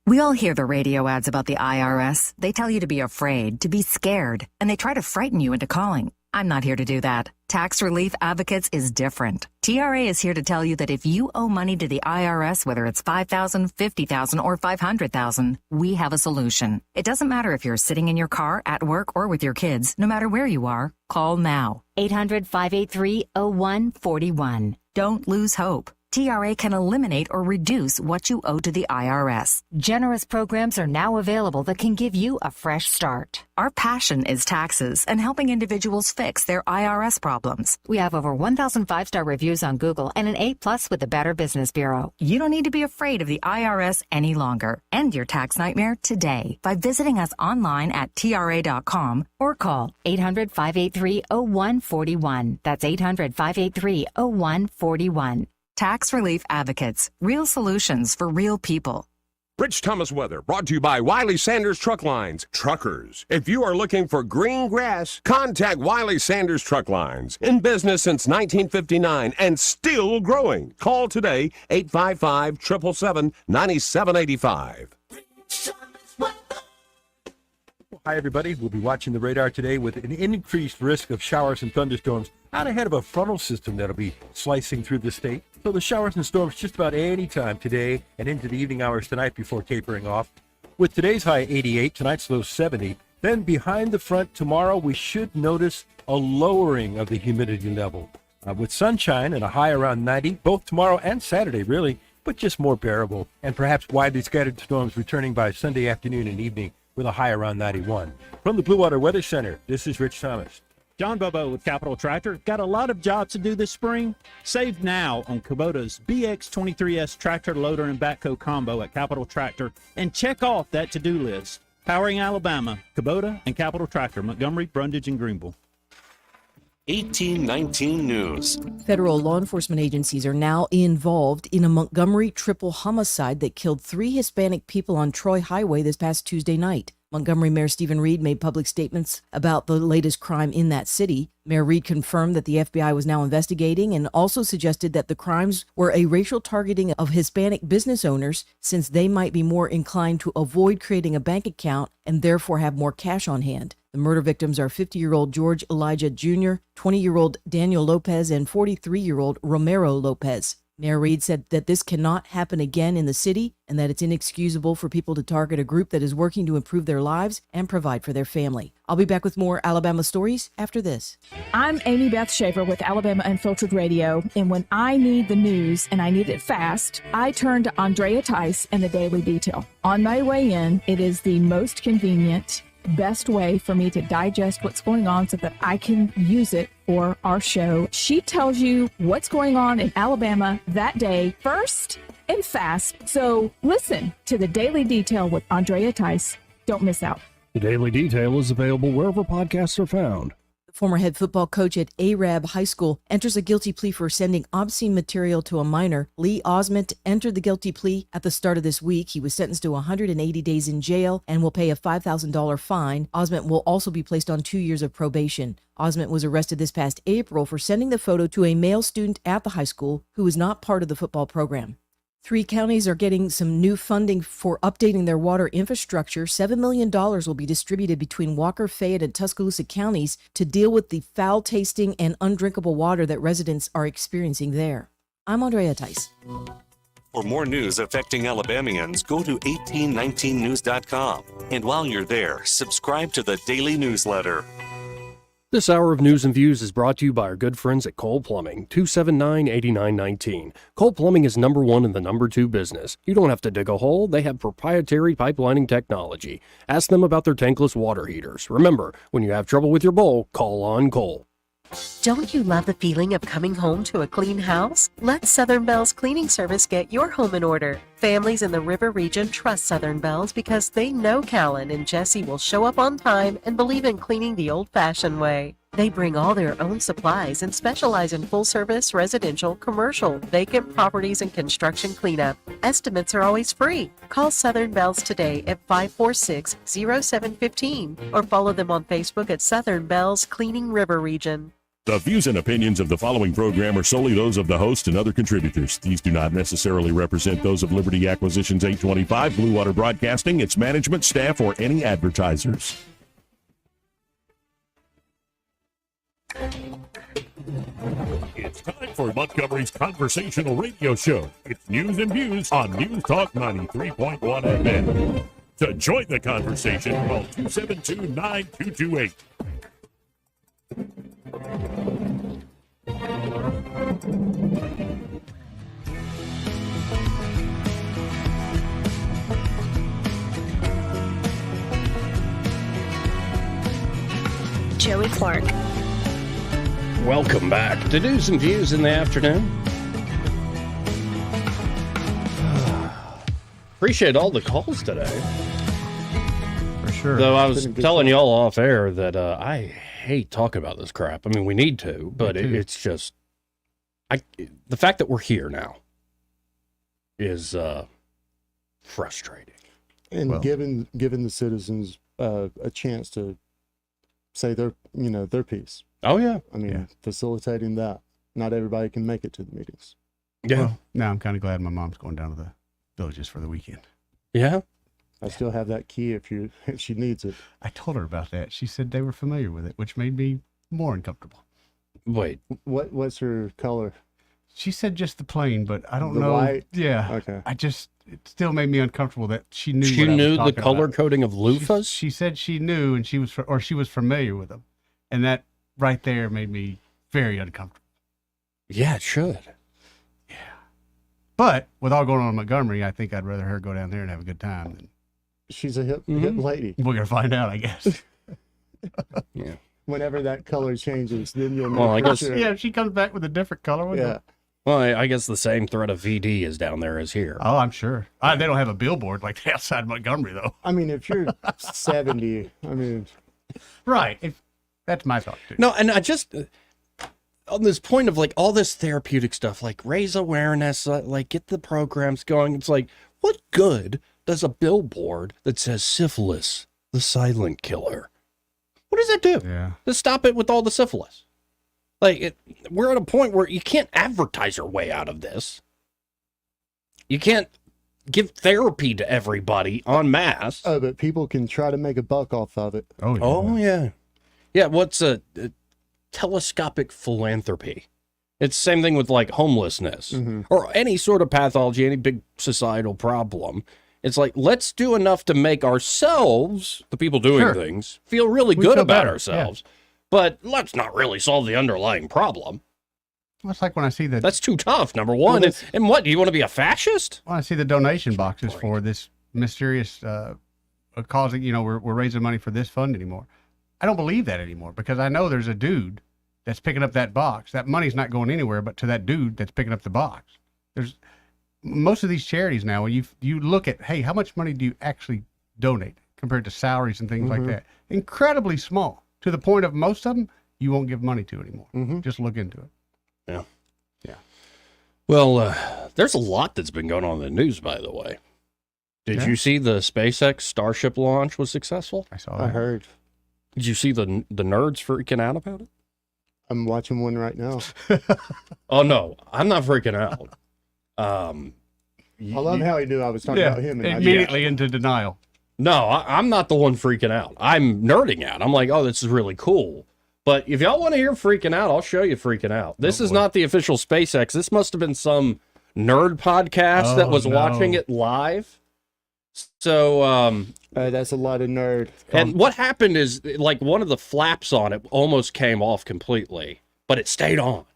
We all hear the radio ads about the IRS. They tell you to be afraid, to be scared, and they try to frighten you into calling. I'm not here to do that. Tax Relief Advocates is different. TRA is here to tell you that if you owe money to the IRS, whether it's $5,000, $50,000, or $500,000, we have a solution. It doesn't matter if you're sitting in your car, at work, or with your kids. No matter where you are, call now. 800-583-0141. Don't lose hope. TRA can eliminate or reduce what you owe to the IRS. Generous programs are now available that can give you a fresh start. Our passion is taxes and helping individuals fix their IRS problems. We have over 1,000 5-star reviews on Google and an A+ with the Better Business Bureau. You don't need to be afraid of the IRS any longer. End your tax nightmare today by visiting us online at TRA.com or call 800-583-0141. That's 800-583-0141. Tax Relief Advocates. Real solutions for real people. Rich Thomas weather brought to you by Wiley Sanders Truck Lines. Truckers, if you are looking for green grass, contact Wiley Sanders Truck Lines. In business since 1959 and still growing. Call today, 855-777-9785. Hi, everybody. We'll be watching the radar today with an increased risk of showers and thunderstorms out ahead of a frontal system that'll be slicing through the state. So the showers and storms just about any time today and into the evening hours tonight before tapering off. With today's high 88, tonight's low 70. Then behind the front tomorrow, we should notice a lowering of the humidity level. With sunshine and a high around 90, both tomorrow and Saturday, really, but just more bearable. And perhaps widely scattered storms returning by Sunday afternoon and evening with a high around 91. From the Blue Water Weather Center, this is Rich Thomas. John Bobo with Capital Tractor. Got a lot of jobs to do this spring? Save now on Kubota's BX23S tractor loader and backhoe combo at Capital Tractor and check off that to-do list. Powering Alabama, Kubota and Capital Tractor, Montgomery, Brundage, and Greenville. 1819 News. Federal law enforcement agencies are now involved in a Montgomery triple homicide that killed 3 Hispanic people on Troy Highway this past Tuesday night. Montgomery Mayor Stephen Reed made public statements about the latest crime in that city. Mayor Reed confirmed that the FBI was now investigating and also suggested that the crimes were a racial targeting of Hispanic business owners since they might be more inclined to avoid creating a bank account and therefore have more cash on hand. The murder victims are 50-year-old George Elijah Jr., 20-year-old Daniel Lopez, and 43-year-old Romero Lopez. Mayor Reed said that this cannot happen again in the city and that it's inexcusable for people to target a group that is working to improve their lives and provide for their family. I'll be back with more Alabama stories after this. I'm Amy Beth Schaefer with Alabama Unfiltered Radio, and when I need the news and I need it fast, I turn to Andrea Tice and the Daily Detail. On my way in, it is the most convenient, best way for me to digest what's going on so that I can use it for our show. She tells you what's going on in Alabama that day first and fast. So listen to the Daily Detail with Andrea Tice. Don't miss out. The Daily Detail is available wherever podcasts are found. Former head football coach at Arab High School enters a guilty plea for sending obscene material to a minor. Lee Osment entered the guilty plea at the start of this week. He was sentenced to 180 days in jail and will pay a $5,000 fine. Osment will also be placed on 2 years of probation. Osment was arrested this past April for sending the photo to a male student at the high school who is not part of the football program. 3 counties are getting some new funding for updating their water infrastructure. $7 million will be distributed between Walker, Fayette, and Tuscaloosa counties to deal with the foul-tasting and undrinkable water that residents are experiencing there. I'm Andrea Tice. For more news affecting Alabamians, go to 1819news.com. And while you're there, subscribe to the daily newsletter. This hour of News and Views is brought to you by our good friends at Cole Plumbing, 279-8919. Cole Plumbing is number 1 in the number 2 business. You don't have to dig a hole. They have proprietary pipelining technology. Ask them about their tankless water heaters. Remember, when you have trouble with your bowl, call on Cole. Don't you love the feeling of coming home to a clean house? Let Southern Bell's cleaning service get your home in order. Families in the River region trust Southern Bell's because they know Callan and Jesse will show up on time and believe in cleaning the old-fashioned way. They bring all their own supplies and specialize in full-service, residential, commercial, vacant properties, and construction cleanup. Estimates are always free. Call Southern Bell's today at 546-0715 or follow them on Facebook at Southern Bell's Cleaning River Region. The views and opinions of the following program are solely those of the host and other contributors. These do not necessarily represent those of Liberty Acquisitions 825, Blue Water Broadcasting, its management, staff, or any advertisers. It's time for Montgomery's conversational radio show. It's News and Views on News Talk 93.1 FM. To join the conversation, call 272-9228. Clark. Welcome back to News and Views in the afternoon. Appreciate all the calls today. For sure. Though I was telling y'all off air that I hate talking about this crap. I mean, we need to, but it's just the fact that we're here now is frustrating. And giving the citizens a chance to say their piece. Oh yeah. I mean, facilitating that. Not everybody can make it to the meetings. Yeah. Well, now I'm kind of glad my mom's going down to the Villages for the weekend. Yeah. I still have that key if she needs it. I told her about that. She said they were familiar with it, which made me more uncomfortable. Wait. What's her color? She said just the plain, but I don't The know. white? Yeah. Okay. It still made me uncomfortable that she knew. She what I was knew the talking color about. coding of loofahs? She said she knew, and she was familiar with them, and that right there made me very uncomfortable. Yeah, it should. But with all going on in Montgomery, I think I'd rather her go down there and have a good time. Than... She's a hip lady. We're gonna find out, I guess. Yeah. Whenever that color changes, then you'll know. Well, I for guess- sure. Yeah, if she comes back with a different color. Yeah. Well, I guess the same threat of VD is down there as here. Oh, I'm sure. They don't have a billboard like that outside Montgomery, though. I mean, if you're 70, I mean, Right. That's my thought, too. No, and I just on this point of like all this therapeutic stuff, like raise awareness, like get the programs going. It's like, what good does a billboard that says syphilis, the silent killer? What does that do? Yeah. To stop it with all the syphilis. Like, we're at a point where you can't advertise your way out of this. You can't give therapy to everybody en masse. oh, but people can try to make a buck off of it. Oh, yeah. Oh, yeah. Yeah, what's a telescopic philanthropy? It's the same thing with like homelessness or any sort of pathology, any big societal problem. It's like, let's do enough to make ourselves, the people doing things, feel really We good feel about better, ourselves. But let's not really solve the underlying problem. Well, it's like when I see the That's too tough, number one. And what, do you want to be a fascist? when I see the donation boxes for this mysterious cause, we're raising money for this fund anymore. I don't believe that anymore because I know there's a dude that's picking up that box. That money's not going anywhere but to that dude that's picking up the box. There's most of these charities now, when you look at, hey, how much money do you actually donate compared to salaries and things like that? Incredibly small, to the point of most of them you won't give money to anymore. Just look into it. Yeah. Yeah. Well, there's a lot that's been going on in the news, by the way. Did you see the SpaceX Starship launch was successful? I saw I heard. Did you see the nerds freaking out about it? I'm watching one right now. Oh, no, I'm not freaking out. I love how he knew I was talking about him. And immediately into denial. No, I'm not the one freaking out. I'm nerding out. I'm like, oh, this is really cool. But if y'all want to hear freaking out, I'll show you freaking out. This is not the official SpaceX. This must have been some nerd podcast that was watching it live. So, that's a lot of nerd. And what happened is, like, one of the flaps on it almost came off completely, but it stayed on.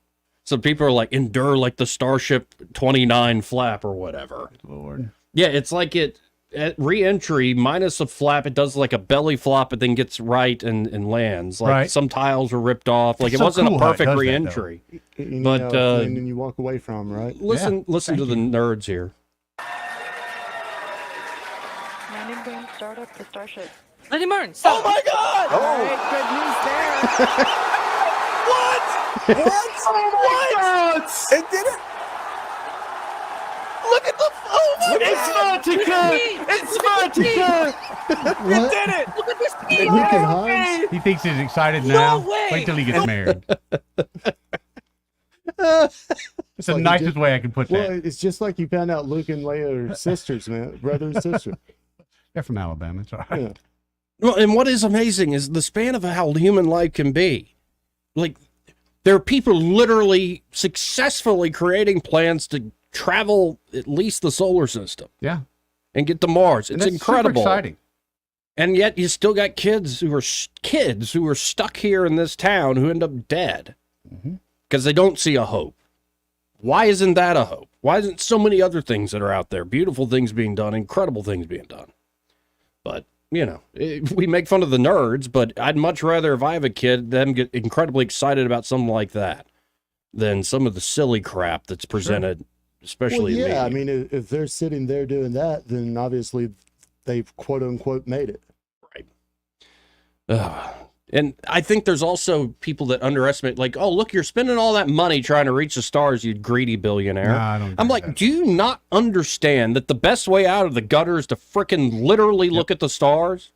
So people are like, endure like the Starship 29 flap or whatever. Lord. Yeah, it's like at re-entry, minus a flap, it does like a belly flop, but then gets right and lands. Like some tiles were ripped off. Like It's it so wasn't cool a how it perfect does that, re-entry. You But know, and then you walk away from, right? listen to the nerds here. Landing beam, start up the Starship. Landing burn. Oh my God! Oh. All right, good news there. What? What? Oh my God! It did it. Look at the. Oh my God! It's Vertica! It did it! Look at this speed! He thinks he's excited now. way! Wait till he gets married. It's the nicest way I can put that. Well, it's just like you found out Luke and Leia are sisters, man. Brother and sister. They're from Alabama. It's all right. Yeah. Well, and what is amazing is the span of how human life can be. Like, there are people literally successfully creating plans to travel at least the solar system. Yeah. And get to Mars. And It's that's incredible. super exciting. And yet you still got kids who are stuck here in this town who end up dead because they don't see a hope. Why isn't that a hope? Why isn't so many other things that are out there, beautiful things being done, incredible things being done? But we make fun of the nerds, but I'd much rather, if I have a kid, them get incredibly excited about something like that than some of the silly crap that's presented, especially well, in yeah, media. I mean, if they're sitting there doing that, then obviously they've quote unquote made it. Right. And I think there's also people that underestimate, like, oh, look, you're spending all that money trying to reach the stars, you greedy billionaire. No, I don't I'm like, do you not understand that the best way out of the gutter is to frickin' literally look at the stars?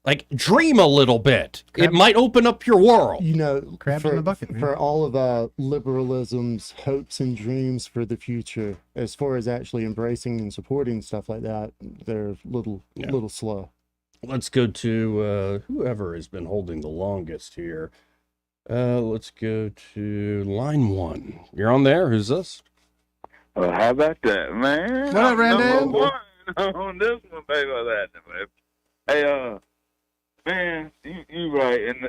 Like, dream a little bit. It might open up your world. You know, Crabs in the bucket, man. for all of liberalism's hopes and dreams for the future, as far as actually embracing and supporting stuff like that, they're little slow. Let's go to whoever has been holding the longest here. Let's go to line 1. You're on there. Who's this? How about that, man? What up, Brandon? Number 1 on this one, baby. Hey, man, you right. And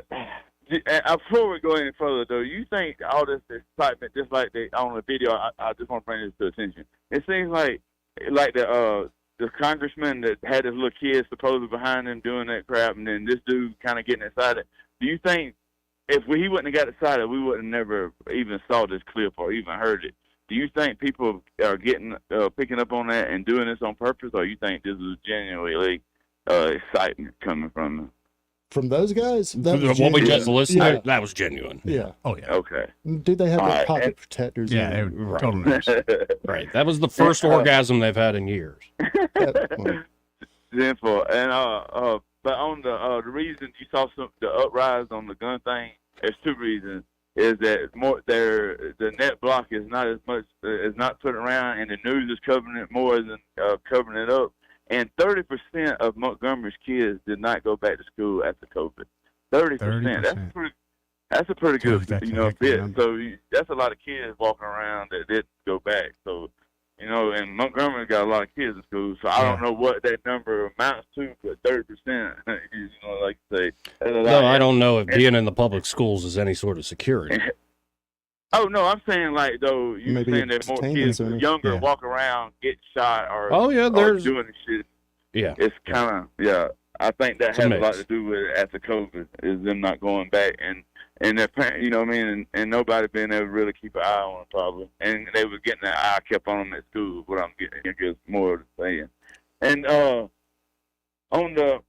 before we go any further, though, you think all this excitement, just like on the video, I just want to bring this to attention. It seems like the congressman that had his little kids supposedly behind him doing that crap, and then this dude kind of getting excited. Do you think if he wouldn't have got excited, we would have never even saw this clip or even heard it? Do you think people are picking up on that and doing this on purpose, or you think this is genuinely excitement coming from them? From those guys? That was What we just genuine. listened Yeah. to, that was genuine. Yeah. Oh, yeah. Okay. Did they have All their right. pocket protectors? Yeah, they in? were total nerds. Right. That was the first orgasm they've had in years. Simple. And but on the reason you saw the uprise on the gun thing, there's 2 reasons. Is that the net block is not as much is not put around, and the news is covering it more than covering it up. And 30% of Montgomery's kids did not go back to school after COVID. 30%. That's a pretty good, bit. So that's a lot of kids walking around that didn't go back. So, and Montgomery got a lot of kids in school. So I don't know what that number amounts to, but 30%, like you say. No, I don't know if being in the public schools is any sort of security. Oh, no, I'm saying, like, though, you're Maybe saying that more kids younger walk around, get shot, or, or doing this shit. Yeah. It's kind of, I think that has a lot to do with it after COVID, is them not going back. And their parents, you know what I mean, and nobody being able to really keep an eye on them, probably. And they were getting that eye kept on them at school, what I'm getting, I guess, more of the saying. And on the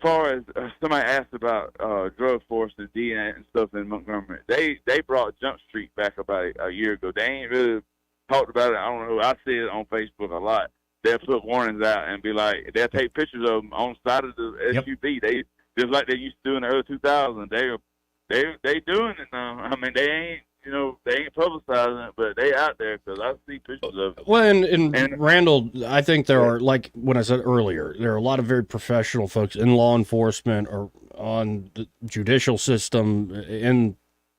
far as somebody asked about drug force and DNA and stuff in Montgomery, they brought Jump Street back about a year ago. They ain't really talked about it. I don't know. I see it on Facebook a lot. They'll put warnings out and be like, they'll take pictures of them on the side of the SUV. They just like they used to do in the early 2000s. They doing it now. I mean, they ain't publicizing it, but they out there because I see pictures of it. Well, and Randall, I think there are, like when I said earlier, there are a lot of very professional folks in law enforcement or on the judicial system, in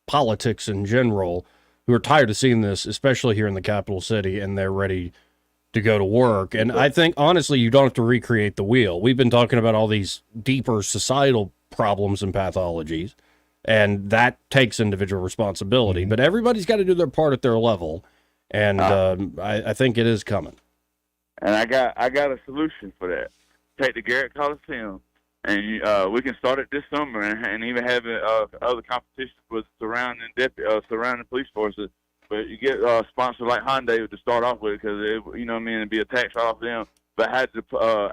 politics in general, who are tired of seeing this, especially here in the capital city, and they're ready to go to work. And I think, honestly, you don't have to recreate the wheel. We've been talking about all these deeper societal problems and pathologies, and that takes individual responsibility. But everybody's got to do their part at their level, and I think it is coming. And I got a solution for that. Take the Garrett Coliseum, and we can start it this summer, and even have other competitions with surrounding police forces. But you get a sponsor like Hyundai to start off with, because it'd be a tax off them. But had to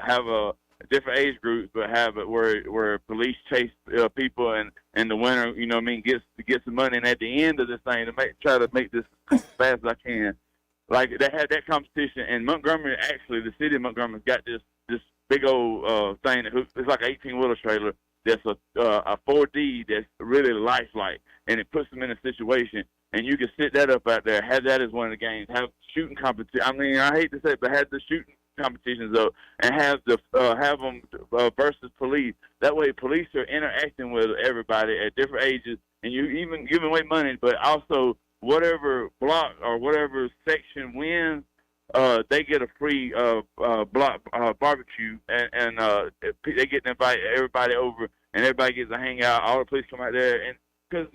have a different age groups, but have it where police chase people, and the winner, gets the money. And at the end of this thing, try to make this as fast as I can. Like they had that competition, and Montgomery, actually, the city of Montgomery's got this big old thing that it's like an 18-wheeler trailer. That's a 4D that's really lifelike, and it puts them in a situation. And you can sit that up out there, have that as one of the games, have shooting competition. I mean, I hate to say it, but have the shooting competitions up, and have them versus police. That way, police are interacting with everybody at different ages, and you even giving away money, but also whatever block or whatever section wins, they get a free block barbecue, and they get to invite everybody over, and everybody gets to hang out. All the police come out there, and because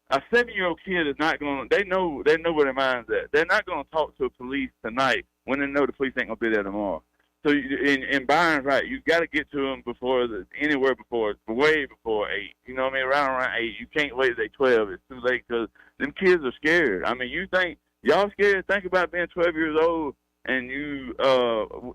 a 7-year-old kid is not going. They know where their mind's at. They're not going to talk to the police tonight when they know the police ain't going to be there tomorrow. So in Byron's right, you got to get to them way before 8. You know what I mean? Around 8. You can't wait till they 12. It's too late because them kids are scared. I mean, you think y'all scared? Think about being 12 years old and you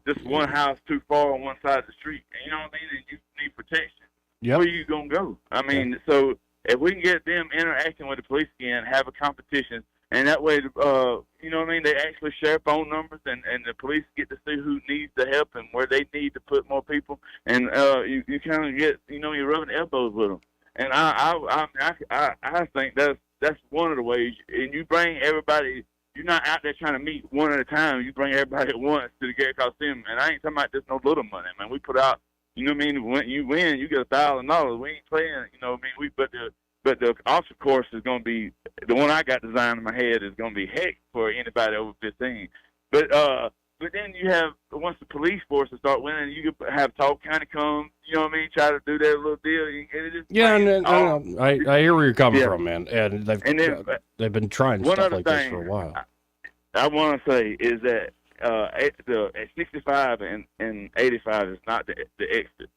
just one house too far on one side of the street. You know what I mean? And you need protection. Yep. Where you gonna go? I mean, so if we can get them interacting with the police again, have a competition. And that way, you know what I mean, they actually share phone numbers, and the police get to see who needs the help and where they need to put more people. And you kind of get, you know, you're rubbing elbows with them. And I think that's one of the ways. And you bring everybody. You're not out there trying to meet one at a time. You bring everybody at once to the Garrett Coliseum. And I ain't talking about just no little money, man. We put out, you know what I mean. When you win, you get $1,000. We ain't playing, you know what I mean. But the officer course is going to be, the one I got designed in my head is going to be heck for anybody over 15. But then you have, once the police forces start winning, you can have Talk County come, you know what I mean, try to do their little deal. I hear where you're coming from, man. And they've been trying stuff like this for a while. I want to say is that at 65 and 85 is not the exit.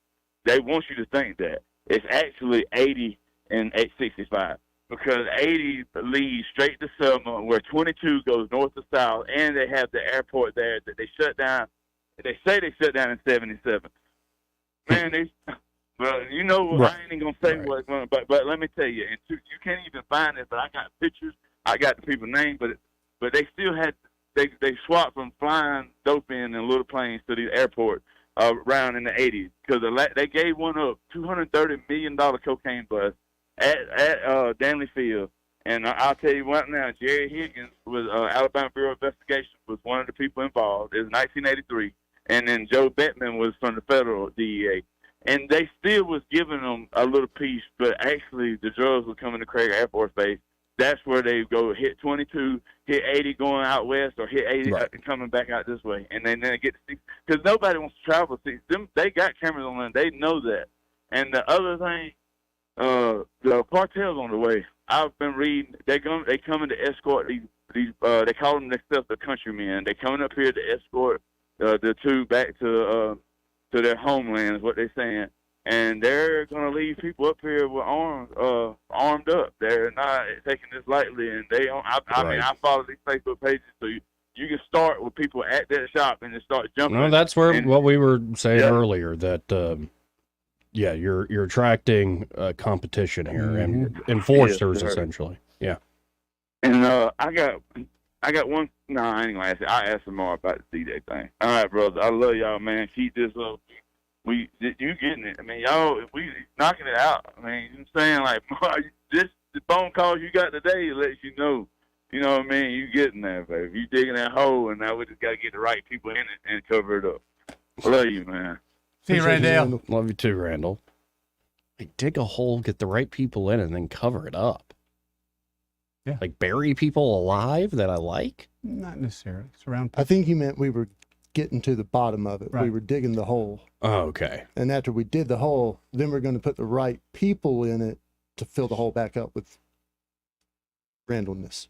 They want you to think that. It's actually 80 and 865 because 80 leads straight to Selma where 22 goes north to south, and they have the airport there that they shut down. They say they shut down in 77. Man, well, you know, I ain't even gonna say what's going, but let me tell you, and you can't even find it. But I got pictures, I got the people's names, but they still had they swapped from flying dope in little planes to the airport around in the 80s because they gave one up, $230 million cocaine bust at Danley Field. And I'll tell you what now, Jerry Higgins was Alabama Bureau of Investigation was one of the people involved. It was 1983. And then Joe Bettman was from the federal DEA. And they still was giving them a little piece, but actually the drugs were coming to Craig Air Force Base. That's where they go hit 22, hit 80 going out west, or hit 80 coming back out this way. And then they get to 60. Because nobody wants to travel. See, they got cameras on them. They know that. And the other thing, the cartel's on the way. I've been reading. They coming to escort these. They call them themselves the countrymen. They coming up here to escort the two back to their homelands. What they're saying, and they're gonna leave people up here with armed up. They're not taking this lightly, and they. I mean, I follow these Facebook pages, so you can start with people at that shop and just start jumping. No, that's what we were saying earlier. That. Yeah, you're attracting competition here and enforcers essentially. Yeah. And I got one. No, I ain't gonna ask you. I'll ask some more about the D-Day thing. All right, brother. I love y'all, man. Keep this up. You getting it? I mean, y'all, we knocking it out. I mean, you know what I'm saying, like just the phone calls you got today lets you know. You know what I mean? You getting there, baby. You digging that hole, and now we just gotta get the right people in it and cover it up. I love you, man. See you, Randall. Love you too, Randall. Like, dig a hole, get the right people in, and then cover it up. Yeah. Like, bury people alive that I like? Not necessarily. It's around. I think he meant we were getting to the bottom of it. Right. We were digging the hole. Oh, okay. And after we did the hole, then we're going to put the right people in it to fill the hole back up with randomness.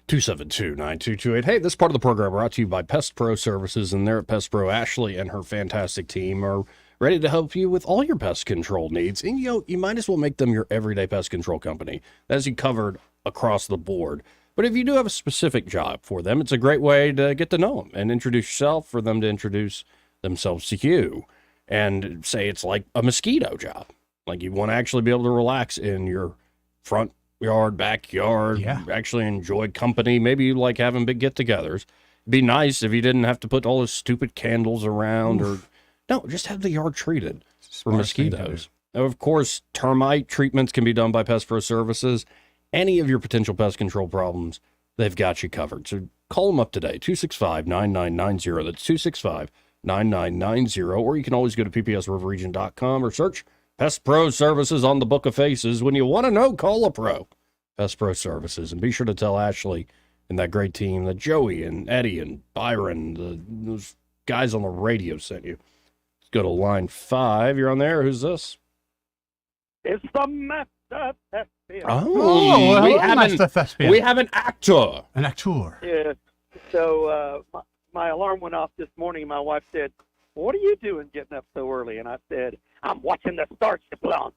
272-9228. Hey, this part of the program brought to you by Pest Pro Services, and there at Pest Pro, Ashley and her fantastic team are ready to help you with all your pest control needs. And you might as well make them your everyday pest control company. That's you covered across the board. But if you do have a specific job for them, it's a great way to get to know them and introduce yourself, for them to introduce themselves to you, and say it's like a mosquito job. Like, you want to actually be able to relax in your front yard, backyard, actually enjoy company. Maybe you like having big get-togethers. It'd be nice if you didn't have to put all those stupid candles around. No, just have the yard treated for mosquitoes. Now, of course, termite treatments can be done by Pest Pro Services. Any of your potential pest control problems, they've got you covered. So call them up today, 265-9990. That's 265-9990. Or you can always go to ppsriverregion.com or search Pest Pro Services on the Book of Faces. When you want to know, call a pro. Pest Pro Services. And be sure to tell Ashley and that great team that Joey and Eddie and Byron, those guys on the radio, sent you. Let's go to line 5. You're on there. Who's this? It's the Master Thespian. We have an actor. An actor. Yeah. So my alarm went off this morning. My wife said, "What are you doing getting up so early?" And I said, "I'm watching the Starship launch."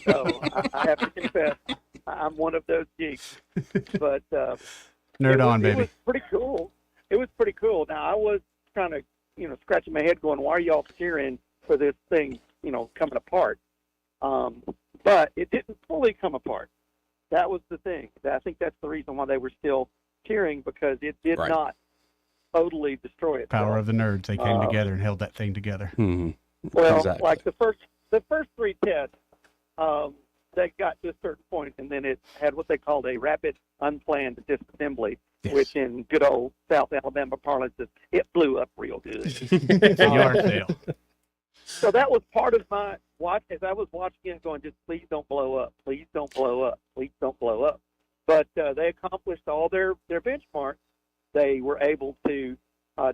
So I have to confess, I'm one of those geeks. But baby. It was pretty cool. It was pretty cool. Now, I was kind of, scratching my head going, why are y'all cheering for this thing, coming apart? But it didn't fully come apart. That was the thing. I think that's the reason why they were still cheering, because it did not totally destroy it. Power of the nerds. They came together and held that thing together. Mm-hmm. Well, like the first 3 tests, they got to a certain point, and then it had what they called a rapid unplanned disassembly, which in good old South Alabama parlance is it blew up real good. Yard sale. So that was part of my watch. As I was watching it, going, just please don't blow up, please don't blow up, please don't blow up. But they accomplished all their benchmarks. They were able to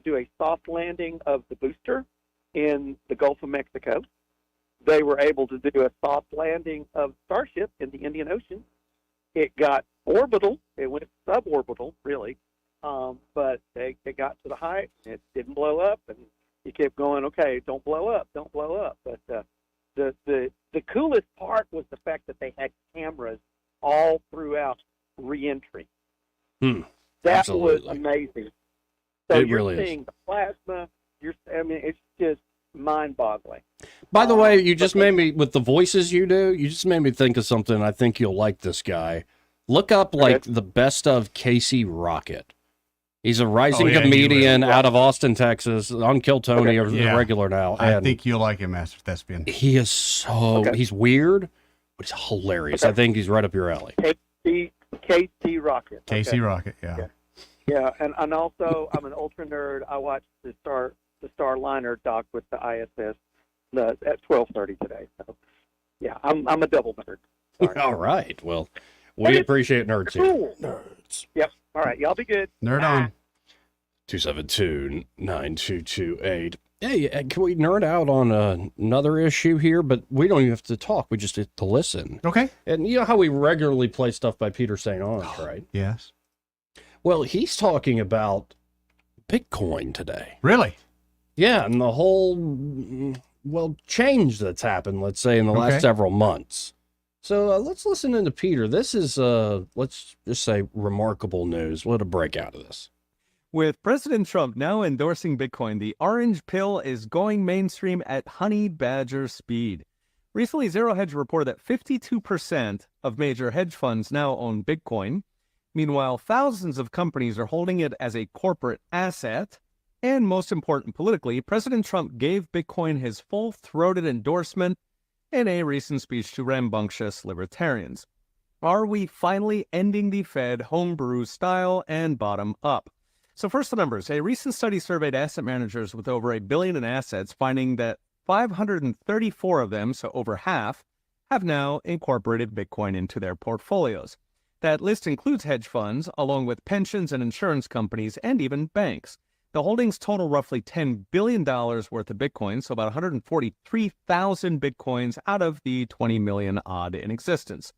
do a soft landing of the booster in the Gulf of Mexico. They were able to do a soft landing of Starship in the Indian Ocean. It got orbital. It went suborbital, really. But they got to the height. It didn't blow up, and you kept going, okay, don't blow up, don't blow up. But the coolest part was the fact that they had cameras all throughout reentry. That Absolutely. was amazing. So It you're really is. seeing the plasma. It's just mind-boggling. By the way, you just made me, with the voices you do, you just made me think of something. I think you'll like this guy. Look up, the best of Casey Rocket. He's a rising comedian out of Austin, Texas, on Kill Tony, or the regular now. I think you'll like him, Master Thespian. He is he's weird, but he's hilarious. I think he's right up your alley. KC Rocket. Casey Rocket, yeah. Yeah, and also I'm an ultra nerd. I watched the Starliner dock with the ISS at 12:30 today. So yeah, I'm a double nerd. All right. Well, we appreciate nerds here. Cool. Nerds. Yep. All right. Y'all be good. Nerd on. 272-9228. Hey, can we nerd out on another issue here? But we don't even have to talk. We just have to listen. Okay. And you know how we regularly play stuff by Peter St. Onge, right? Yes. Well, he's talking about Bitcoin today. Really? Yeah, and the whole, change that's happened, let's say, in the last several months. So let's listen into Peter. This is, let's just say, remarkable news. What a breakout of this. With President Trump now endorsing Bitcoin, the orange pill is going mainstream at honey badger speed. Recently, Zero Hedge reported that 52% of major hedge funds now own Bitcoin. Meanwhile, thousands of companies are holding it as a corporate asset. And most important politically, President Trump gave Bitcoin his full-throated endorsement in a recent speech to rambunctious libertarians. Are we finally ending the Fed homebrew style and bottom up? So first, the numbers. A recent study surveyed asset managers with over $1 billion in assets, finding that 534 of them, so over half, have now incorporated Bitcoin into their portfolios. That list includes hedge funds, along with pensions and insurance companies, and even banks. The holdings total roughly $10 billion worth of Bitcoin, so about 143,000 Bitcoins out of the 20 million odd in existence.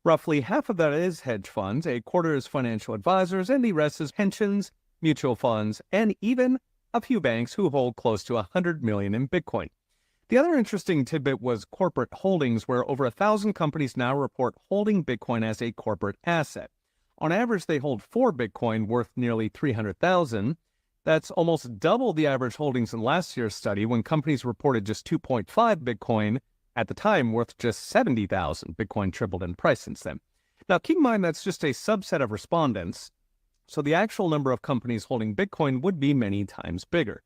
Roughly half of that is hedge funds, a quarter is financial advisors, and the rest is pensions, mutual funds, and even a few banks who hold close to 100 million in Bitcoin. The other interesting tidbit was corporate holdings, where over 1,000 companies now report holding Bitcoin as a corporate asset. On average, they hold 4 Bitcoin worth nearly 300,000. That's almost double the average holdings in last year's study, when companies reported just 2.5 Bitcoin at the time, worth just 70,000. Bitcoin tripled in price since then. Now, keep in mind that's just a subset of respondents, so the actual number of companies holding Bitcoin would be many times bigger.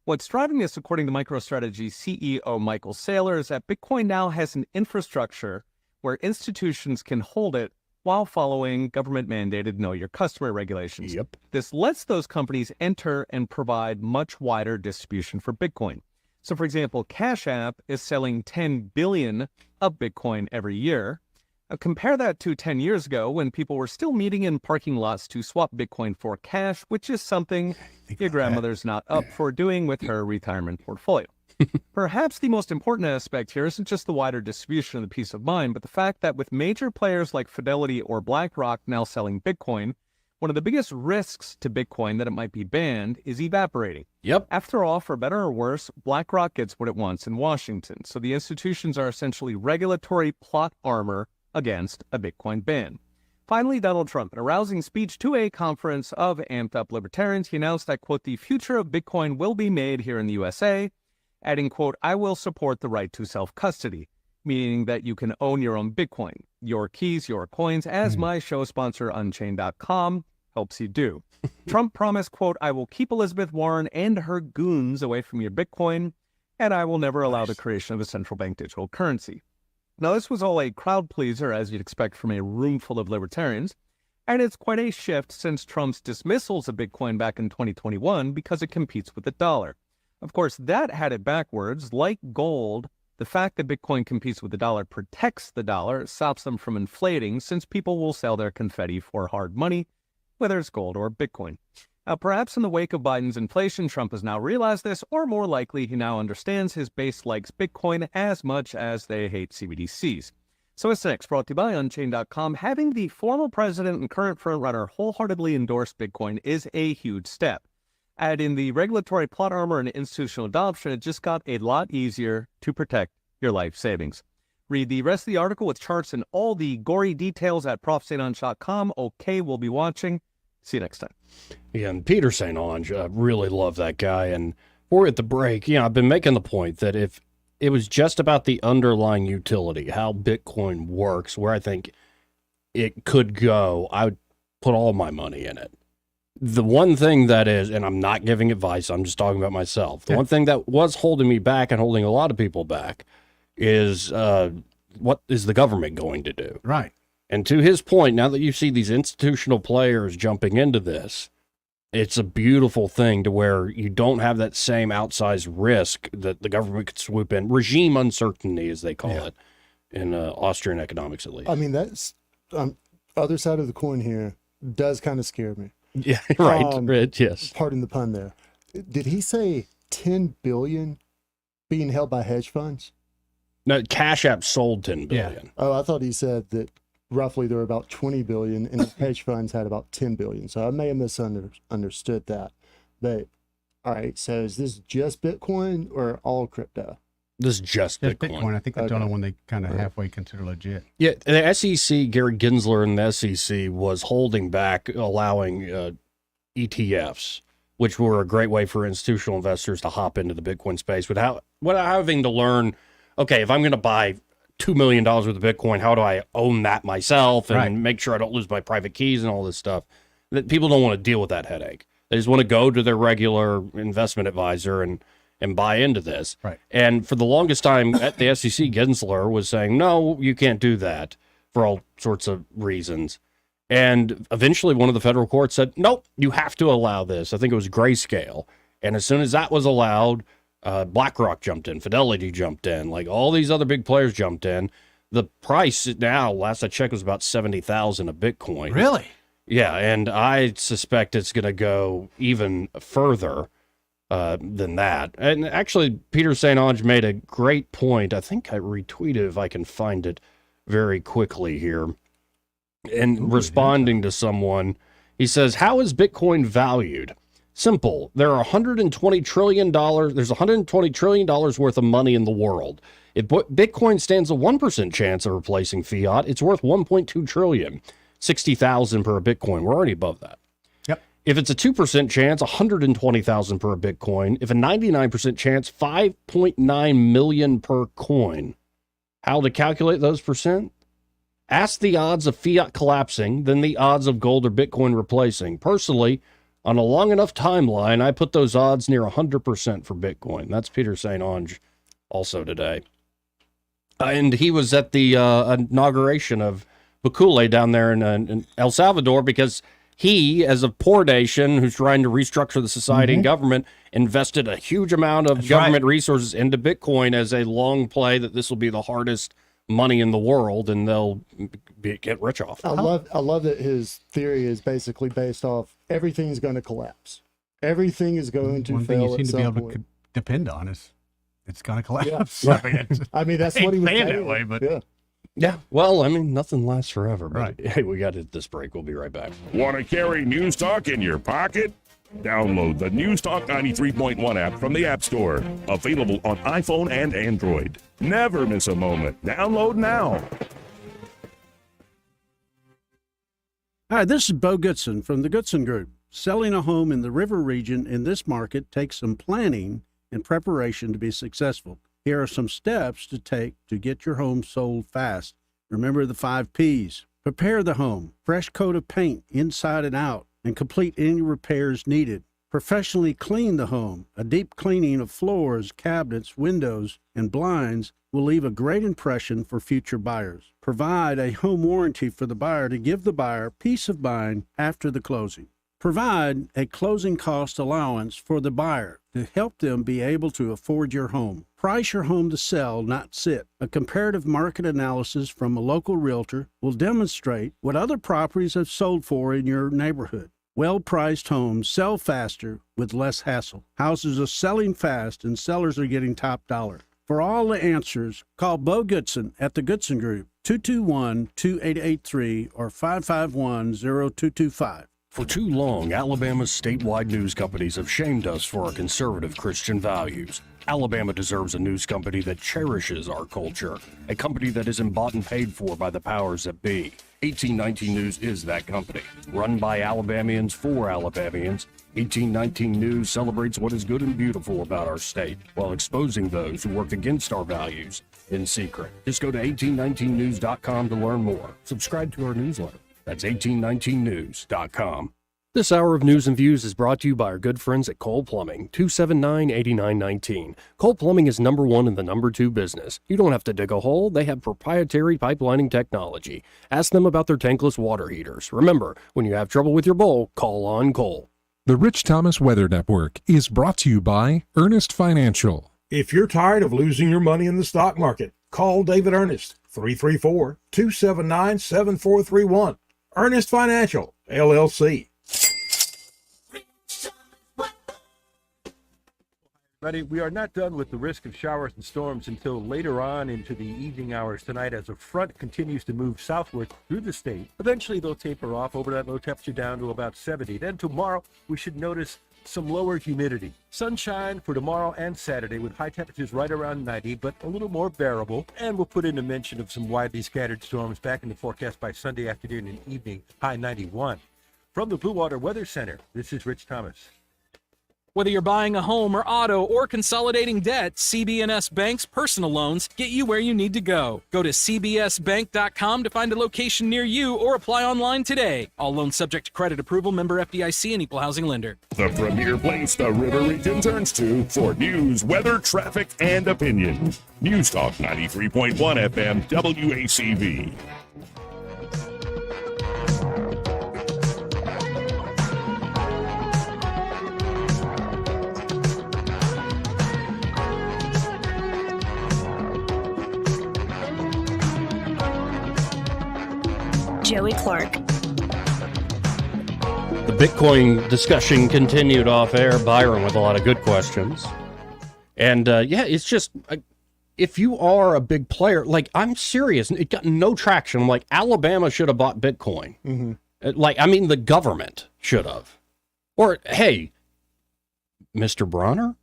What's driving this, according to MicroStrategy CEO Michael Saylor, is that Bitcoin now has an infrastructure where institutions can hold it while following government-mandated Know Your Customer regulations. Yep. This lets those companies enter and provide much wider distribution for Bitcoin. So, for example, Cash App is selling 10 billion of Bitcoin every year. Compare that to 10 years ago, when people were still meeting in parking lots to swap Bitcoin for cash, which is something your grandmother's not up for doing with her retirement portfolio. Perhaps the most important aspect here isn't just the wider distribution of the peace of mind, but the fact that with major players like Fidelity or BlackRock now selling Bitcoin, one of the biggest risks to Bitcoin that it might be banned is evaporating. Yep. After all, for better or worse, BlackRock gets what it wants in Washington. So the institutions are essentially regulatory plot armor against a Bitcoin ban. Finally, Donald Trump, in a rousing speech to a conference of amped up libertarians, he announced that, quote, the future of Bitcoin will be made here in the USA, adding, quote, I will support the right to self-custody, meaning that you can own your own Bitcoin, your keys, your coins, as my show sponsor, Unchained.com, helps you do. Trump promised, quote, I will keep Elizabeth Warren and her goons away from your Bitcoin, and I will never allow the creation of a central bank digital currency. Now, this was all a crowd pleaser, as you'd expect from a room full of libertarians, and it's quite a shift since Trump's dismissals of Bitcoin back in 2021 because it competes with the dollar. Of course, that had it backwards. Like gold, the fact that Bitcoin competes with the dollar protects the dollar, stops them from inflating, since people will sell their confetti for hard money, whether it's gold or Bitcoin. Now, perhaps in the wake of Biden's inflation, Trump has now realized this, or more likely, he now understands his base likes Bitcoin as much as they hate CBDCs. So what's next? Brought to you by Unchained.com. Having the former president and current frontrunner wholeheartedly endorse Bitcoin is a huge step. Add in the regulatory plot armor and institutional adoption, it just got a lot easier to protect your life savings. Read the rest of the article with charts and all the gory details at ProfSaintAnge.com. Okay, we'll be watching. See you next time. Yeah, and Peter St. Onge, really love that guy. And we're at the break. I've been making the point that if it was just about the underlying utility, how Bitcoin works, where I think it could go, I would put all my money in it. The one thing that is, and I'm not giving advice, I'm just talking about myself. The one thing that was holding me back and holding a lot of people back is what is the government going to do? Right. And to his point, now that you see these institutional players jumping into this, it's a beautiful thing to where you don't have that same outsized risk that the government could swoop in. Regime uncertainty, as they call it, in Austrian economics, at least. I mean, that's other side of the coin here does kind of scare me. Yeah, right. Yes. Pardon the pun there. Did he say 10 billion being held by hedge funds? No, Cash App sold 10 billion. Yeah. Oh, I thought he said that roughly there were about 20 billion and the hedge funds had about 10 billion. So I may have misunderstood that. But all right, so is this just Bitcoin or all crypto? This is just Bitcoin. I think that's the only one they kind of halfway consider legit. Yeah, the SEC, Gary Gensler and the SEC was holding back allowing ETFs, which were a great way for institutional investors to hop into the Bitcoin space without having to learn, okay, if I'm going to buy $2 million worth of Bitcoin, how do I own that myself and make sure I don't lose my private keys and all this stuff? That people don't want to deal with that headache. They just want to go to their regular investment advisor and buy into this. Right. And for the longest time at the SEC, Gensler was saying, no, you can't do that for all sorts of reasons. And eventually one of the federal courts said, nope, you have to allow this. I think it was Grayscale. And as soon as that was allowed, BlackRock jumped in, Fidelity jumped in, like all these other big players jumped in. The price now, last I checked, was about $70,000 a Bitcoin. Really? Yeah, and I suspect it's going to go even further than that. And actually, Peter St. Onge made a great point. I think I retweeted if I can find it very quickly here. And responding to someone, he says, how is Bitcoin valued? Simple. There are $120 trillion. There's $120 trillion worth of money in the world. If Bitcoin stands a 1% chance of replacing fiat, it's worth $1.2 trillion. 60,000 per Bitcoin. We're already above that. Yep. If it's a 2% chance, 120,000 per Bitcoin. If a 99% chance, 5.9 million per coin. How to calculate those percent? Ask the odds of fiat collapsing, then the odds of gold or Bitcoin replacing. Personally, on a long enough timeline, I put those odds near 100% for Bitcoin. That's Peter St. Onge also today. And he was at the inauguration of Bukele down there in El Salvador because he, as a poor nation who's trying to restructure the society and government, invested a huge amount of government resources into Bitcoin as a long play that this will be the hardest money in the world and they'll get rich off. I love that his theory is basically based off everything's going to collapse. Everything is going to One fail thing you at seem to some be able point. to depend on is it's going to collapse. Yeah. I mean, I mean, that's what he was saying saying. that way, but yeah. Yeah, well, I mean, nothing lasts forever. But Right. hey, we got to hit this break. We'll be right back. Want to carry News Talk in your pocket? Download the News Talk 93.1 app from the App Store. Available on iPhone and Android. Never miss a moment. Download now. Hi, this is Bo Goodson from the Goodson Group. Selling a home in the river region in this market takes some planning and preparation to be successful. Here are some steps to take to get your home sold fast. Remember the 5 Ps. Prepare the home, fresh coat of paint inside and out, and complete any repairs needed. Professionally clean the home. A deep cleaning of floors, cabinets, windows, and blinds will leave a great impression for future buyers. Provide a home warranty for the buyer to give the buyer peace of mind after the closing. Provide a closing cost allowance for the buyer to help them be able to afford your home. Price your home to sell, not sit. A comparative market analysis from a local realtor will demonstrate what other properties have sold for in your neighborhood. Well-priced homes sell faster with less hassle. Houses are selling fast and sellers are getting top dollar. For all the answers, call Bo Goodson at the Goodson Group, 221-2883 or 551-0225. For too long, Alabama's statewide news companies have shamed us for our conservative Christian values. Alabama deserves a news company that cherishes our culture, a company that isn't bought and paid for by the powers that be. 1819 News is that company. Run by Alabamians for Alabamians, 1819 News celebrates what is good and beautiful about our state, while exposing those who work against our values in secret. Just go to 1819news.com to learn more. Subscribe to our newsletter. That's 1819news.com. This hour of News and Views is brought to you by our good friends at Cole Plumbing, 279-8919. Cole Plumbing is number 1 in the number 2 business. You don't have to dig a hole. They have proprietary pipelining technology. Ask them about their tankless water heaters. Remember, when you have trouble with your bowl, call on Cole. The Rich Thomas Weather Network is brought to you by Earnest Financial. If you're tired of losing your money in the stock market, call David Earnest, 334-279-7431. Earnest Financial, LLC. Buddy, we are not done with the risk of showers and storms until later on into the evening hours tonight as a front continues to move southward through the state. Eventually, they'll taper off over that low temperature down to about 70. Then tomorrow, we should notice some lower humidity. Sunshine for tomorrow and Saturday with high temperatures right around 90, but a little more bearable. And we'll put in a mention of some widely scattered storms back in the forecast by Sunday afternoon and evening, high 91. From the Blue Water Weather Center, this is Rich Thomas. Whether you're buying a home or auto or consolidating debt, CB&S Bank's personal loans get you where you need to go. Go to cbsbank.com to find a location near you or apply online today. All loans subject to credit approval, member FDIC, and equal housing lender. The premier place the River Region turns to for news, weather, traffic, and opinion. News Talk 93.1 FM WACV. Joey Clark. The Bitcoin discussion continued off air. Byron with a lot of good questions. And yeah, it's just, if you are a big player, like, I'm serious, it got no traction. I'm like, Alabama should have bought Bitcoin. Mm-hmm. Like, I mean, the government should have. Or, hey, Mr. Bronner?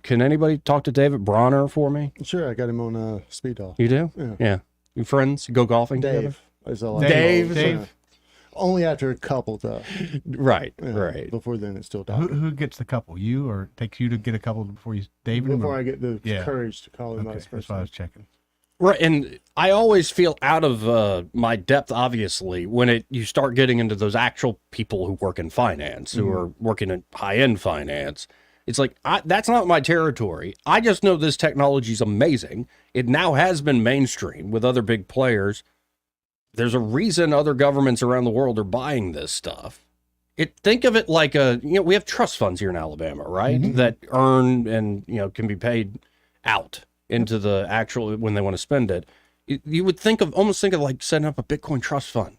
Can anybody talk to David Bronner for me? Sure, I got him on speed dial. You do? Yeah. Yeah. You friends? You go golfing Dave together? is all I know. Dave. Only after a couple, though. Right, Yeah, right. Before then, it's still Who, talking. who gets the couple? You, or it takes you to get a couple before you, David? Before or- I get the Yeah. courage to call him Okay, out that's first. what I was checking. Right, and I always feel out of my depth, obviously, when you start getting into those actual people who work in finance, who are working in high-end finance. It's like, that's not my territory. I just know this technology is amazing. It now has been mainstream with other big players. There's a reason other governments around the world are buying this stuff. Think of it like we have trust funds here in Alabama, right? That earn and, can be paid out into the actual, when they want to spend it. You would almost think of like setting up a Bitcoin trust fund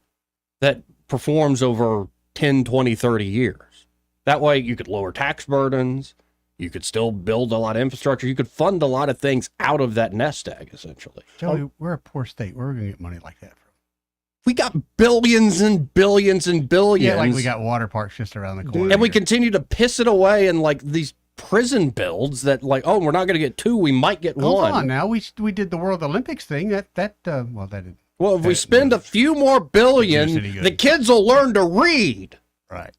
that performs over 10, 20, 30 years. That way you could lower tax burdens. You could still build a lot of infrastructure. You could fund a lot of things out of that nest egg, essentially. Joey, we're a poor state. Where are we going to get money like that from? We got billions and billions and billions. Yeah, like we got water parks just around the corner. And we continue to piss it away in like these prison builds that like, oh, we're not going to get 2, we might get 1. Hold on now. We did the World Olympics thing. That didn't. Well, if we spend a few more billion, the kids will learn to read. Right.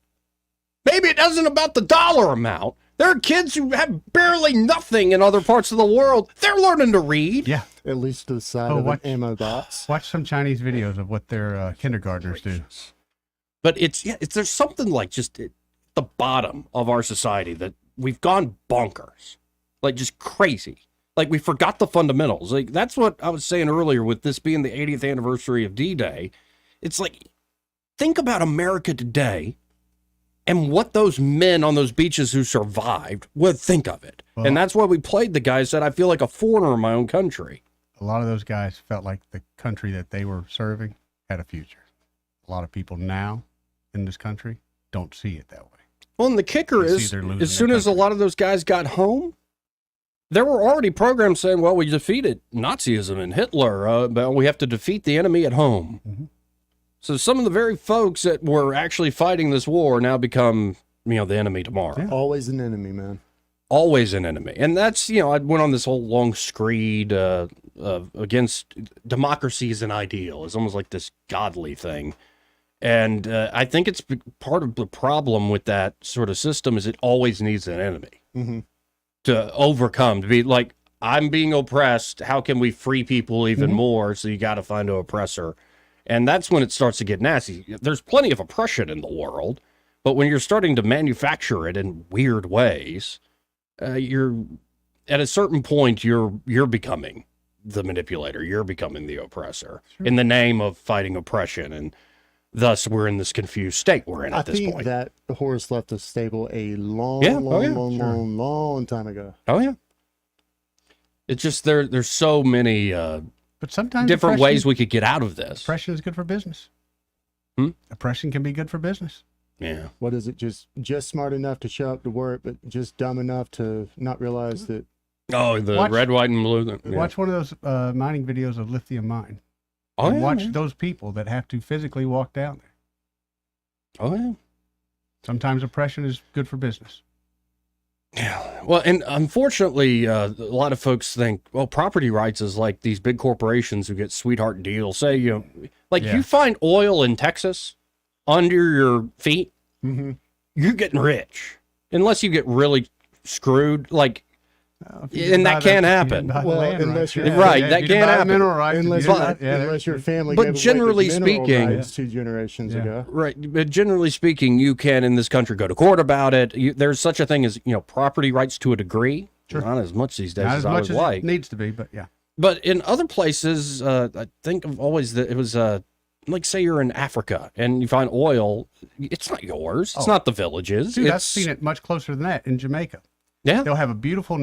Maybe it isn't about the dollar amount. There are kids who have barely nothing in other parts of the world. They're learning to read. Yeah. At least to the side of an ammo box. Watch some Chinese videos of what their kindergartners do. But there's something like just at the bottom of our society that we've gone bonkers. Like just crazy. Like we forgot the fundamentals. Like that's what I was saying earlier with this being the 80th anniversary of D-Day. It's like, think about America today and what those men on those beaches who survived would think of it. Well, and that's why we played the guys that I feel like a foreigner in my own country. A lot of those guys felt like the country that they were serving had a future. A lot of people now in this country don't see it that way. Well, and the kicker is, as soon as a lot of those guys got home, there were already programs saying, well, we defeated Nazism and Hitler, but we have to defeat the enemy at home. Mm-hmm. So some of the very folks that were actually fighting this war now become, the enemy tomorrow. Yeah. Always an enemy, man. Always an enemy. And that's, I went on this whole long screed against democracy as an ideal. It's almost like this godly thing. And I think it's part of the problem with that sort of system is it always needs an enemy to overcome, to be like, I'm being oppressed. How can we free people even more? So you got to find an oppressor. And that's when it starts to get nasty. There's plenty of oppression in the world, but when you're starting to manufacture it in weird ways, you're at a certain point, you're becoming the manipulator. You're becoming the oppressor in the name of fighting oppression. And thus we're in this confused state we're in at this point. I think that the horse left the stable a long time ago. Oh yeah. It's just there's so many but sometimes different ways we could get out of this. Oppression is good for business. Oppression can be good for business. Yeah. What is it? Just smart enough to show up to work, but just dumb enough to not realize that. Oh, the red, white, and blue. Yeah. Watch one of those mining videos of lithium mine. Oh, and watch those people that have to physically walk down there. Oh, yeah. Sometimes oppression is good for business. Yeah. Well, and unfortunately, a lot of folks think, well, property rights is like these big corporations who get sweetheart deals. Say, you find oil in Texas under your feet, you're getting rich. Unless you get really screwed, like, and that can't happen. Well, unless you're that can't happen. Unless your family. But generally speaking, 2 generations ago, right? But generally speaking, you can in this country go to court about it. There's such a thing as property rights to a degree. Sure. Not as much these days Not as much I would as like. It needs to be, but yeah. But in other places, I think of always that it was like say you're in Africa and you find oil. It's not yours. It's not the villages. Dude, I've seen it much closer than that in Jamaica. Yeah. They'll have a beautiful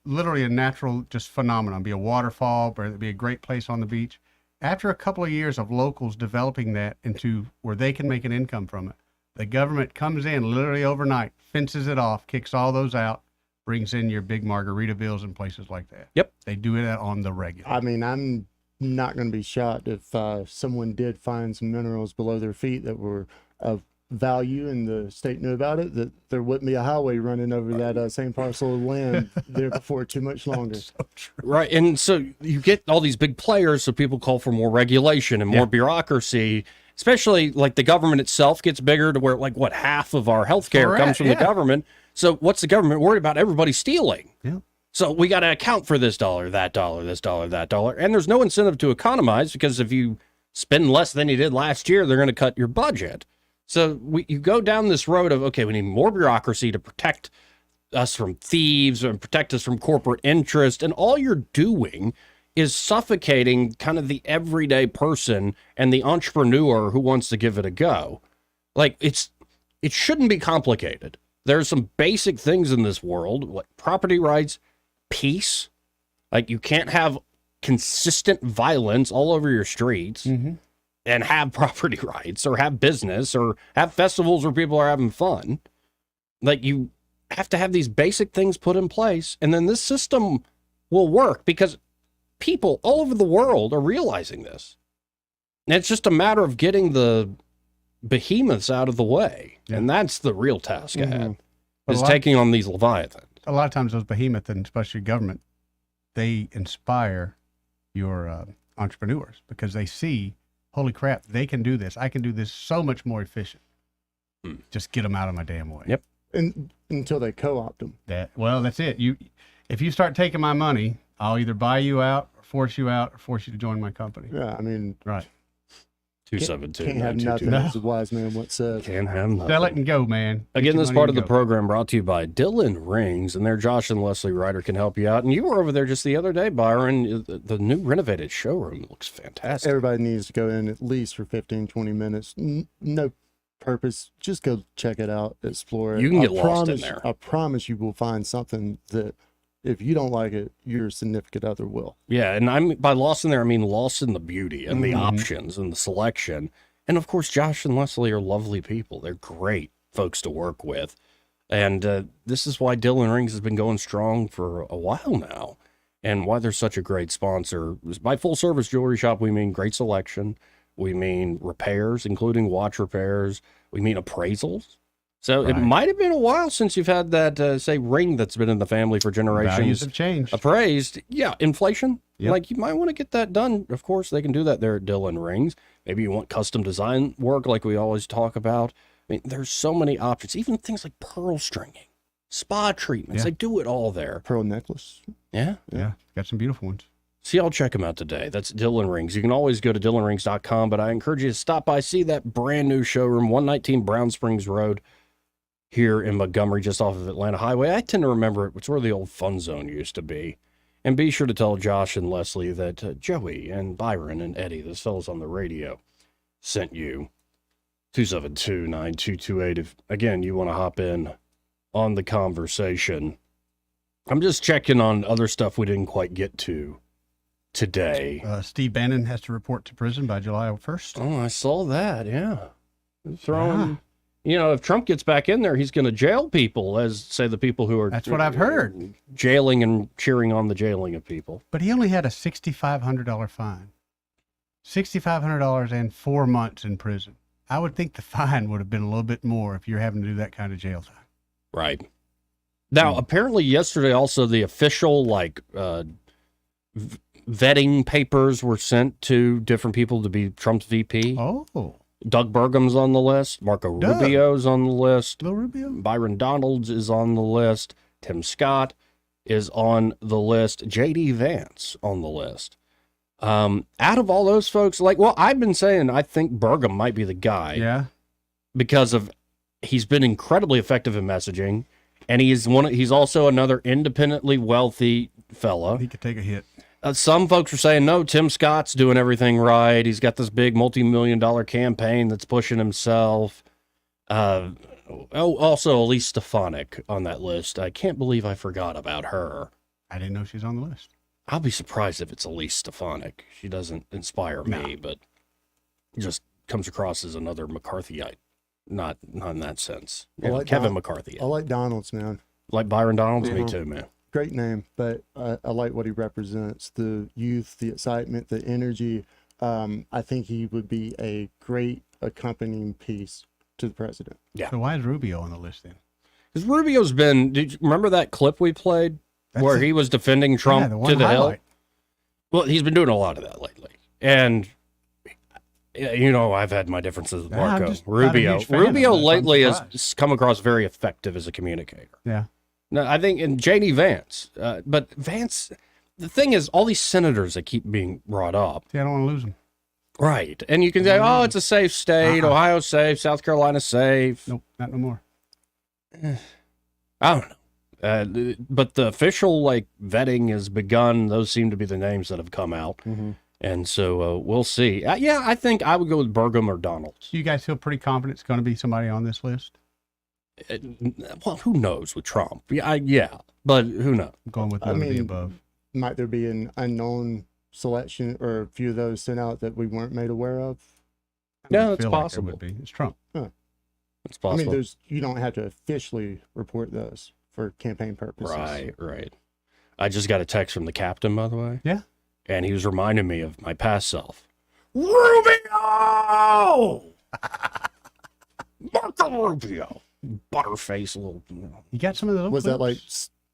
literally a natural just phenomenon. Be a waterfall, or it'll be a great place on the beach. After a couple of years of locals developing that into where they can make an income from it, the government comes in literally overnight, fences it off, kicks all those out, brings in your big Margaritaville's and places like that. Yep. They do it on the regular. I mean, I'm not going to be shocked if someone did find some minerals below their feet that were of value and the state knew about it, that there wouldn't be a highway running over that same parcel of land there before too much longer. So true. Right. And so you get all these big players, so people call for more regulation and more bureaucracy, especially like the government itself gets bigger to where like half of our healthcare comes from the government. So what's the government worried about? Everybody stealing. Yeah. So we got to account for this dollar, that dollar, this dollar, that dollar. And there's no incentive to economize because if you spend less than you did last year, they're going to cut your budget. So you go down this road of, okay, we need more bureaucracy to protect us from thieves and protect us from corporate interest. And all you're doing is suffocating kind of the everyday person and the entrepreneur who wants to give it a go. Like it shouldn't be complicated. There's some basic things in this world, like property rights, peace. Like you can't have consistent violence all over your streets. And have property rights or have business or have festivals where people are having fun. Like have to have these basic things put in place, and then this system will work because people all over the world are realizing this. And it's just a matter of getting the behemoths out of the way. And that's the real task ahead, is taking on these leviathans. A lot of times those behemoths, and especially government, they inspire your entrepreneurs because they see, holy crap, they can do this. I can do this so much more efficient. Just get them out of my damn way. Yep. And until they co-opt them. Well, that's it. If you start taking my money, I'll either buy you out or force you to join my company. Yeah, I mean, right. 272. Can't have nothing, as the wise man once said. Can't have nothing. Sell it and go, man. Again, this part of the program brought to you by Dylan Rings, and their Josh and Leslie Ryder can help you out. And you were over there just the other day, Byron. The new renovated showroom looks fantastic. Everybody needs to go in at least for 15, 20 minutes. No purpose. Just go check it out, explore it. You can get lost in there. I promise you will find something that if you don't like it, your significant other will. Yeah, and by lost in there, I mean lost in the beauty and the options and the selection. And of course, Josh and Leslie are lovely people. They're great folks to work with. And this is why Dylan Rings has been going strong for a while now, and why they're such a great sponsor. By full service jewelry shop, we mean great selection. We mean repairs, including watch repairs. We mean appraisals. So it might have been a while since you've had that, say, ring that's been in the family for generations. Values have changed. Appraised. Yeah, inflation. Yep. Like, you might want to get that done. Of course, they can do that there at Dylan Rings. Maybe you want custom design work like we always talk about. I mean, there's so many options. Even things like pearl stringing, spa treatments. They do it all there. Pearl necklace. Yeah. Yeah, got some beautiful ones. See, I'll check them out today. That's Dylan Rings. You can always go to DylanRings.com, but I encourage you to stop by, see that brand new showroom, 119 Brown Springs Road here in Montgomery, just off of Atlanta Highway. I tend to remember it's where the old Fun Zone used to be. And be sure to tell Josh and Leslie that Joey and Byron and Eddie, those fellows on the radio, sent you. 272-9228. If, again, you want to hop in on the conversation. I'm just checking on other stuff we didn't quite get to today. Steve Bannon has to report to prison by July 1st. Oh, I saw that, yeah. Throwing, you know, if Trump gets back in there, he's going to jail people, as say the people who are... That's what I've heard. Jailing and cheering on the jailing of people. But he only had a $6,500 fine. $6,500 and 4 months in prison. I would think the fine would have been a little bit more if you're having to do that kind of jail time. Right. Now, apparently yesterday also the official, vetting papers were sent to different people to be Trump's VP. Oh. Doug Burgum's on the list. Marco Rubio's on the list. Rubio. Byron Donalds is on the list. Tim Scott is on the list. J.D. Vance on the list. Out of all those folks, I've been saying I think Burgum might be the guy. Yeah. Because he's been incredibly effective in messaging, and he's also another independently wealthy fella. He could take a hit. Some folks are saying, no, Tim Scott's doing everything right. He's got this big multi-million-dollar campaign that's pushing himself. Also, Elise Stefanik on that list. I can't believe I forgot about her. I didn't know she's on the list. I'll be surprised if it's Elise Stefanik. She doesn't inspire me, but just comes across as another McCarthyite. Not in that sense. Kevin McCarthy. I like Donalds, man. Like Byron Donalds? Me too, man. Great name, but I like what he represents. The youth, the excitement, the energy. I think he would be a great accompanying piece to the president. Yeah. So why is Rubio on the list then? Because Rubio's been... Did you remember that clip we played where he was defending Trump to the hill? Well, he's been doing a lot of that lately. And... You know, I've had my differences with Marco. Rubio lately has come across very effective as a communicator. Yeah. No, I think in J.D. Vance. But Vance, the thing is, all these senators that keep being brought up. See, I don't want to lose them. Right. And you can say, oh, it's a safe state. Ohio's safe. South Carolina's safe. Nope, not no more. I don't know. But the official, vetting has begun. Those seem to be the names that have come out. Mm-hmm. And so we'll see. I think I would go with Burgum or Donalds. Do you guys feel pretty confident it's going to be somebody on this list? Well, who knows with Trump? Yeah, but who knows? I'm going with none of the above. Might there be an unknown selection or a few of those sent out that we weren't made aware of? Yeah, it's possible. It would be. It's Trump. Huh. It's possible. I mean, you don't have to officially report those. for campaign purposes. Right. I just got a text from the captain, by the way. Yeah. And he was reminding me of my past self. Rubio! Marco Rubio. Butterface, little. You got some of those? Was that like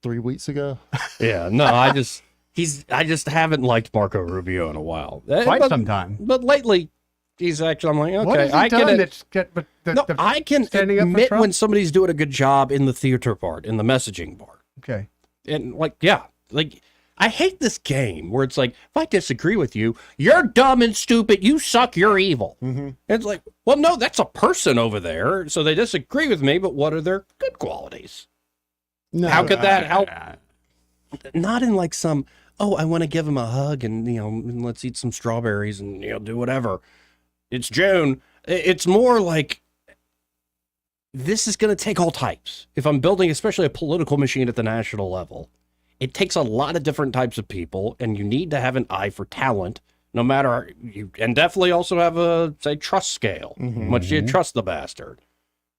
3 weeks ago? Yeah, no, I just haven't liked Marco Rubio in a while. Quite some time. But lately, he's actually, I'm like, okay, What has he I done can. I can standing up for admit Trump? when somebody's doing a good job in the theater part, in the messaging part. Okay. And I hate this game where it's like, if I disagree with you, you're dumb and stupid, you suck, you're evil. Mm-hmm. It's like, well, no, that's a person over there, so they disagree with me, but what are their good qualities? No, How could that help? Not in like some, I want to give him a hug and, and let's eat some strawberries and, do whatever. It's June. It's more like, this is going to take all types. If I'm building, especially a political machine at the national level, it takes a lot of different types of people, and you need to have an eye for talent, no matter and definitely also have a, say, trust scale. Mm-hmm. Much do you trust the bastard?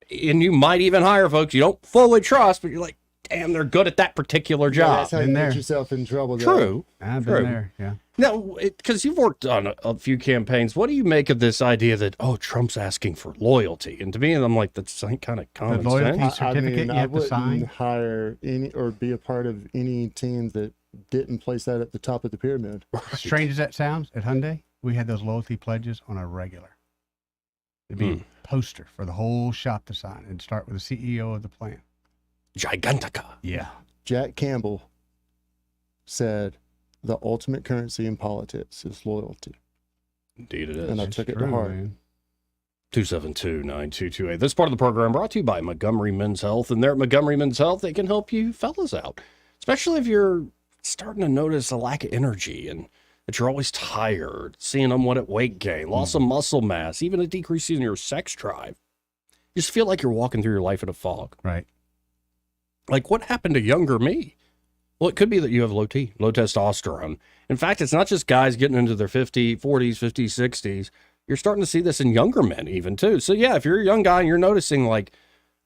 And you might even hire folks you don't fully trust, but you're like, damn, they're good at that particular Yeah, job. that's how you get yourself in trouble. though. True. I've True. been there, yeah. Now, because you've worked on a few campaigns, what do you make of this idea that, Trump's asking for loyalty? And to me, I'm like, that's kind of common loyalty sense. certificate you I have to wouldn't sign? hire any or be a part of any team that didn't place that at the top of the pyramid. As strange as that sounds, at Hyundai, we had those loyalty pledges on a regular. It'd be a poster for the whole shop to sign and start with the CEO of the plant. Gigantica. Yeah. Jack Campbell said the ultimate currency in politics is loyalty. Indeed it is. And I took it to heart. 272-9228. This part of the program brought to you by Montgomery Men's Health. And there at Montgomery Men's Health, they can help you fellas out. Especially if you're starting to notice a lack of energy and that you're always tired, seeing unwanted weight gain, loss of muscle mass, even a decrease in your sex drive. You just feel like you're walking through your life in a fog. Right. Like, what happened to younger me? Well, it could be that you have low testosterone. In fact, it's not just guys getting into their 40s, 50s, 60s. You're starting to see this in younger men even, too. So, yeah, if you're a young guy and you're noticing, like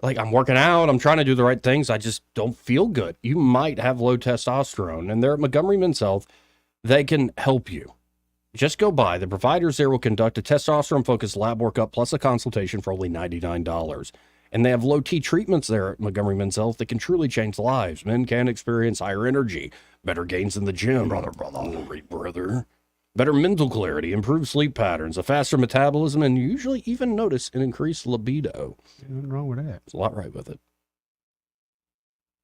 I'm working out, I'm trying to do the right things, I just don't feel good, you might have low testosterone. And they're at Montgomery Men's Health. They can help you. Just go by. The providers there will conduct a testosterone-focused lab workup plus a consultation for only $99. And they have low T treatments there at Montgomery Men's Health that can truly change lives. Men can experience higher energy, better gains in the gym. Brother. Better mental clarity, improved sleep patterns, a faster metabolism, and usually even notice an increased libido. Nothing wrong with that. There's a lot right with it.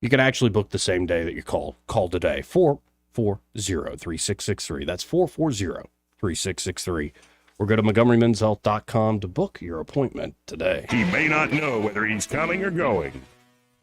You can actually book the same day that you call. Call today. 440-3663. That's 440-3663. Or go to MontgomeryMen'sHealth.com to book your appointment today. He may not know whether he's coming or going,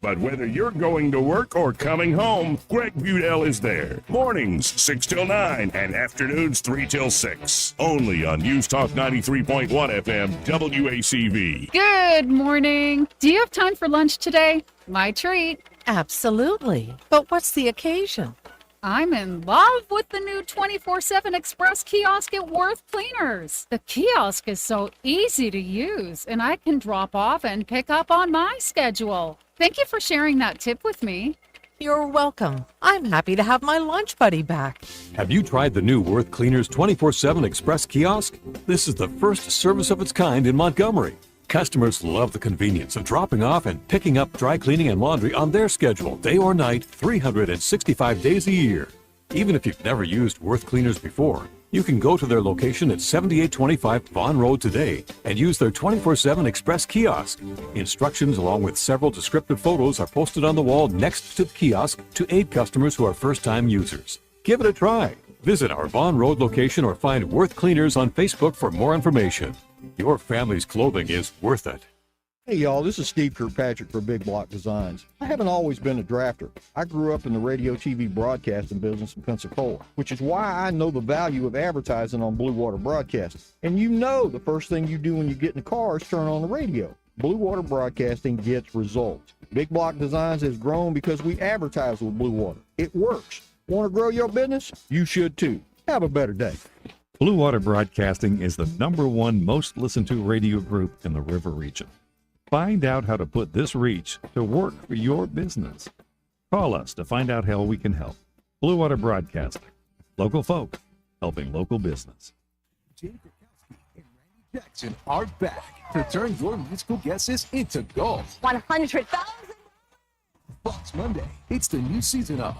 but whether you're going to work or coming home, Greg Budell is there. Mornings 6 till 9 and afternoons 3 till 6. Only on News Talk 93.1 FM WACV. Good morning. Do you have time for lunch today? My treat. Absolutely. But what's the occasion? I'm in love with the new 24/7 Express kiosk at Worth Cleaners. The kiosk is so easy to use, and I can drop off and pick up on my schedule. Thank you for sharing that tip with me. You're welcome. I'm happy to have my lunch buddy back. Have you tried the new Worth Cleaners 24/7 Express kiosk? This is the first service of its kind in Montgomery. Customers love the convenience of dropping off and picking up dry cleaning and laundry on their schedule, day or night, 365 days a year. Even if you've never used Worth Cleaners before, you can go to their location at 7825 Vaughn Road today and use their 24/7 Express kiosk. Instructions along with several descriptive photos are posted on the wall next to the kiosk to aid customers who are first-time users. Give it a try. Visit our Vaughn Road location or find Worth Cleaners on Facebook for more information. Your family's clothing is worth it. Hey y'all, this is Steve Kirkpatrick for Big Block Designs. I haven't always been a drafter. I grew up in the radio TV broadcasting business in Pensacola, which is why I know the value of advertising on Blue Water Broadcasting. And you know the first thing you do when you get in the car is turn on the radio. Blue Water Broadcasting gets results. Big Block Designs has grown because we advertise with Blue Water. It works. Want to grow your business? You should too. Have a better day. Blue Water Broadcasting is the #1 most listened to radio group in the River region. Find out how to put this reach to work for your business. Call us to find out how we can help. Blue Water Broadcasting. Local folk helping local business. Jay Krakowski and Randy Jackson are back to turn your musical guesses into gold. 100,000 Fox Monday. It's the new season of.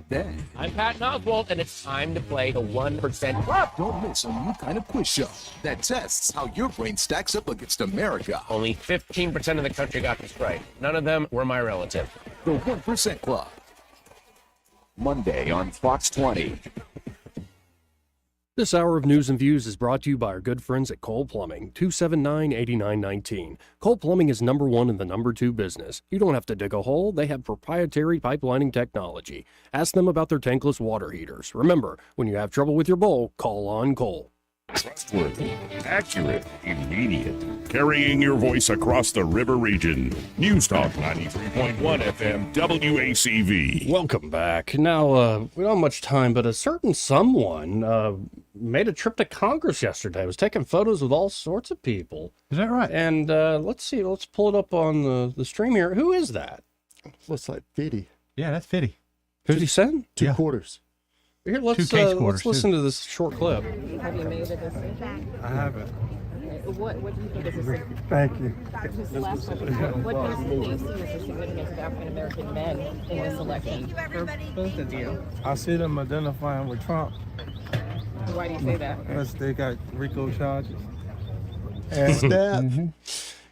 Then I'm Patton Oswalt, and it's time to play the 1% Club. Don't miss a new kind of quiz show that tests how your brain stacks up against America. Only 15% of the country got this right. None of them were my relative. The 1% Club. Monday on Fox 20. This hour of News and Views is brought to you by our good friends at Cole Plumbing, 279-8919. Cole Plumbing is number one in the number two business. You don't have to dig a hole. They have proprietary pipelining technology. Ask them about their tankless water heaters. Remember, when you have trouble with your bowl, call on Cole. Trustworthy, accurate, immediate. Carrying your voice across the river region. News Talk 93.1 FM WACV. Welcome back. Now, we don't have much time, but a certain someone made a trip to Congress yesterday. Was taking photos with all sorts of people. Is that right? And let's see. Let's pull it up on the stream here. Who is that? Looks like 50. Yeah, that's 50. 50 Cent? Two quarters. Here, let's listen to this short clip. Have you made a decision? I haven't. What do you think is a Thank you. Just the last question. What do you see as the significance of African American men in this election? For both of you. I see them identifying with Trump. Why do you say that? Because they got RICO charges. And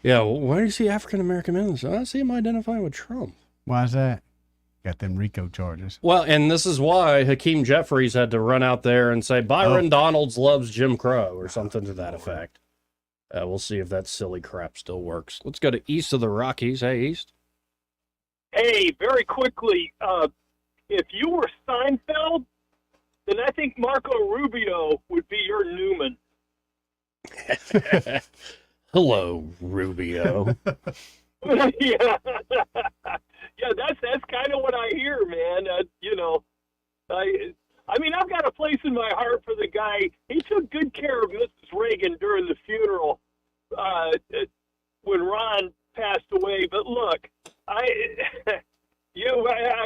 Yeah, well, why do you see African American men? I see them identifying with Trump. Why is that? Got them RICO charges. Well, and this is why Hakeem Jeffries had to run out there and say Byron Donalds loves Jim Crow or something to that effect. We'll see if that silly crap still works. Let's go to east of the Rockies. Hey, East. Hey, very quickly, if you were Seinfeld, then I think Marco Rubio would be your Newman. Hello, Rubio. Yeah. Yeah, that's kind of what I hear, man. I mean, I've got a place in my heart for the guy. He took good care of Mrs. Reagan during the funeral when Ron passed away. But look, I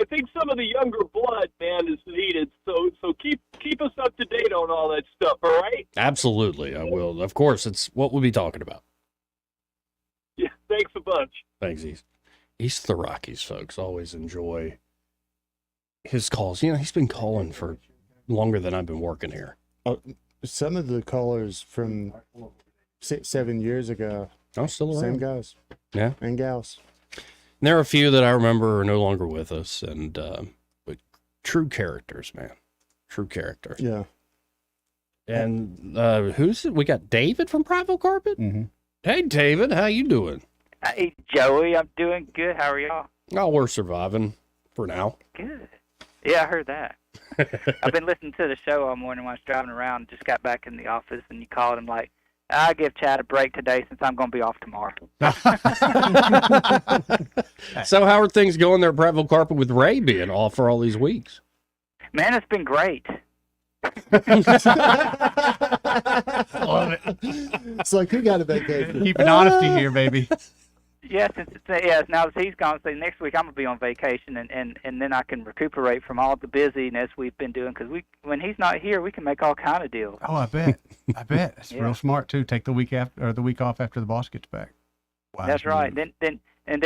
think some of the younger blood, man, is needed. So keep us up to date on all that stuff. All right? Absolutely, I will. Of course, it's what we'll be talking about. Yeah, thanks a bunch. Thanks, East. East of the Rockies, folks. Always enjoy his calls. You know, he's been calling for longer than I've been working here. Some of the callers from 6-7 years ago. Oh, still around. Same guys. Yeah. And gals. And there are a few that I remember are no longer with us, and but true characters, man. True characters. Yeah. And who's it? We got David from Prattville Carpet. Mm-hmm. Hey, David, how you doing? Hey, Joey, I'm doing good. How are y'all? Oh, we're surviving for now. Good. Yeah, I heard that. I've been listening to the show all morning when I was driving around. Just got back in the office, and you called him like, I'll give Chad a break today since I'm going to be off tomorrow. So how are things going there at Prattville Carpet with Ray being off for all these weeks? Man, it's been great. Love it. It's like, who got a vacation? Keeping honesty here, baby. Yeah, now that he's gone, so next week I'm going to be on vacation, and then I can recuperate from all the busyness we've been doing, because when he's not here, we can make all kind of deals. Oh, I bet. It's Yeah. real smart, too. Take the week off after the boss gets back. Wise That's right. move. Then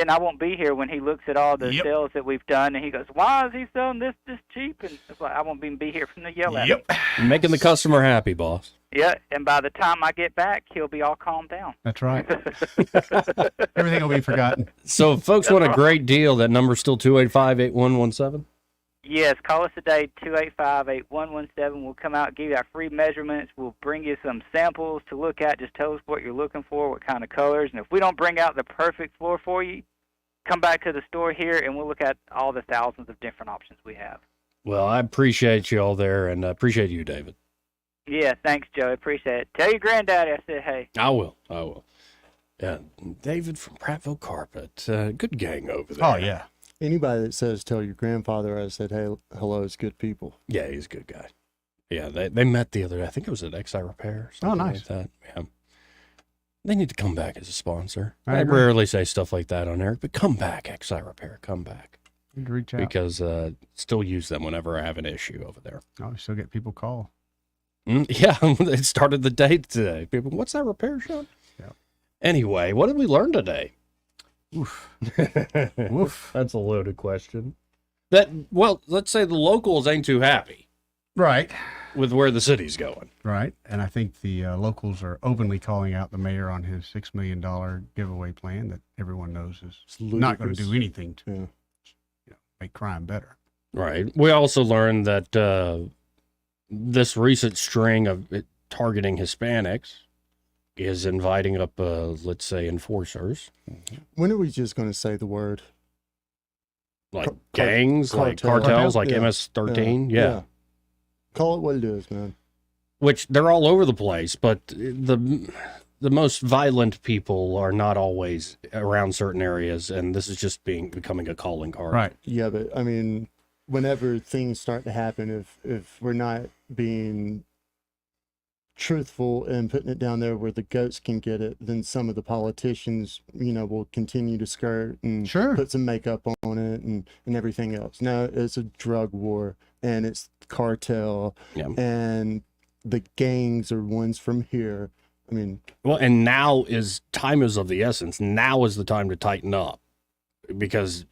I won't be here when he looks at all the sales that we've done, and he goes, "Why is he selling this cheap?" And it's like, I won't even be here from the yell at him. Making the customer happy, boss. Yeah, and by the time I get back, he'll be all calmed down. That's right. Everything will be forgotten. So if folks want a great deal, that number's still 285-8117? Yes, call us today, 285-8117. We'll come out, give you our free measurements. We'll bring you some samples to look at. Just tell us what you're looking for, what kind of colors. And if we don't bring out the perfect floor for you, come back to the store here, and we'll look at all the thousands of different options we have. Well, I appreciate you all there, and I appreciate you, David. Yeah, thanks, Joe. Appreciate it. Tell your granddaddy I said hey. I will. Yeah, David from Prattville Carpet. Good gang over there. Oh, yeah. Anybody that says, tell your grandfather I said, hey, hello, is good people. Yeah, he's a good guy. Yeah, they met the other day. I think it was at XI Repair. Oh, nice. Like that. Yeah. They need to come back as a sponsor. I I agree. rarely say stuff like that on Eric, but come back, XI Repair, come back. Need to reach out. Because still use them whenever I have an issue over there. Oh, we still get people call. Yeah, it started the day today. People, what's that repair shop? Yeah. Anyway, what did we learn today? Oof. Oof. That's a loaded question. Well, let's say the locals ain't too happy. Right. With where the city's going. Right. And I think the locals are openly calling out the mayor on his $6 million giveaway plan that everyone knows is not going to do anything to make crime better. Right. We also learned that this recent string of it targeting Hispanics is inviting up, let's say, enforcers. When are we just going to say the word? Like gangs, like cartels, like MS-13. Yeah. Call it what it is, man. Which they're all over the place, but the most violent people are not always around certain areas, and this is just becoming a calling card. Right. Yeah, but I mean, whenever things start to happen, if we're not being truthful and putting it down there where the goats can get it, then some of the politicians, will continue to skirt and put some makeup on it and everything else. No, it's a drug war, and it's cartel, and the gangs are ones from here. I mean, well, and time is of the essence. Now is the time to tighten up, because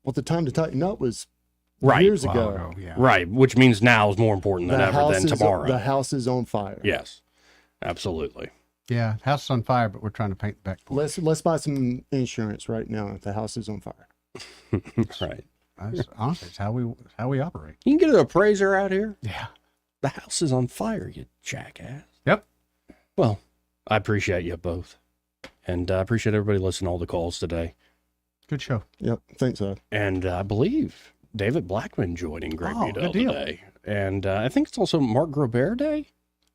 the time to tighten up was right years ago. Right, which means now is more important than ever than tomorrow. The house is on fire. Yes, absolutely. Yeah, house is on fire, but we're trying to paint the back porch. Let's buy some insurance right now if the house is on fire. Right. Honestly, it's how we operate. You can get an appraiser out here. Yeah. The house is on fire, you jackass. Yep. Well, I appreciate you both. And I appreciate everybody listening to all the calls today. Good show. Yep. Thanks, Ed. And I believe David Blackman joining Greg good Budell deal. today. And I think it's also Mark Grobert Day.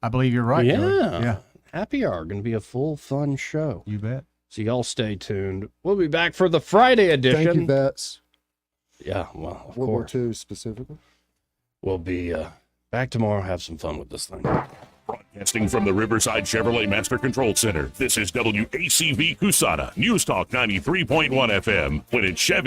I believe you're right. Yeah. Joey. Yeah. Happy hour. Going to be a full, fun show. You bet. So y'all stay tuned. We'll be back for the Friday edition. Thank you, vets. Yeah, well, of World War course. II specifically. We'll be back tomorrow. Have some fun with this thing. Broadcasting from the Riverside Chevrolet Master Control Center, this is WACV Cusana, News Talk 93.1 FM. When it's Chevy.